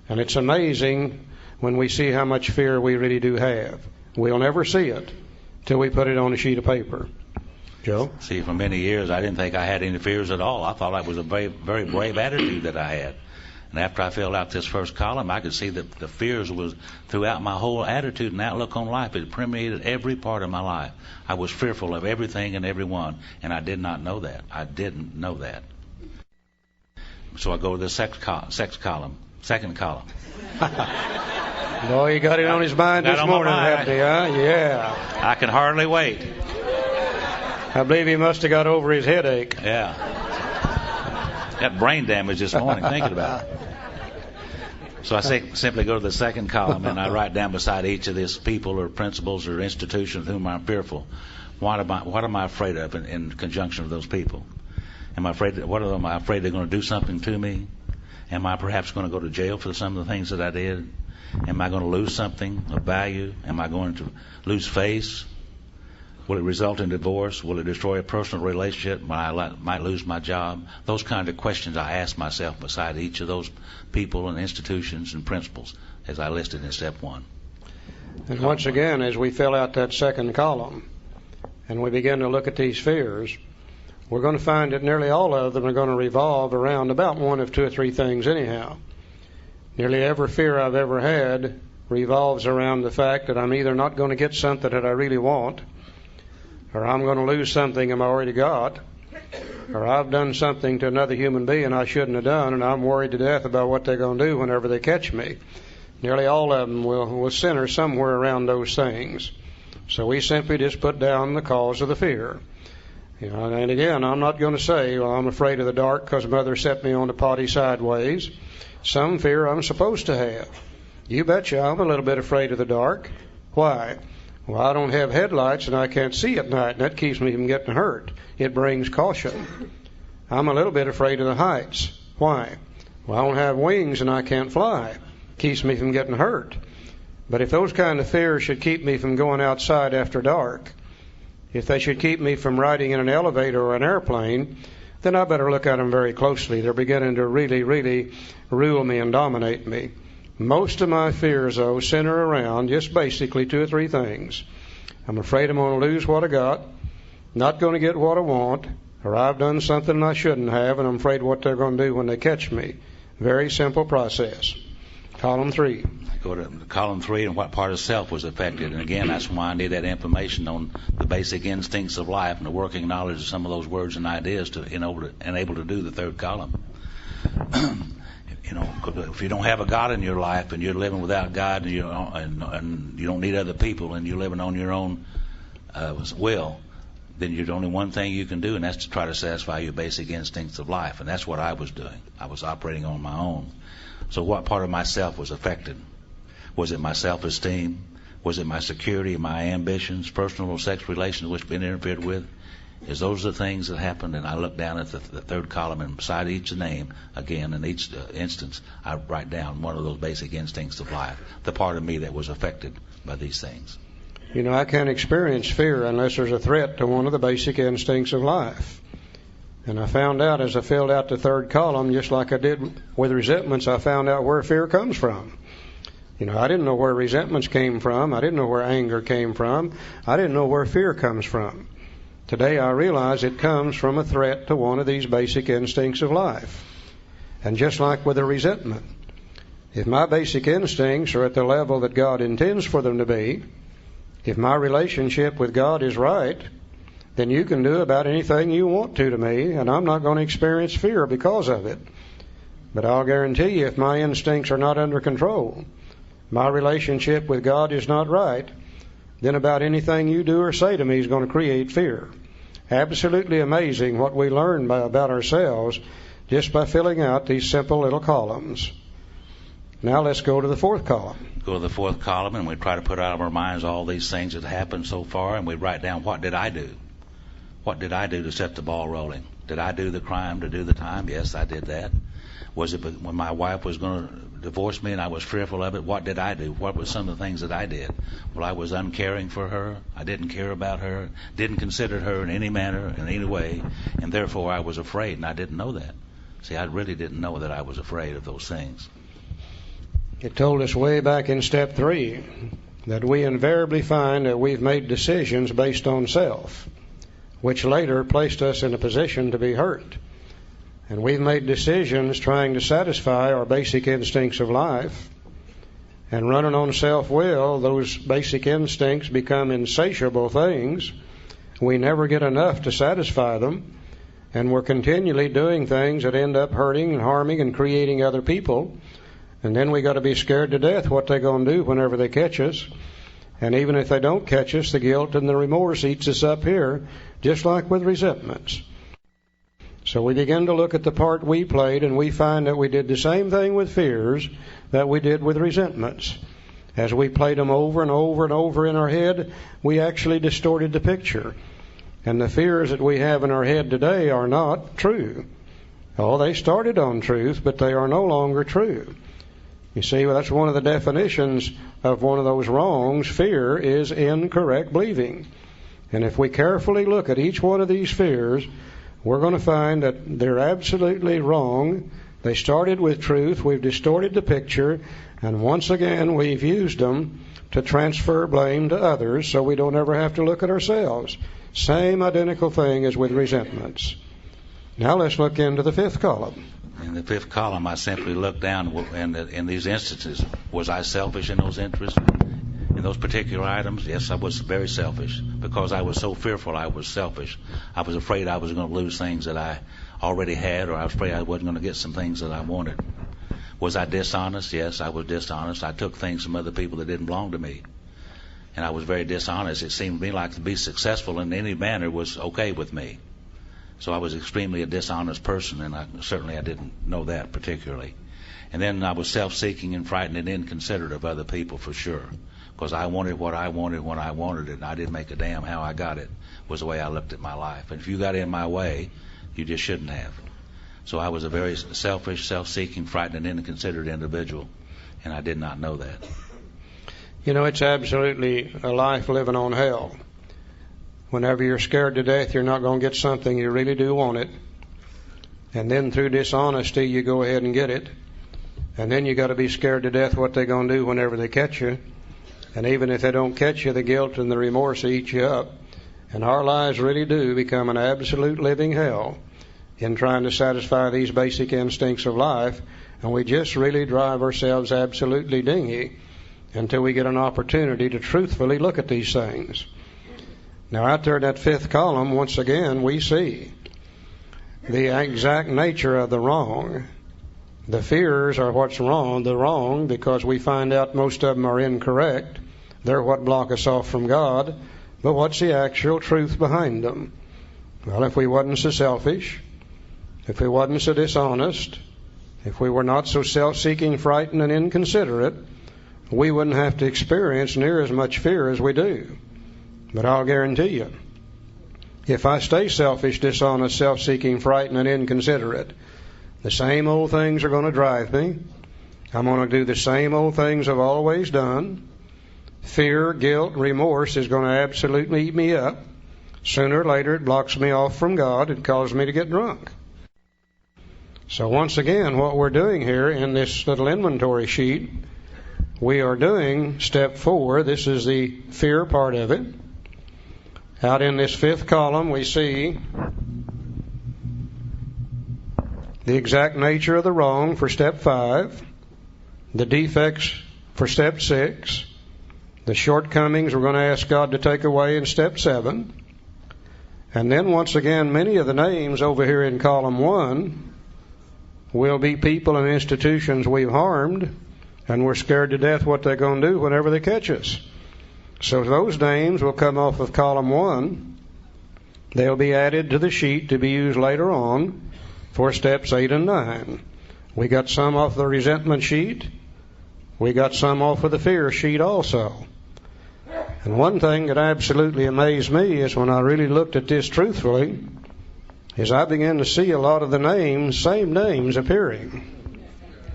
And it's amazing when we see how much fear we really do have. We'll never see it till we put it on a sheet of paper. Joe? See, for many years, I didn't think I had any fears at all. I thought that was a very, very brave attitude that I had. And after I filled out this first column, I could see that the fears was throughout my whole attitude and outlook on life. It permeated every part of my life. I was fearful of everything and everyone, and I did not know that. I didn't know that. So I go to the second column. Boy, you got it on his mind this morning, haven't you, huh? Yeah. I can hardly wait. I believe he must have got over his headache. Yeah. Got brain damage this morning thinking about it. So I simply go to the second column and I write down beside each of these people or principles or institutions whom I'm fearful. What am I afraid of in conjunction with those people? Am I afraid they're going to do something to me? Am I perhaps going to go to jail for some of the things that I did? Am I going to lose something of value? Am I going to lose face? Will it result in divorce? Will it destroy a personal relationship? Might lose my job? Those kind of questions I ask myself beside each of those people and institutions and principles as I listed in step 1. And once again, as we fill out that second column and we begin to look at these fears, we're going to find that nearly all of them are going to revolve around about one of 2 or 3 things anyhow. Nearly every fear I've ever had revolves around the fact that I'm either not going to get something that I really want, or I'm going to lose something I've already got, or I've done something to another human being I shouldn't have done, and I'm worried to death about what they're going to do whenever they catch me. Nearly all of them will center somewhere around those things. So we simply just put down the cause of the fear. And again, I'm not going to say, well, I'm afraid of the dark because mother set me on the potty sideways. Some fear I'm supposed to have. You betcha I'm a little bit afraid of the dark. Why? Well, I don't have headlights and I can't see at night, and that keeps me from getting hurt. It brings caution. I'm a little bit afraid of the heights. Why? Well, I don't have wings and I can't fly. Keeps me from getting hurt. But if those kind of fears should keep me from going outside after dark, if they should keep me from riding in an elevator or an airplane, then I better look at them very closely. They're beginning to really, really rule me and dominate me. Most of my fears, though, center around just basically 2 or 3 things. I'm afraid I'm going to lose what I got, not going to get what I want, or I've done something I shouldn't have, and I'm afraid what they're going to do when they catch me. Very simple process. Column 3. Go to column 3, and what part of self was affected. And again, that's why I need that information on the basic instincts of life and the working knowledge of some of those words and ideas to enable to do the 3rd column. If you don't have a God in your life and you're living without God and you don't need other people and you're living on your own will, then there's only one thing you can do, and that's to try to satisfy your basic instincts of life. And that's what I was doing. I was operating on my own. So what part of myself was affected? Was it my self-esteem? Was it my security, my ambitions, personal or sex relations which have been interfered with? Is those the things that happened? And I look down at the 3rd column, and beside each name, again, in each instance, I write down one of those basic instincts of life, the part of me that was affected by these things. I can't experience fear unless there's a threat to one of the basic instincts of life. And I found out as I filled out the 3rd column, just like I did with resentments, I found out where fear comes from. I didn't know where resentments came from. I didn't know where anger came from. I didn't know where fear comes from. Today I realize it comes from a threat to one of these basic instincts of life. And just like with a resentment, if my basic instincts are at the level that God intends for them to be, if my relationship with God is right, then you can do about anything you want to me, and I'm not going to experience fear because of it. But I'll guarantee you, if my instincts are not under control, my relationship with God is not right, then about anything you do or say to me is going to create fear. Absolutely amazing what we learn about ourselves just by filling out these simple little columns. Now let's go to the 4th column. Go to the 4th column, and we try to put out of our minds all these things that happened so far, and we write down, what did I do? What did I do to set the ball rolling? Did I do the crime to do the time? Yes, I did that. Was it when my wife was going to divorce me and I was fearful of it? What did I do? What were some of the things that I did? Well, I was uncaring for her. I didn't care about her, didn't consider her in any manner, in any way, and therefore I was afraid, and I didn't know that. See, I really didn't know that I was afraid of those things. It told us way back in step 3 that we invariably find that we've made decisions based on self, which later placed us in a position to be hurt. And we've made decisions trying to satisfy our basic instincts of life. And running on self-will, those basic instincts become insatiable things. We never get enough to satisfy them. And we're continually doing things that end up hurting and harming and creating other people. And then we got to be scared to death what they're going to do whenever they catch us. And even if they don't catch us, the guilt and the remorse eats us up here, just like with resentments. So we begin to look at the part we played, and we find that we did the same thing with fears that we did with resentments. As we played them over and over and over in our head, we actually distorted the picture. And the fears that we have in our head today are not true. Oh, they started on truth, but they are no longer true. You see, well, that's one of the definitions of one of those wrongs. Fear is incorrect believing. And if we carefully look at each one of these fears, we're going to find that they're absolutely wrong. They started with truth. We've distorted the picture. And once again, we've used them to transfer blame to others so we don't ever have to look at ourselves. Same identical thing as with resentments. Now let's look into the 5th column. In the 5th column, I simply looked down in these instances. Was I selfish in those interests? In those particular items? Yes, I was very selfish. Because I was so fearful, I was selfish. I was afraid I was going to lose things that I already had, or I was afraid I wasn't going to get some things that I wanted. Was I dishonest? Yes, I was dishonest. I took things from other people that didn't belong to me. And I was very dishonest. It seemed to me like to be successful in any manner was okay with me. So I was extremely a dishonest person, and I didn't know that particularly. And then I was self-seeking and frightened and inconsiderate of other people for sure. Because I wanted what I wanted when I wanted it, and I didn't make a damn how I got it, was the way I looked at my life. And if you got in my way, you just shouldn't have. So I was a very selfish, self-seeking, frightened, and inconsiderate individual, and I did not know that. It's absolutely a life living on hell. Whenever you're scared to death, you're not going to get something, you really do want it. and then through dishonesty you go ahead and get it, and then you got to be scared to death what they're going to do whenever they catch you. And even if they don't catch you, the guilt and the remorse eat you up. And our lives really do become an absolute living hell in trying to satisfy these basic instincts of life, and we just really drive ourselves absolutely dingy until we get an opportunity to truthfully look at these things. Now out there in that fifth column, once again, we see the exact nature of the wrong. The fears are what's wrong, the wrong, because we find out most of them are incorrect. They're what block us off from God. But what's the actual truth behind them? Well, if we wasn't so selfish, if we wasn't so dishonest, if we were not so self-seeking, frightened, and inconsiderate, we wouldn't have to experience near as much fear as we do. But I'll guarantee you, if I stay selfish, dishonest, self-seeking, frightened, and inconsiderate, the same old things are going to drive me. I'm going to do the same old things I've always done. Fear, guilt, remorse is going to absolutely eat me up. Sooner or later it blocks me off from God and causes me to get drunk. So once again, what we're doing here in this little inventory sheet, we are doing step 4. This is the fear part of it. Out in this fifth column, we see the exact nature of the wrong for step 5, the defects for step 6, the shortcomings we're going to ask God to take away in step 7, and then once again, many of the names over here in column 1 will be people and institutions we've harmed, and we're scared to death what they're going to do whenever they catch us. So those names will come off of column 1. They'll be added to the sheet to be used later on for steps 8 and 9. We got some off the resentment sheet. We got some off of the fear sheet also. And one thing that absolutely amazed me is when I really looked at this truthfully, is I began to see a lot of the names, same names appearing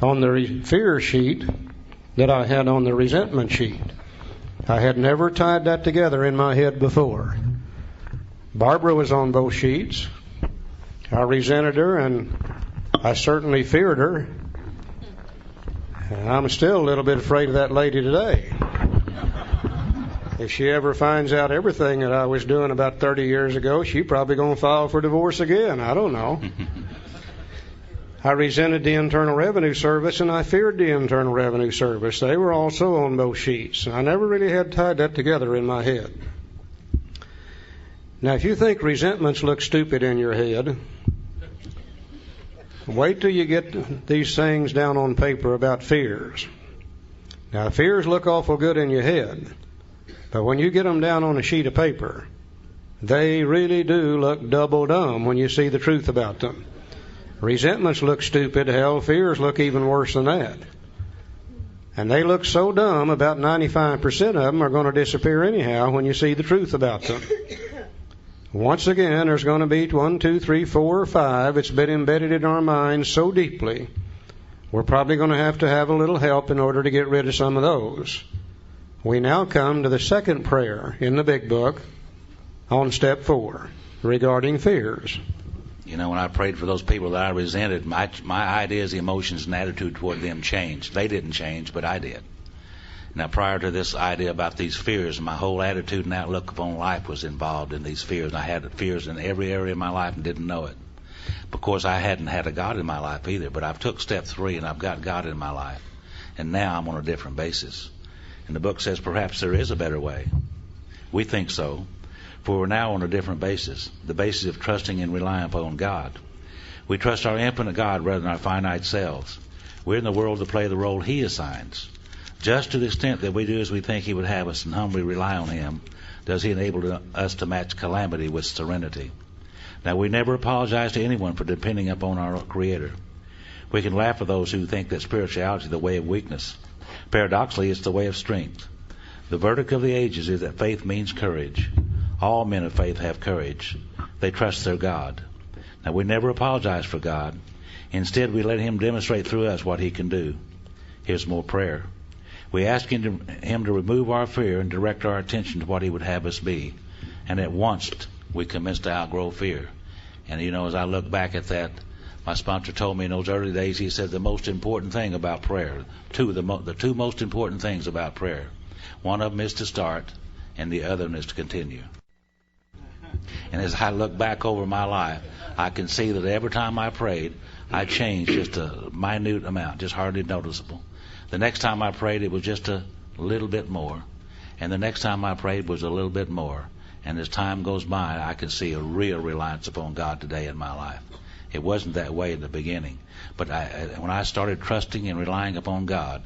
on the fear sheet that I had on the resentment sheet. I had never tied that together in my head before. Barbara was on both sheets. I resented her, and I certainly feared her. And I'm still a little bit afraid of that lady today. If she ever finds out everything that I was doing about 30 years ago, she's probably going to file for divorce again. I don't know. I resented the Internal Revenue Service, and I feared the Internal Revenue Service. They were also on both sheets. I never really had tied that together in my head. Now, if you think resentments look stupid in your head, wait till you get these things down on paper about fears. Now, fears look awful good in your head, but when you get them down on a sheet of paper, they really do look double dumb when you see the truth about them. Resentments look stupid, hell, fears look even worse than that. And they look so dumb, about 95% of them are going to disappear anyhow when you see the truth about them. Once again, there's going to be 1, 2, 3, 4, or 5. It's been embedded in our minds so deeply, we're probably going to have a little help in order to get rid of some of those. We now come to the second prayer in the big book on step 4 regarding fears. You know, when I prayed for those people that I resented, my ideas, emotions, and attitude toward them changed. They didn't change, but I did. Now, prior to this idea about these fears, my whole attitude and outlook upon life was involved in these fears. And I had fears in every area of my life and didn't know it. Because I hadn't had a God in my life either. But I've took step 3 and I've got God in my life. And now I'm on a different basis. And the book says perhaps there is a better way. We think so. For we're now on a different basis, the basis of trusting and relying upon God. We trust our infinite God rather than our finite selves. We're in the world to play the role He assigns. Just to the extent that we do as we think He would have us and humbly rely on Him, does He enable us to match calamity with serenity. Now, we never apologize to anyone for depending upon our Creator. We can laugh at those who think that spirituality is the way of weakness. Paradoxically, it's the way of strength. The verdict of the ages is that faith means courage. All men of faith have courage. They trust their God. Now, we never apologize for God. Instead, we let Him demonstrate through us what He can do. Here's more prayer. We ask Him to remove our fear and direct our attention to what He would have us be. And at once, we commence to outgrow fear. And, you know, as I look back at that, My sponsor told me in those early days, he said the most important thing about prayer, the two most important things about prayer, one of them is to start and the other one is to continue. And as I look back over my life, I can see that every time I prayed, I changed just a minute amount, just hardly noticeable. The next time I prayed, it was just a little bit more. And the next time I prayed was a little bit more. And as time goes by, I can see a real reliance upon God today in my life. It wasn't that way in the beginning. But when I started trusting and relying upon God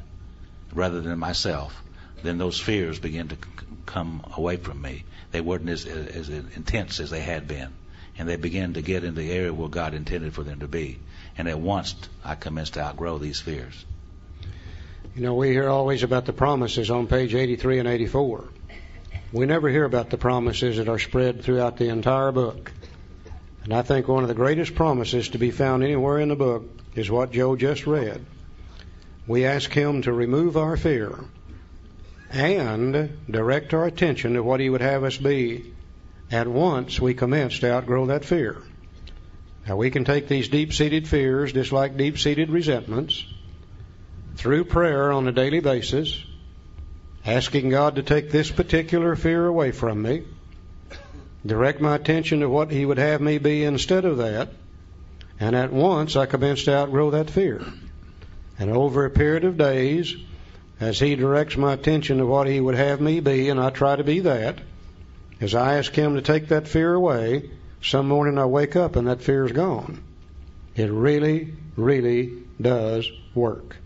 rather than myself, then those fears began to come away from me. They weren't as intense as they had been. And they began to get in the area where God intended for them to be. And at once, I commenced to outgrow these fears. You know, we hear always about the promises on page 83 and 84. We never hear about the promises that are spread throughout the entire book. And I think one of the greatest promises to be found anywhere in the book is what Joe just read. We ask him to remove our fear and direct our attention to what he would have us be. At once, we commence to outgrow that fear. Now, we can take these deep-seated fears, just like deep-seated resentments, through prayer on a daily basis, asking God to take this particular fear away from me, direct my attention to what he would have me be instead of that, and at once I commence to outgrow that fear. And over a period of days, as he directs my attention to what he would have me be, and I try to be that, as I ask him to take that fear away, some morning I wake up and that fear is gone. It really, really does work.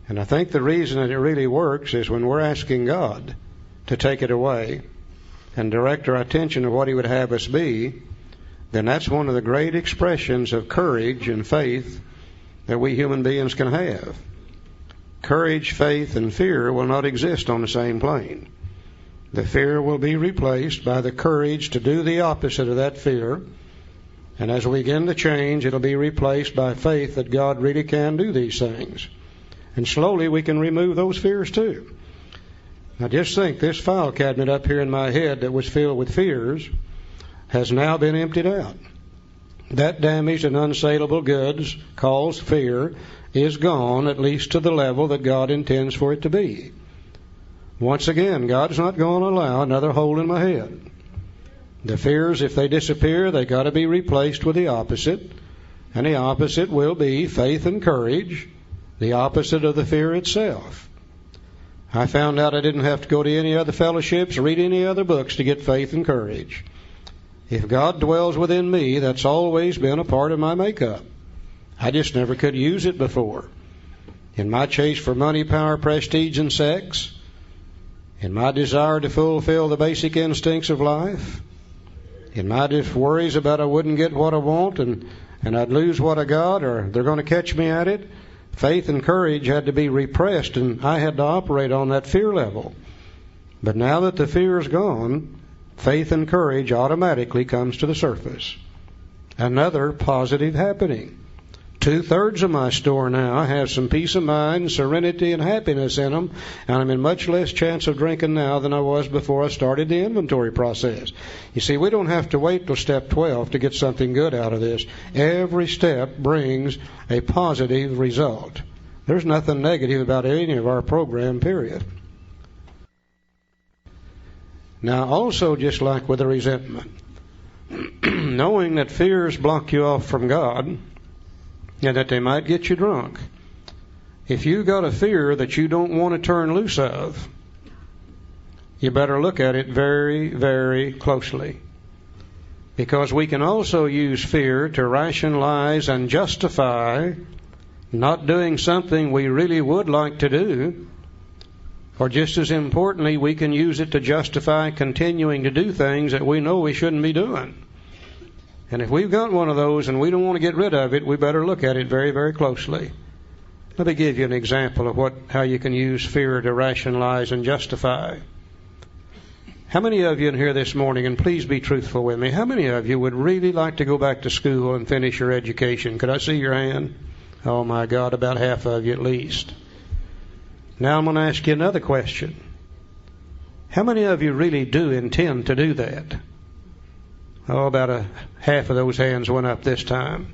And I think the reason that it really works is when we're asking God to take it away and direct our attention to what he would have us be, then that's one of the great expressions of courage and faith that we human beings can have. Courage, faith, and fear will not exist on the same plane. The fear will be replaced by the courage to do the opposite of that fear. And as we begin to change, it'll be replaced by faith that God really can do these things. And slowly we can remove those fears too. Now just think, this file cabinet up here in my head that was filled with fears has now been emptied out. That damaged and unsaleable goods, called fear, is gone, at least to the level that God intends for it to be. Once again, God's not going to allow another hole in my head. The fears, if they disappear, they got to be replaced with the opposite. And the opposite will be faith and courage, the opposite of the fear itself. I found out I didn't have to go to any other fellowships, read any other books to get faith and courage. If God dwells within me, that's always been a part of my makeup. I just never could use it before. In my chase for money, power, prestige, and sex, in my desire to fulfill the basic instincts of life, in my just worries about I wouldn't get what I want and I'd lose what I got or they're going to catch me at it, faith and courage had to be repressed and I had to operate on that fear level. But now that the fear is gone, faith and courage automatically comes to the surface. Another positive happening. 2/3 of my store now have some peace of mind, serenity, and happiness in them, and I'm in much less chance of drinking now than I was before I started the inventory process. You see, we don't have to wait till step 12 to get something good out of this. Every step brings a positive result. There's nothing negative about any of our program, period. Now, also, just like with a resentment, knowing that fears block you off from God, and that they might get you drunk. If you got a fear that you don't want to turn loose of, you better look at it very, very closely. Because we can also use fear to rationalize and justify not doing something we really would like to do, or just as importantly, we can use it to justify continuing to do things that we know we shouldn't be doing. And if we've got one of those and we don't want to get rid of it, we better look at it very, very closely. Let me give you an example of how you can use fear to rationalize and justify. How many of you in here this morning, and please be truthful with me, how many of you would really like to go back to school and finish your education? Could I see your hand? Oh my God, about half of you at least. Now I'm going to ask you another question. How many of you really do intend to do that? Oh, about half of those hands went up this time.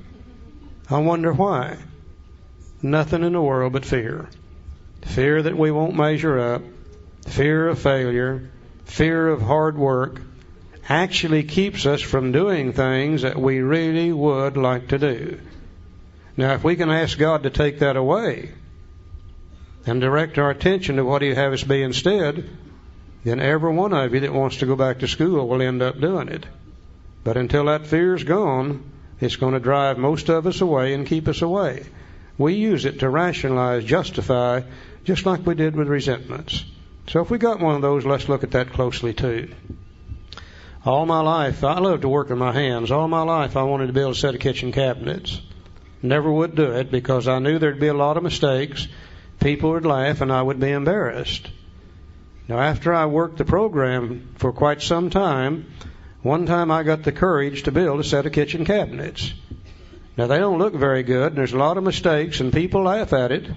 I wonder why. Nothing in the world but fear. Fear that we won't measure up, fear of failure, fear of hard work, actually keeps us from doing things that we really would like to do. Now, if we can ask God to take that away and direct our attention to what He'd have us be instead, then every one of you that wants to go back to school will end up doing it. But until that fear's gone, it's going to drive most of us away and keep us away. We use it to rationalize, justify, just like we did with resentments. So if we got one of those, let's look at that closely too. All my life, I love to work with my hands. All my life I wanted to build a set of kitchen cabinets. Never would do it because I knew there'd be a lot of mistakes. People would laugh and I would be embarrassed. Now, after I worked the program for quite some time, one time I got the courage to build a set of kitchen cabinets. Now, they don't look very good, and there's a lot of mistakes, and people laugh at it,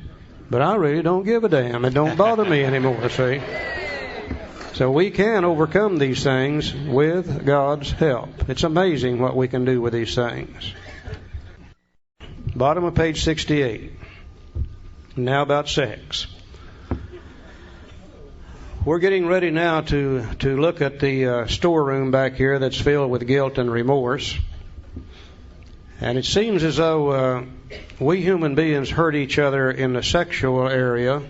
but I really don't give a damn. It don't bother me anymore, see? So we can overcome these things with God's help. It's amazing what we can do with these things. Bottom of page 68. Now about sex. We're getting ready now to look at the storeroom back here that's filled with guilt and remorse. And it seems as though we human beings hurt each other in the sexual area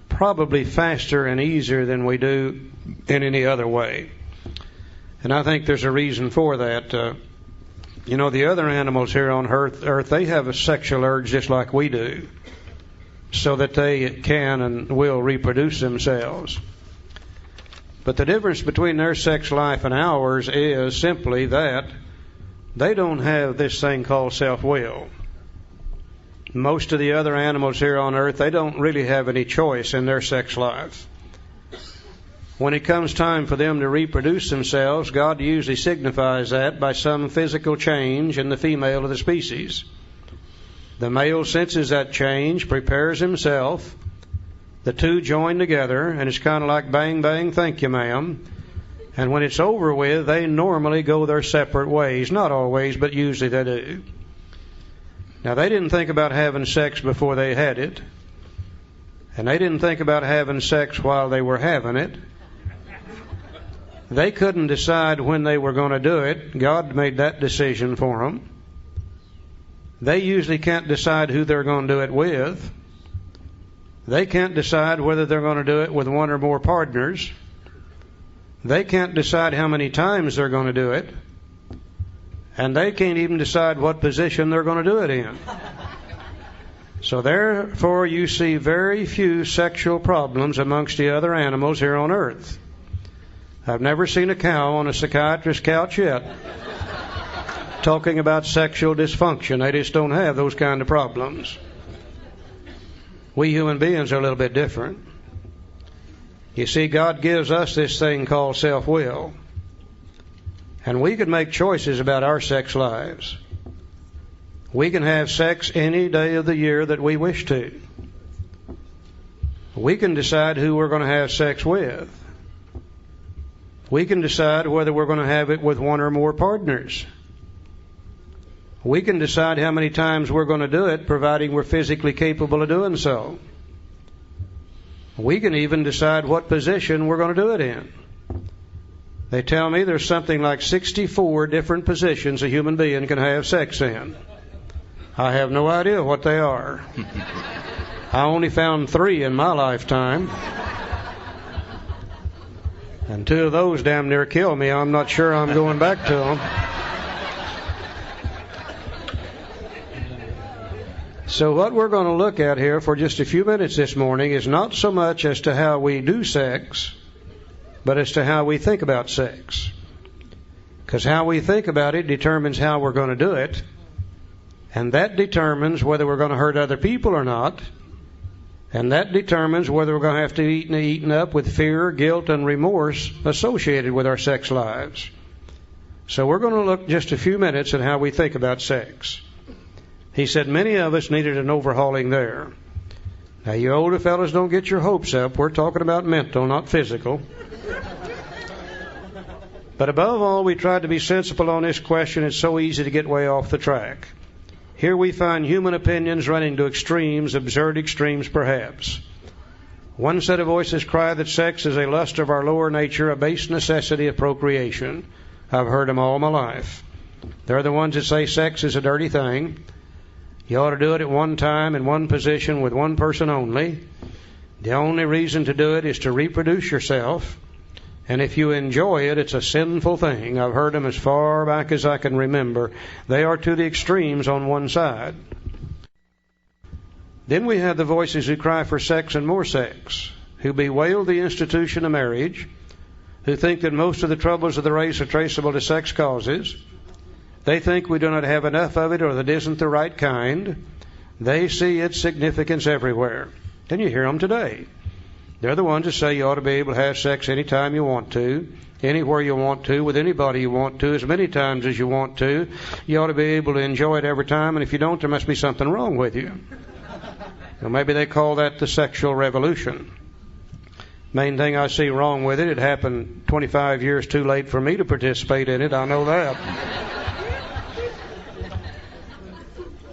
probably faster and easier than we do in any other way. And I think there's a reason for that. The other animals here on Earth, they have a sexual urge just like we do, so that they can and will reproduce themselves. But the difference between their sex life and ours is simply that they don't have this thing called self-will. Most of the other animals here on Earth, they don't really have any choice in their sex life. When it comes time for them to reproduce themselves, God usually signifies that by some physical change in the female of the species. The male senses that change, prepares himself. The two join together, and it's kind of like bang, bang, thank you, ma'am. And when it's over with, they normally go their separate ways. Not always, but usually they do. Now, they didn't think about having sex before they had it. And they didn't think about having sex while they were having it. They couldn't decide when they were going to do it. God made that decision for them. They usually can't decide who they're going to do it with. They can't decide whether they're going to do it with one or more partners. They can't decide how many times they're going to do it. And they can't even decide what position they're going to do it in. So therefore you see very few sexual problems amongst the other animals here on Earth. I've never seen a cow on a psychiatrist's couch yet talking about sexual dysfunction. They just don't have those kind of problems. We human beings are a little bit different. You see, God gives us this thing called self-will. And we can make choices about our sex lives. We can have sex any day of the year that we wish to. We can decide who we're going to have sex with. We can decide whether we're going to have it with one or more partners. We can decide how many times we're going to do it, providing we're physically capable of doing so. We can even decide what position we're going to do it in. They tell me there's something like 64 different positions a human being can have sex in. I have no idea what they are. I only found 3 in my lifetime. And 2 of those damn near killed me. I'm not sure I'm going back to them. So what we're going to look at here for just a few minutes this morning is not so much as to how we do sex, but as to how we think about sex. Because how we think about it determines how we're going to do it, and that determines whether we're going to hurt other people or not, and that determines whether we're going to have to be eaten up with fear, guilt, and remorse associated with our sex lives. So we're going to look just a few minutes at how we think about sex. He said many of us needed an overhauling there. Now, you older fellas, don't get your hopes up. We're talking about mental, not physical. But above all, we tried to be sensible on this question. It's so easy to get way off the track. Here we find human opinions running to extremes, absurd extremes perhaps. One set of voices cry that sex is a lust of our lower nature, a base necessity of procreation. I've heard them all my life. They're the ones that say sex is a dirty thing. You ought to do it at one time, in one position, with one person only. The only reason to do it is to reproduce yourself. And if you enjoy it, it's a sinful thing. I've heard them as far back as I can remember. They are to the extremes on one side. Then we have the voices who cry for sex and more sex, who bewail the institution of marriage, who think that most of the troubles of the race are traceable to sex causes. They think we do not have enough of it or that it isn't the right kind. They see its significance everywhere. And you hear them today. They're the ones that say you ought to be able to have sex anytime you want to, anywhere you want to, with anybody you want to, as many times as you want to. You ought to be able to enjoy it every time, and if you don't, there must be something wrong with you. Well, maybe they call that the sexual revolution. Main thing I see wrong with it, it happened 25 years too late for me to participate in it, I know that.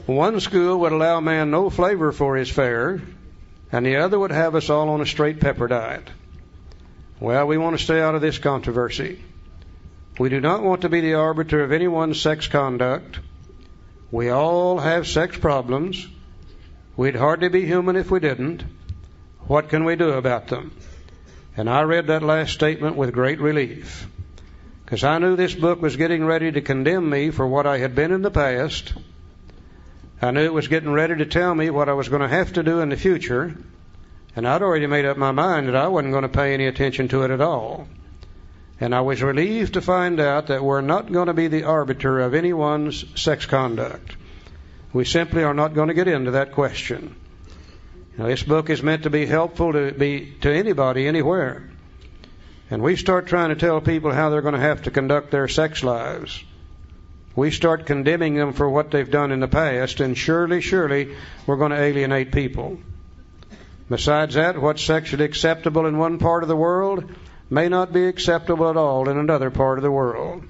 One school would allow man no flavor for his fare, and the other would have us all on a straight pepper diet. Well, we want to stay out of this controversy. We do not want to be the arbiter of anyone's sex conduct. We all have sex problems. We'd hardly be human if we didn't. What can we do about them? And I read that last statement with great relief, because I knew this book was getting ready to condemn me for what I had been in the past. I knew it was getting ready to tell me what I was going to have to do in the future, and I'd already made up my mind that I wasn't going to pay any attention to it at all. And I was relieved to find out that we're not going to be the arbiter of anyone's sex conduct. We simply are not going to get into that question. Now, this book is meant to be helpful to anybody, anywhere. And we start trying to tell people how they're going to have to conduct their sex lives. We start condemning them for what they've done in the past, and surely we're going to alienate people. Besides that, what's sexually acceptable in one part of the world may not be acceptable at all in another part of the world.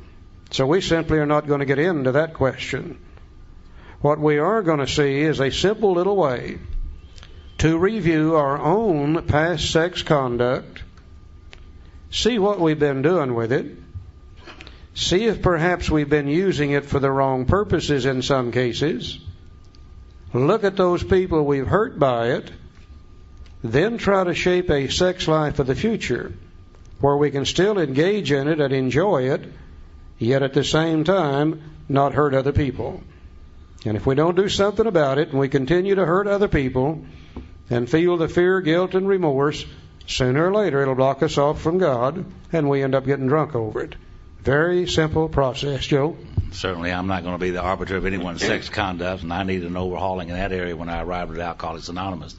So we simply are not going to get into that question. What we are going to see is a simple little way to review our own past sex conduct, see what we've been doing with it, see if perhaps we've been using it for the wrong purposes in some cases, look at those people we've hurt by it, then try to shape a sex life of the future where we can still engage in it and enjoy it, yet at the same time not hurt other people. And if we don't do something about it and we continue to hurt other people and feel the fear, guilt, and remorse, sooner or later it'll block us off from God and we end up getting drunk over it. Very simple process, Joe. Certainly I'm not going to be the arbiter of anyone's sex conduct, and I need an overhauling in that area when I arrived at Alcoholics Anonymous.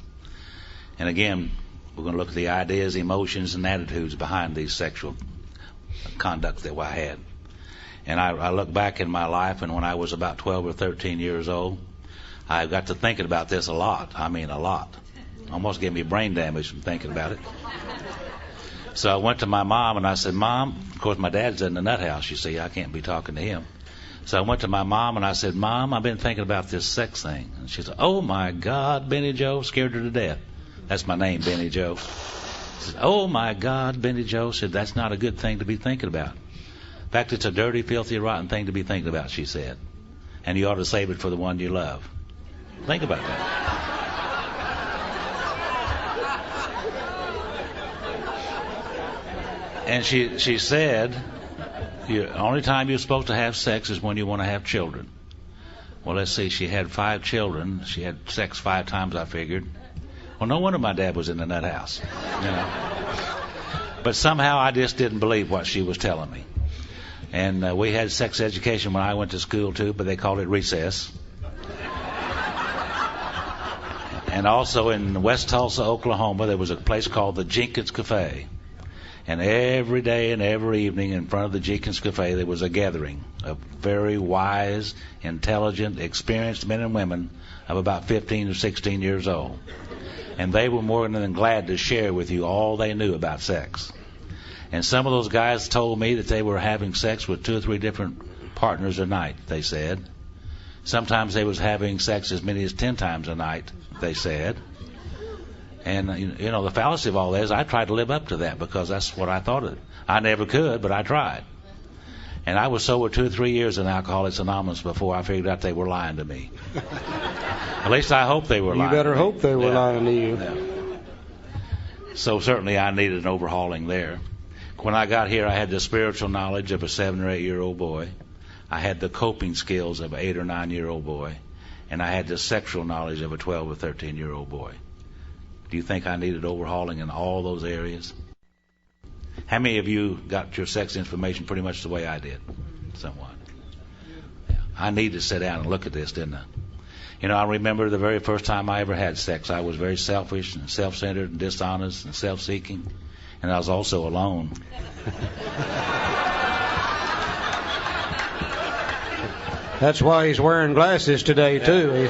And again, we're going to look at the ideas, emotions, and attitudes behind these sexual conduct that I had. And I look back in my life, and when I was about 12 or 13 years old, I got to thinking about this a lot. I mean, a lot. Almost gave me brain damage from thinking about it. So I went to my mom, and I said, Mom, of course, my dad's in the nut house, you see. I can't be talking to him. So I went to my mom, and I said, Mom, I've been thinking about this sex thing. And she said, oh, my God, Benny Joe, scared her to death. That's my name, Benny Joe. She said, oh, my God, Benny Joe, said, that's not a good thing to be thinking about. In fact, it's a dirty, filthy, rotten thing to be thinking about, she said. And you ought to save it for the one you love. Think about that. And she said, the only time you're supposed to have sex is when you want to have children. Well, let's see, she had 5 children. She had sex 5 times, I figured. Well, no wonder my dad was in the nut house, you know. But somehow I just didn't believe what she was telling me. And we had sex education when I went to school, too, but they called it recess. And also in West Tulsa, Oklahoma, there was a place called the Jenkins Cafe. And every day and every evening in front of the Jenkins Cafe, there was a gathering of very wise, intelligent, experienced men and women of about 15 or 16 years old. And they were more than glad to share with you all they knew about sex. And some of those guys told me that they were having sex with 2 or 3 different partners a night, they said. Sometimes they was having sex as many as 10 times a night, they said. And, the fallacy of all that is I tried to live up to that because that's what I thought of. I never could, but I tried. And I was sober 2 or 3 years in Alcoholics Anonymous before I figured out they were lying to me. At least I hope they were lying. You better hope they were lying to you. Yeah. So certainly I needed an overhauling there. When I got here, I had the spiritual knowledge of a 7 or 8 year old boy. I had the coping skills of an 8 or 9 year old boy. And I had the sexual knowledge of a 12 or 13 year old boy. Do you think I needed overhauling in all those areas? How many of you got your sex information pretty much the way I did? Somewhat. Yeah. I needed to sit down and look at this, didn't I? I remember the very first time I ever had sex, I was very selfish and self-centered and dishonest and self-seeking. And I was also alone. That's why he's wearing glasses today, too.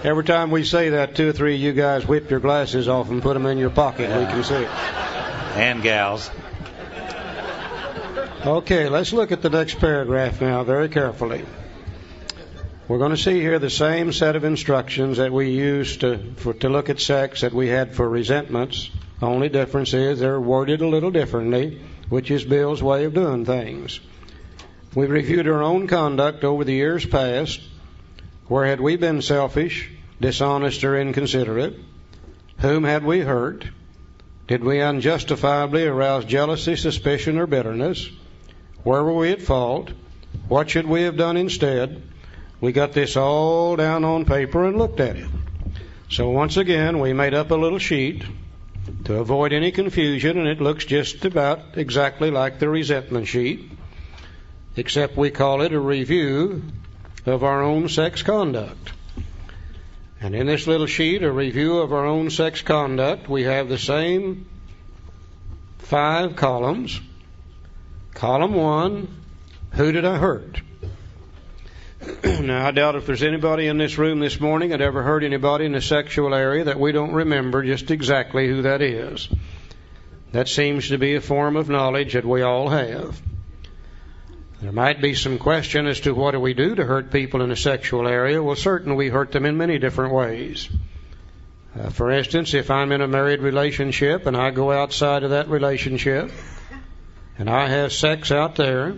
Every time we say that, 2 or 3 of you guys whip your glasses off and put them in your pocket. Yeah. We can see it. And gals. Okay, let's look at the next paragraph now very carefully. We're going to see here the same set of instructions that we used to look at sex that we had for resentments. The only difference is they're worded a little differently, which is Bill's way of doing things. We reviewed our own conduct over the years past. Where had we been selfish, dishonest, or inconsiderate? Whom had we hurt? Did we unjustifiably arouse jealousy, suspicion, or bitterness? Where were we at fault? What should we have done instead? We got this all down on paper and looked at it. So once again, we made up a little sheet to avoid any confusion, and it looks just about exactly like the resentment sheet, except we call it a review of our own sex conduct. And in this little sheet, a review of our own sex conduct, we have the same 5 columns. Column 1, who did I hurt? Now, I doubt if there's anybody in this room this morning that ever hurt anybody in the sexual area that we don't remember just exactly who that is. That seems to be a form of knowledge that we all have. There might be some question as to what do we do to hurt people in the sexual area. Well, certainly we hurt them in many different ways. For instance, if I'm in a married relationship and I go outside of that relationship and I have sex out there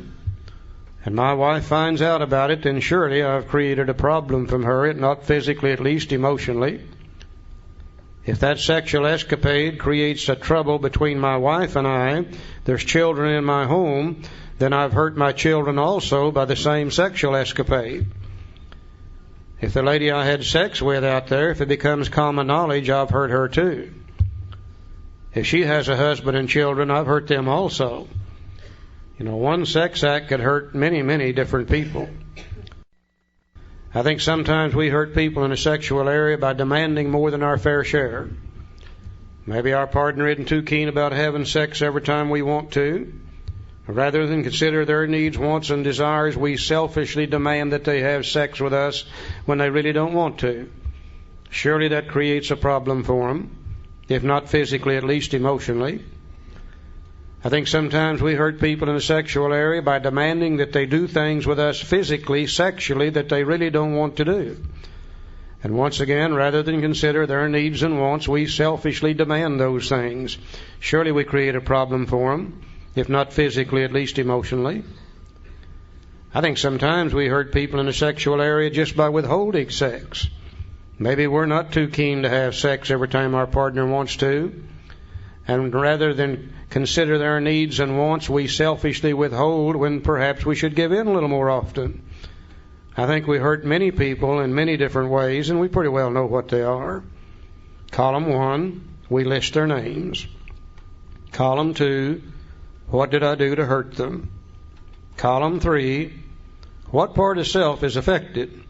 and my wife finds out about it, then surely I've created a problem from her, if not physically, at least emotionally. If that sexual escapade creates a trouble between my wife and I, there's children in my home, then I've hurt my children also by the same sexual escapade. If the lady I had sex with out there, if it becomes common knowledge, I've hurt her too. If she has a husband and children, I've hurt them also. One sex act could hurt many, many different people. I think sometimes we hurt people in the sexual area by demanding more than our fair share. Maybe our partner isn't too keen about having sex every time we want to. Rather than consider their needs, wants, and desires, we selfishly demand that they have sex with us when they really don't want to. Surely that creates a problem for them, if not physically, at least emotionally. I think sometimes we hurt people in the sexual area by demanding that they do things with us physically, sexually, that they really don't want to do. And once again, rather than consider their needs and wants, we selfishly demand those things. Surely we create a problem for them, if not physically, at least emotionally. I think sometimes we hurt people in the sexual area just by withholding sex. Maybe we're not too keen to have sex every time our partner wants to, and rather than consider their needs and wants, we selfishly withhold when perhaps we should give in a little more often. I think we hurt many people in many different ways, and we pretty well know what they are. Column 1, we list their names. Column 2, what did I do to hurt them? Column 3, what part of self is affected?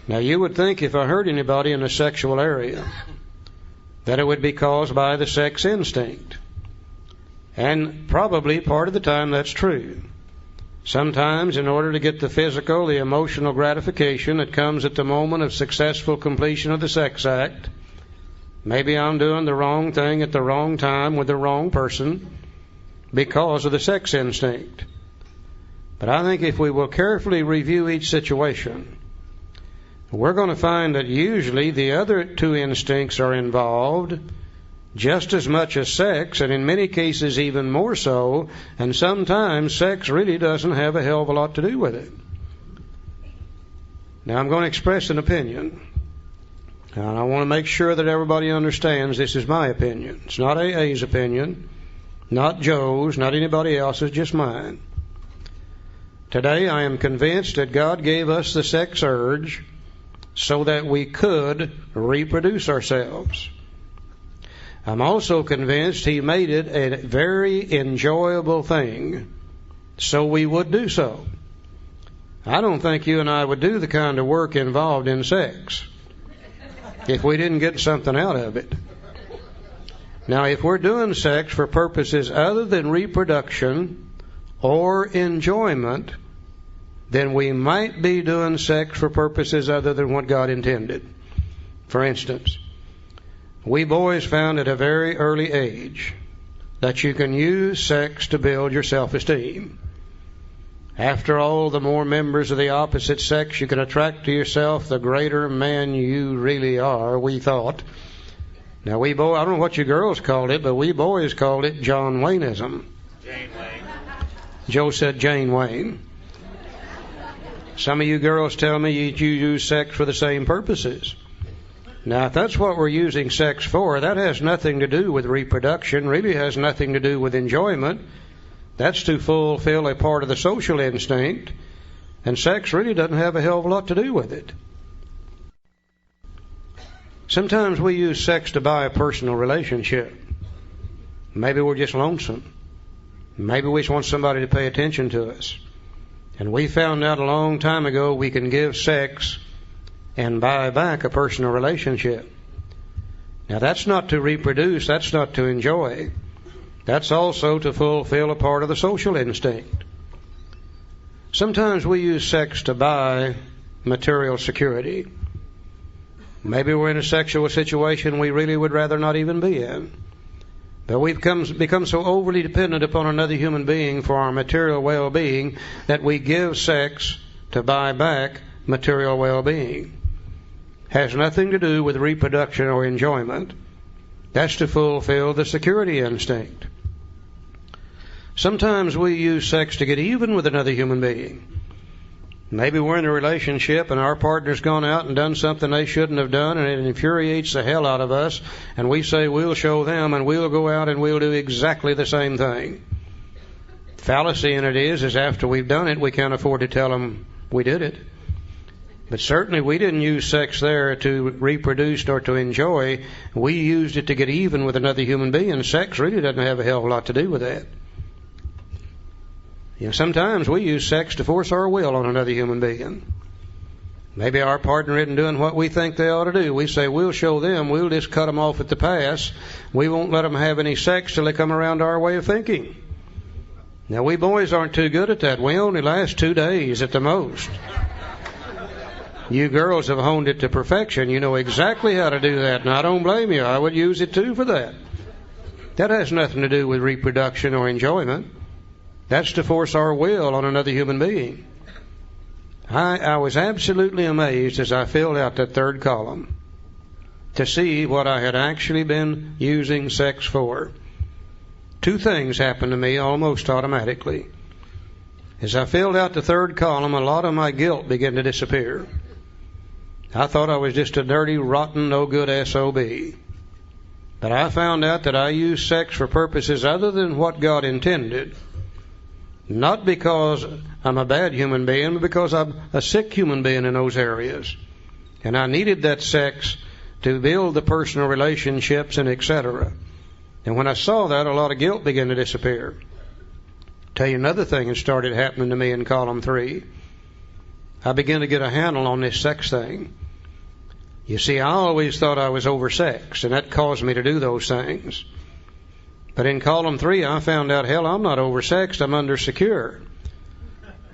Now, you would think if I hurt anybody in the sexual area, that it would be caused by the sex instinct. And probably part of the time that's true. Sometimes, in order to get the physical, the emotional gratification that comes at the moment of successful completion of the sex act, Maybe I'm doing the wrong thing at the wrong time with the wrong person because of the sex instinct. But I think if we will carefully review each situation, we're going to find that usually the other two instincts are involved just as much as sex, and in many cases even more so, and sometimes sex really doesn't have a hell of a lot to do with it. Now I'm going to express an opinion, and I want to make sure that everybody understands this is my opinion. It's not AA's opinion, not Joe's, not anybody else's, just mine. Today I am convinced that God gave us the sex urge so that we could reproduce ourselves. I'm also convinced He made it a very enjoyable thing so we would do so. I don't think you and I would do the kind of work involved in sex if we didn't get something out of it. Now, if we're doing sex for purposes other than reproduction or enjoyment, then we might be doing sex for purposes other than what God intended. For instance, we boys found at a very early age that you can use sex to build your self-esteem. After all, the more members of the opposite sex you can attract to yourself, the greater man you really are, we thought. Now, we boys, I don't know what you girls called it, but we boys called it John Wayneism. Jane Wayne. Joe said Jane Wayne. Some of you girls tell me you use sex for the same purposes. Now, if that's what we're using sex for, that has nothing to do with reproduction, really has nothing to do with enjoyment. That's to fulfill a part of the social instinct, and sex really doesn't have a hell of a lot to do with it. Sometimes we use sex to buy a personal relationship. Maybe we're just lonesome. Maybe we just want somebody to pay attention to us. And we found out a long time ago we can give sex and buy back a personal relationship. Now, that's not to reproduce, that's not to enjoy. That's also to fulfill a part of the social instinct. Sometimes we use sex to buy material security. Maybe we're in a sexual situation we really would rather not even be in. But we've become so overly dependent upon another human being for our material well-being that we give sex to buy back material well-being. Has nothing to do with reproduction or enjoyment. That's to fulfill the security instinct. Sometimes we use sex to get even with another human being. Maybe we're in a relationship and our partner's gone out and done something they shouldn't have done, and it infuriates the hell out of us, and we say we'll show them and we'll go out and we'll do exactly the same thing. Fallacy in it is after we've done it, we can't afford to tell them we did it. But certainly we didn't use sex there to reproduce or to enjoy. We used it to get even with another human being. Sex really doesn't have a hell of a lot to do with that. You know, sometimes we use sex to force our will on another human being. Maybe our partner isn't doing what we think they ought to do. We say, we'll show them, we'll just cut them off at the pass. We won't let them have any sex till they come around our way of thinking. Now, we boys aren't too good at that. We only last 2 days at the most. You girls have honed it to perfection. You know exactly how to do that, and I don't blame you. I would use it too for that. That has nothing to do with reproduction or enjoyment. That's to force our will on another human being. I was absolutely amazed as I filled out that third column to see what I had actually been using sex for. 2 things happened to me almost automatically. As I filled out the third column, a lot of my guilt began to disappear. I thought I was just a dirty, rotten, no-good SOB. But I found out that I used sex for purposes other than what God intended. Not because I'm a bad human being, but because I'm a sick human being in those areas. And I needed that sex to build the personal relationships and etc. And when I saw that, a lot of guilt began to disappear. Tell you another thing that started happening to me in column 3. I began to get a handle on this sex thing. You see, I always thought I was oversexed, and that caused me to do those things. But in column 3, I found out, hell, I'm not oversexed, I'm undersecure.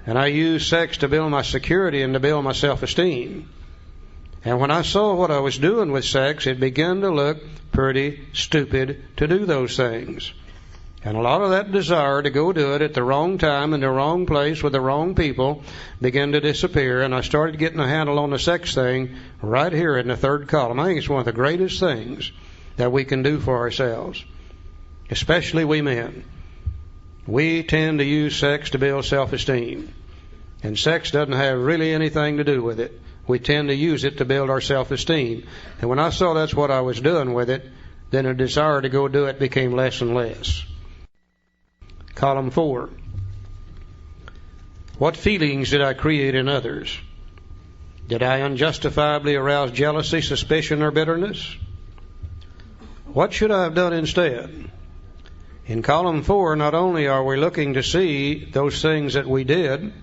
And I use sex to build my security and to build my self-esteem. And when I saw what I was doing with sex, it began to look pretty stupid to do those things. And a lot of that desire to go do it at the wrong time in the wrong place with the wrong people began to disappear, and I started getting a handle on the sex thing right here in the third column. I think it's one of the greatest things that we can do for ourselves, especially we men. We tend to use sex to build self-esteem, and sex doesn't have really anything to do with it. We tend to use it to build our self-esteem. And when I saw that's what I was doing with it, then a desire to go do it became less and less. Column 4. What feelings did I create in others? Did I unjustifiably arouse jealousy, suspicion, or bitterness? What should I have done instead? In column 4, not only are we looking to see those things that we did,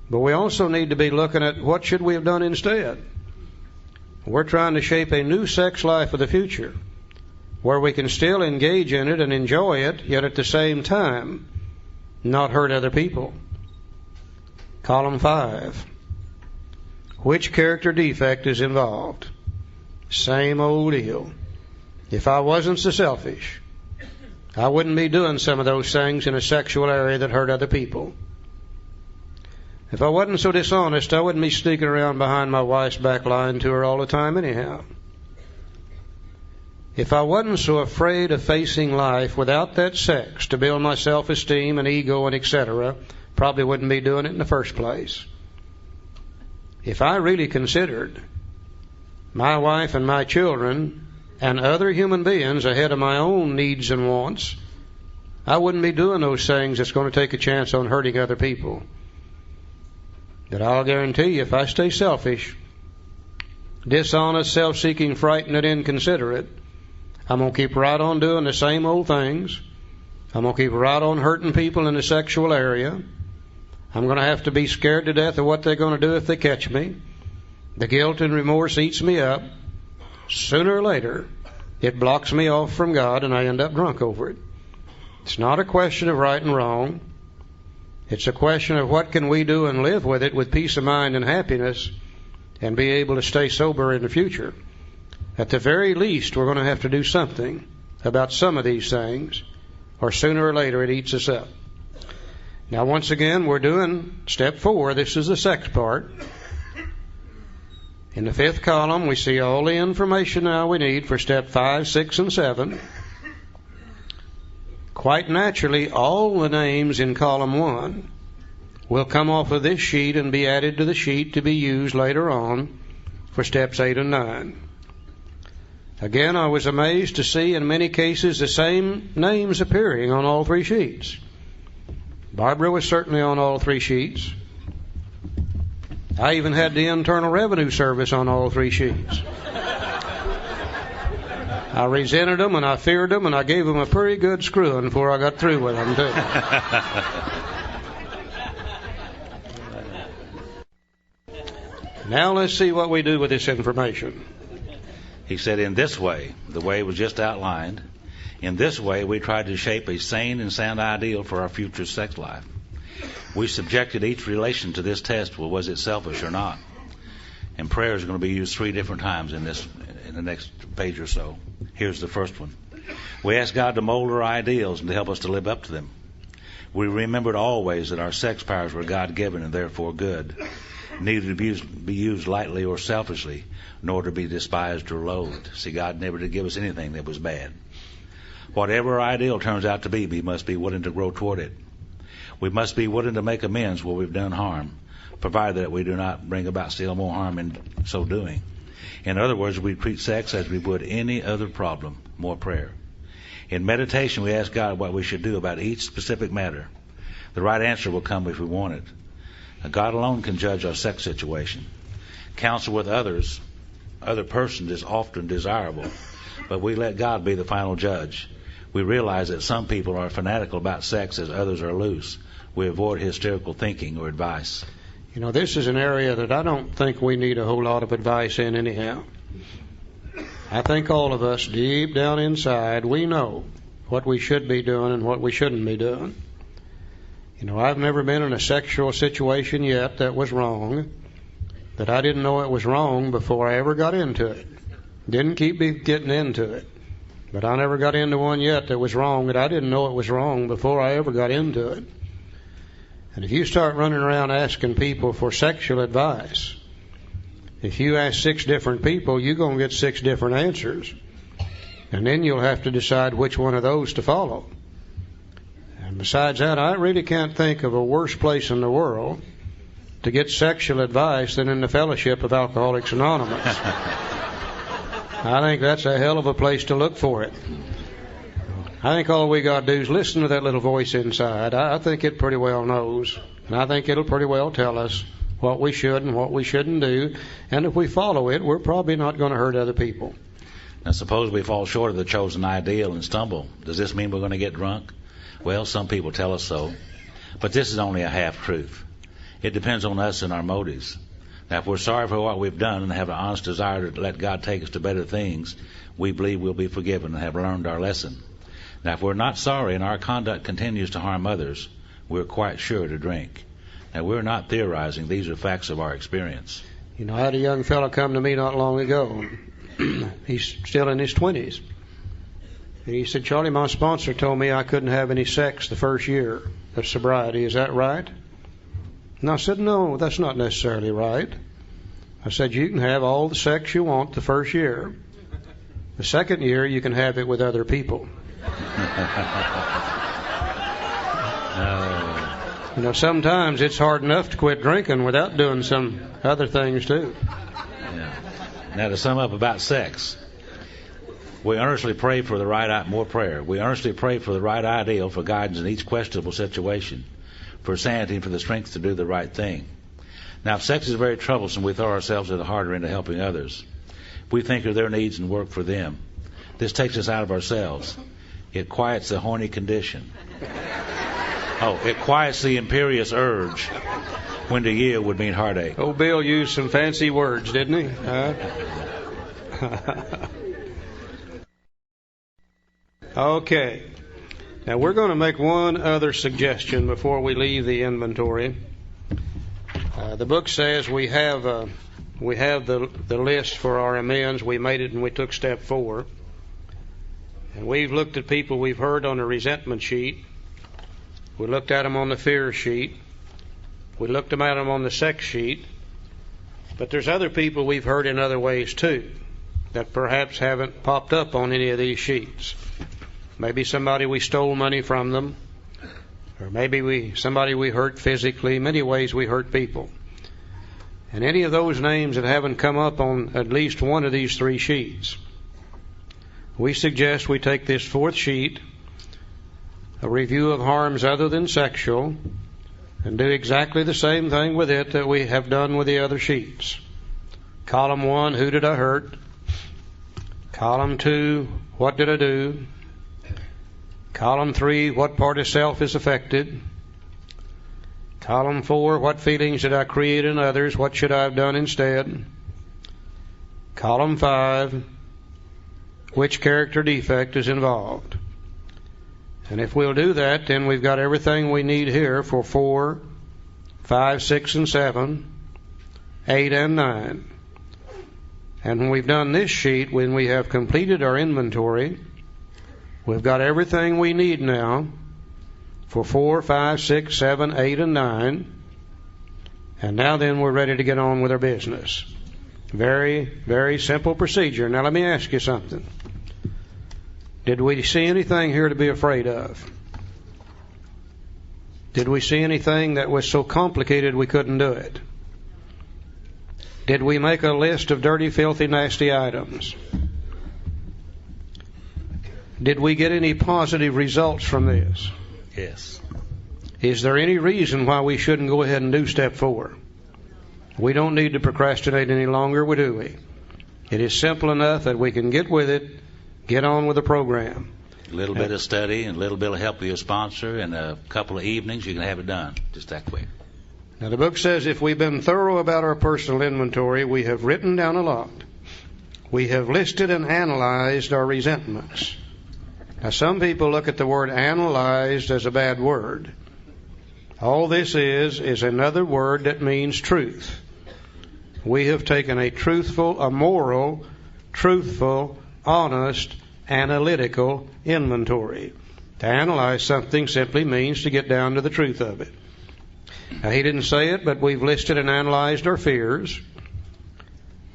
but we also need to be looking at what should we have done instead. We're trying to shape a new sex life of the future, where we can still engage in it and enjoy it, yet at the same time not hurt other people. Column 5. Which character defect is involved? Same old deal. If I wasn't so selfish, I wouldn't be doing some of those things in a sexual area that hurt other people. If I wasn't so dishonest, I wouldn't be sneaking around behind my wife's back lying to her all the time anyhow. If I wasn't so afraid of facing life without that sex to build my self-esteem and ego and etc., probably wouldn't be doing it in the first place. If I really considered my wife and my children and other human beings ahead of my own needs and wants, I wouldn't be doing those things that's going to take a chance on hurting other people. But I'll guarantee you, if I stay selfish, dishonest, self-seeking, frightened, and inconsiderate, I'm going to keep right on doing the same old things. I'm going to keep right on hurting people in the sexual area. I'm going to have to be scared to death of what they're going to do if they catch me. The guilt and remorse eats me up. Sooner or later, it blocks me off from God, and I end up drunk over it. It's not a question of right and wrong. It's a question of what can we do and live with it with peace of mind and happiness and be able to stay sober in the future. At the very least, we're going to have to do something about some of these things, or sooner or later it eats us up. Now, once again, we're doing step 4. This is the sex part. In the 5th column, we see all the information now we need for step 5, 6, and 7. Quite naturally, all the names in column 1 will come off of this sheet and be added to the sheet to be used later on for steps 8 and 9. Again, I was amazed to see in many cases the same names appearing on all 3 sheets. Barbara was certainly on all 3 sheets. I even had the Internal Revenue Service on all 3 sheets. I resented them and I feared them, and I gave them a pretty good screwing before I got through with them, too. Now let's see what we do with this information. He said, in this way, the way was just outlined, in this way we tried to shape a sane and sound ideal for our future sex life. We subjected each relation to this test. Well, was it selfish or not? And prayer is going to be used 3 different times in the next page or so. Here's the first one. We asked God to mold our ideals and to help us to live up to them. We remembered always that our sex powers were God-given and therefore good, neither to be used lightly or selfishly, nor to be despised or loathed. See, God never did give us anything that was bad. Whatever our ideal turns out to be, we must be willing to grow toward it. We must be willing to make amends where we've done harm, provided that we do not bring about still more harm in so doing. In other words, we treat sex as we would any other problem, more prayer. In meditation, we ask God what we should do about each specific matter. The right answer will come if we want it. God alone can judge our sex situation. Counsel with other persons is often desirable, but we let God be the final judge. We realize that some people are fanatical about sex as others are loose. We avoid hysterical thinking or advice. You know, this is an area that I don't think we need a whole lot of advice in anyhow. I think all of us, deep down inside, we know what we should be doing and what we shouldn't be doing. You know, I've never been in a sexual situation yet that was wrong. that I didn't know it was wrong before I ever got into it. Didn't keep me getting into it. But I never got into one yet that was wrong that I didn't know it was wrong before I ever got into it. And if you start running around asking people for sexual advice, if you ask 6 different people, you're going to get 6 different answers. And then you'll have to decide which one of those to follow. And besides that, I really can't think of a worse place in the world to get sexual advice than in the Fellowship of Alcoholics Anonymous. I think that's a hell of a place to look for it. I think all we got to do is listen to that little voice inside. I think it pretty well knows. And I think it'll pretty well tell us what we should and what we shouldn't do. And if we follow it, we're probably not going to hurt other people. Now, suppose we fall short of the chosen ideal and stumble. Does this mean we're going to get drunk? Well, some people tell us so. But this is only a half-truth. It depends on us and our motives. Now, if we're sorry for what we've done and have an honest desire to let God take us to better things, we believe we'll be forgiven and have learned our lesson. Now, if we're not sorry and our conduct continues to harm others, we're quite sure to drink. Now, we're not theorizing. These are facts of our experience. You know, I had a young fellow come to me not long ago. He's still in his 20s. And he said, Charlie, my sponsor told me I couldn't have any sex the first year of sobriety. Is that right? And I said, no, that's not necessarily right. I said, you can have all the sex you want the first year. The second year, you can have it with other people. You know, sometimes it's hard enough to quit drinking without doing some other things too. Yeah. Now, to sum up about sex, we earnestly pray for the right, more prayer. We earnestly pray for the right ideal, for guidance in each questionable situation, for sanity and for the strength to do the right thing. Now, if sex is very troublesome, we throw ourselves a little harder into helping others. We think of their needs and work for them. This takes us out of ourselves. It quiets the horny condition. It quiets the imperious urge when to yield would mean heartache. Old Bill used some fancy words, didn't he? Okay. Now, we're going to make one other suggestion before we leave the inventory. The book says we have the list for our amends. We made it and we took step 4. And we've looked at people we've heard on the resentment sheet. We looked at them on the fear sheet. We looked at them on the sex sheet. But there's other people we've heard in other ways too that perhaps haven't popped up on any of these sheets. Maybe somebody we stole money from them, or maybe somebody we hurt physically. Many ways we hurt people. And any of those names that haven't come up on at least one of these 3 sheets, we suggest we take this 4th sheet, a review of harms other than sexual, and do exactly the same thing with it that we have done with the other sheets. Column 1, who did I hurt? Column 2, what did I do? Column 3, what part of self is affected? Column 4, what feelings did I create in others? What should I have done instead? Column 5, which character defect is involved? And if we'll do that, then we've got everything we need here for 4, 5, 6, and 7, 8, and 9. And when we've done this sheet, when we have completed our inventory, we've got everything we need now for 4, 5, 6, 7, 8, and 9. And now then we're ready to get on with our business. Very, very simple procedure. Now let me ask you something. Did we see anything here to be afraid of? Did we see anything that was so complicated we couldn't do it? Did we make a list of dirty, filthy, nasty items? Did we get any positive results from this? Yes. Is there any reason why we shouldn't go ahead and do step 4? We don't need to procrastinate any longer, do we? It is simple enough that we can get with it, get on with the program. A little bit of study and a little bit of help with your sponsor and a couple of evenings, you can have it done just that quick. Now the book says if we've been thorough about our personal inventory, we have written down a lot. We have listed and analyzed our resentments. Now some people look at the word analyzed as a bad word. All this is another word that means truth. We have taken a moral, truthful, honest, analytical inventory. To analyze something simply means to get down to the truth of it. Now, he didn't say it, but we've listed and analyzed our fears.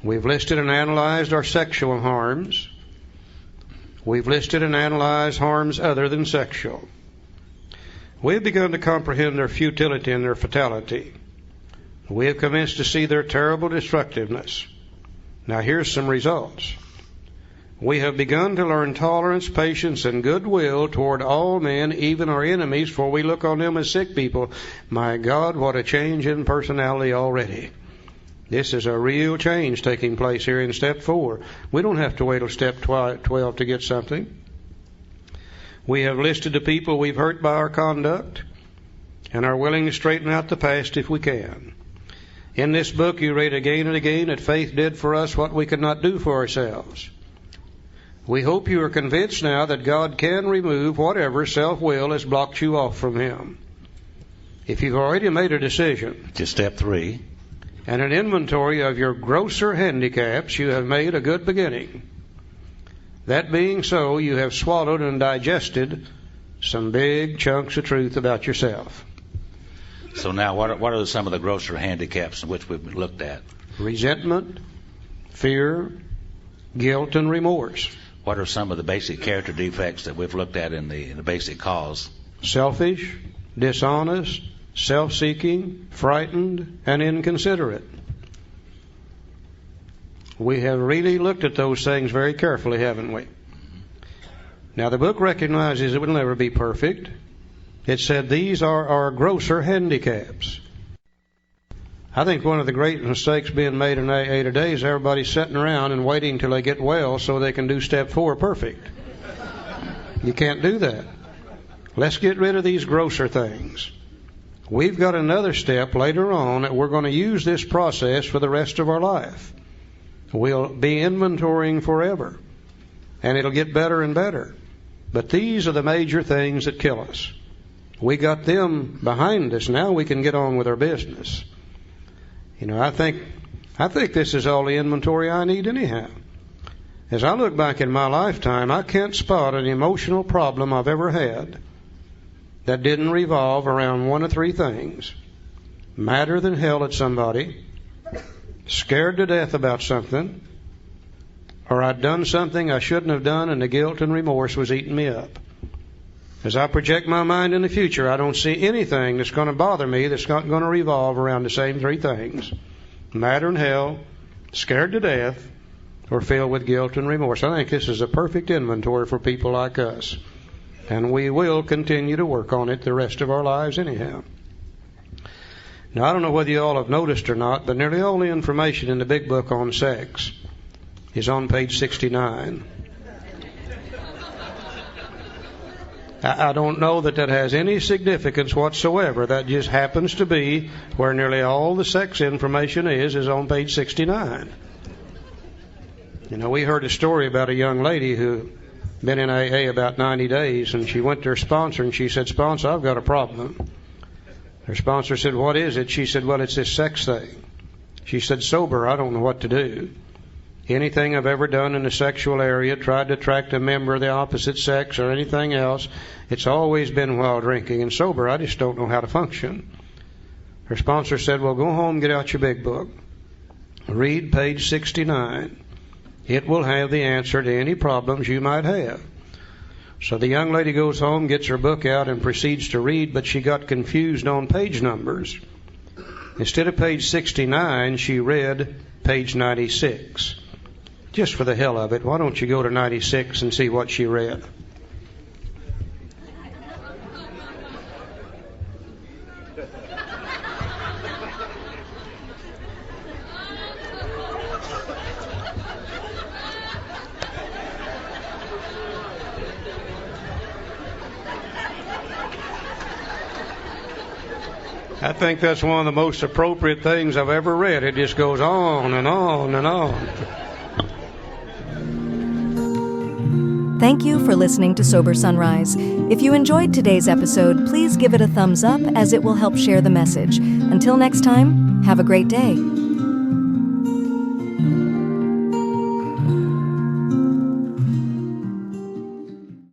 We've listed and analyzed our sexual harms. We've listed and analyzed harms other than sexual. We've begun to comprehend their futility and their fatality. We have commenced to see their terrible destructiveness. Now here's some results. We have begun to learn tolerance, patience, and goodwill toward all men, even our enemies, for we look on them as sick people. My God, what a change in personality already. This is a real change taking place here in step 4. We don't have to wait till step 12 to get something. We have listed the people we've hurt by our conduct and are willing to straighten out the past if we can. In this book you read again and again that faith did for us what we could not do for ourselves. We hope you are convinced now that God can remove whatever self-will has blocked you off from Him. If you've already made a decision To step 3. and an inventory of your grosser handicaps, you have made a good beginning. That being so, you have swallowed and digested some big chunks of truth about yourself. So now, what are some of the grosser handicaps in which we've looked at? Resentment, fear, guilt, and remorse. What are some of the basic character defects that we've looked at in the basic cause? Selfish, dishonest, self-seeking, frightened, and inconsiderate. We have really looked at those things very carefully, haven't we? Now, the book recognizes it will never be perfect. It said these are our grosser handicaps. I think one of the great mistakes being made in AA today is everybody sitting around and waiting till they get well so they can do step 4 perfect. You can't do that. Let's get rid of these grosser things. We've got another step later on that we're going to use this process for the rest of our life. We'll be inventorying forever, and it'll get better and better. But these are the major things that kill us. We got them behind us. Now we can get on with our business. You know, I think this is all the inventory I need anyhow. As I look back in my lifetime, I can't spot an emotional problem I've ever had that didn't revolve around one of 3 things. Madder than hell at somebody, scared to death about something, or I'd done something I shouldn't have done and the guilt and remorse was eating me up. As I project my mind in the future, I don't see anything that's going to bother me that's not going to revolve around the same 3 things. Madder than hell, scared to death, or filled with guilt and remorse. I think this is a perfect inventory for people like us. And we will continue to work on it the rest of our lives anyhow. Now, I don't know whether you all have noticed or not, but nearly all the information in the big book on sex is on page 69. I don't know that has any significance whatsoever. That just happens to be where nearly all the sex information is on page 69. You know, we heard a story about a young lady who been in AA about 90 days, and she went to her sponsor and she said, "Sponsor, I've got a problem." Her sponsor said, "What is it?" She said, "Well, it's this sex thing." She said, "Sober, I don't know what to do. Anything I've ever done in the sexual area, tried to attract a member of the opposite sex or anything else, it's always been while drinking. And sober, I just don't know how to function." Her sponsor said, "Well, go home, get out your big book. Read page 69. It will have the answer to any problems you might have." So the young lady goes home, gets her book out, and proceeds to read, but she got confused on page numbers. Instead of page 69, she read page 96. Just for the hell of it, why don't you go to 96 and see what she read? I think that's one of the most appropriate things I've ever read. It just goes on and on and on. Thank you for listening to Sober Sunrise. If you enjoyed today's episode, please give it a thumbs up as it will help share the message. Until next time, have a great day.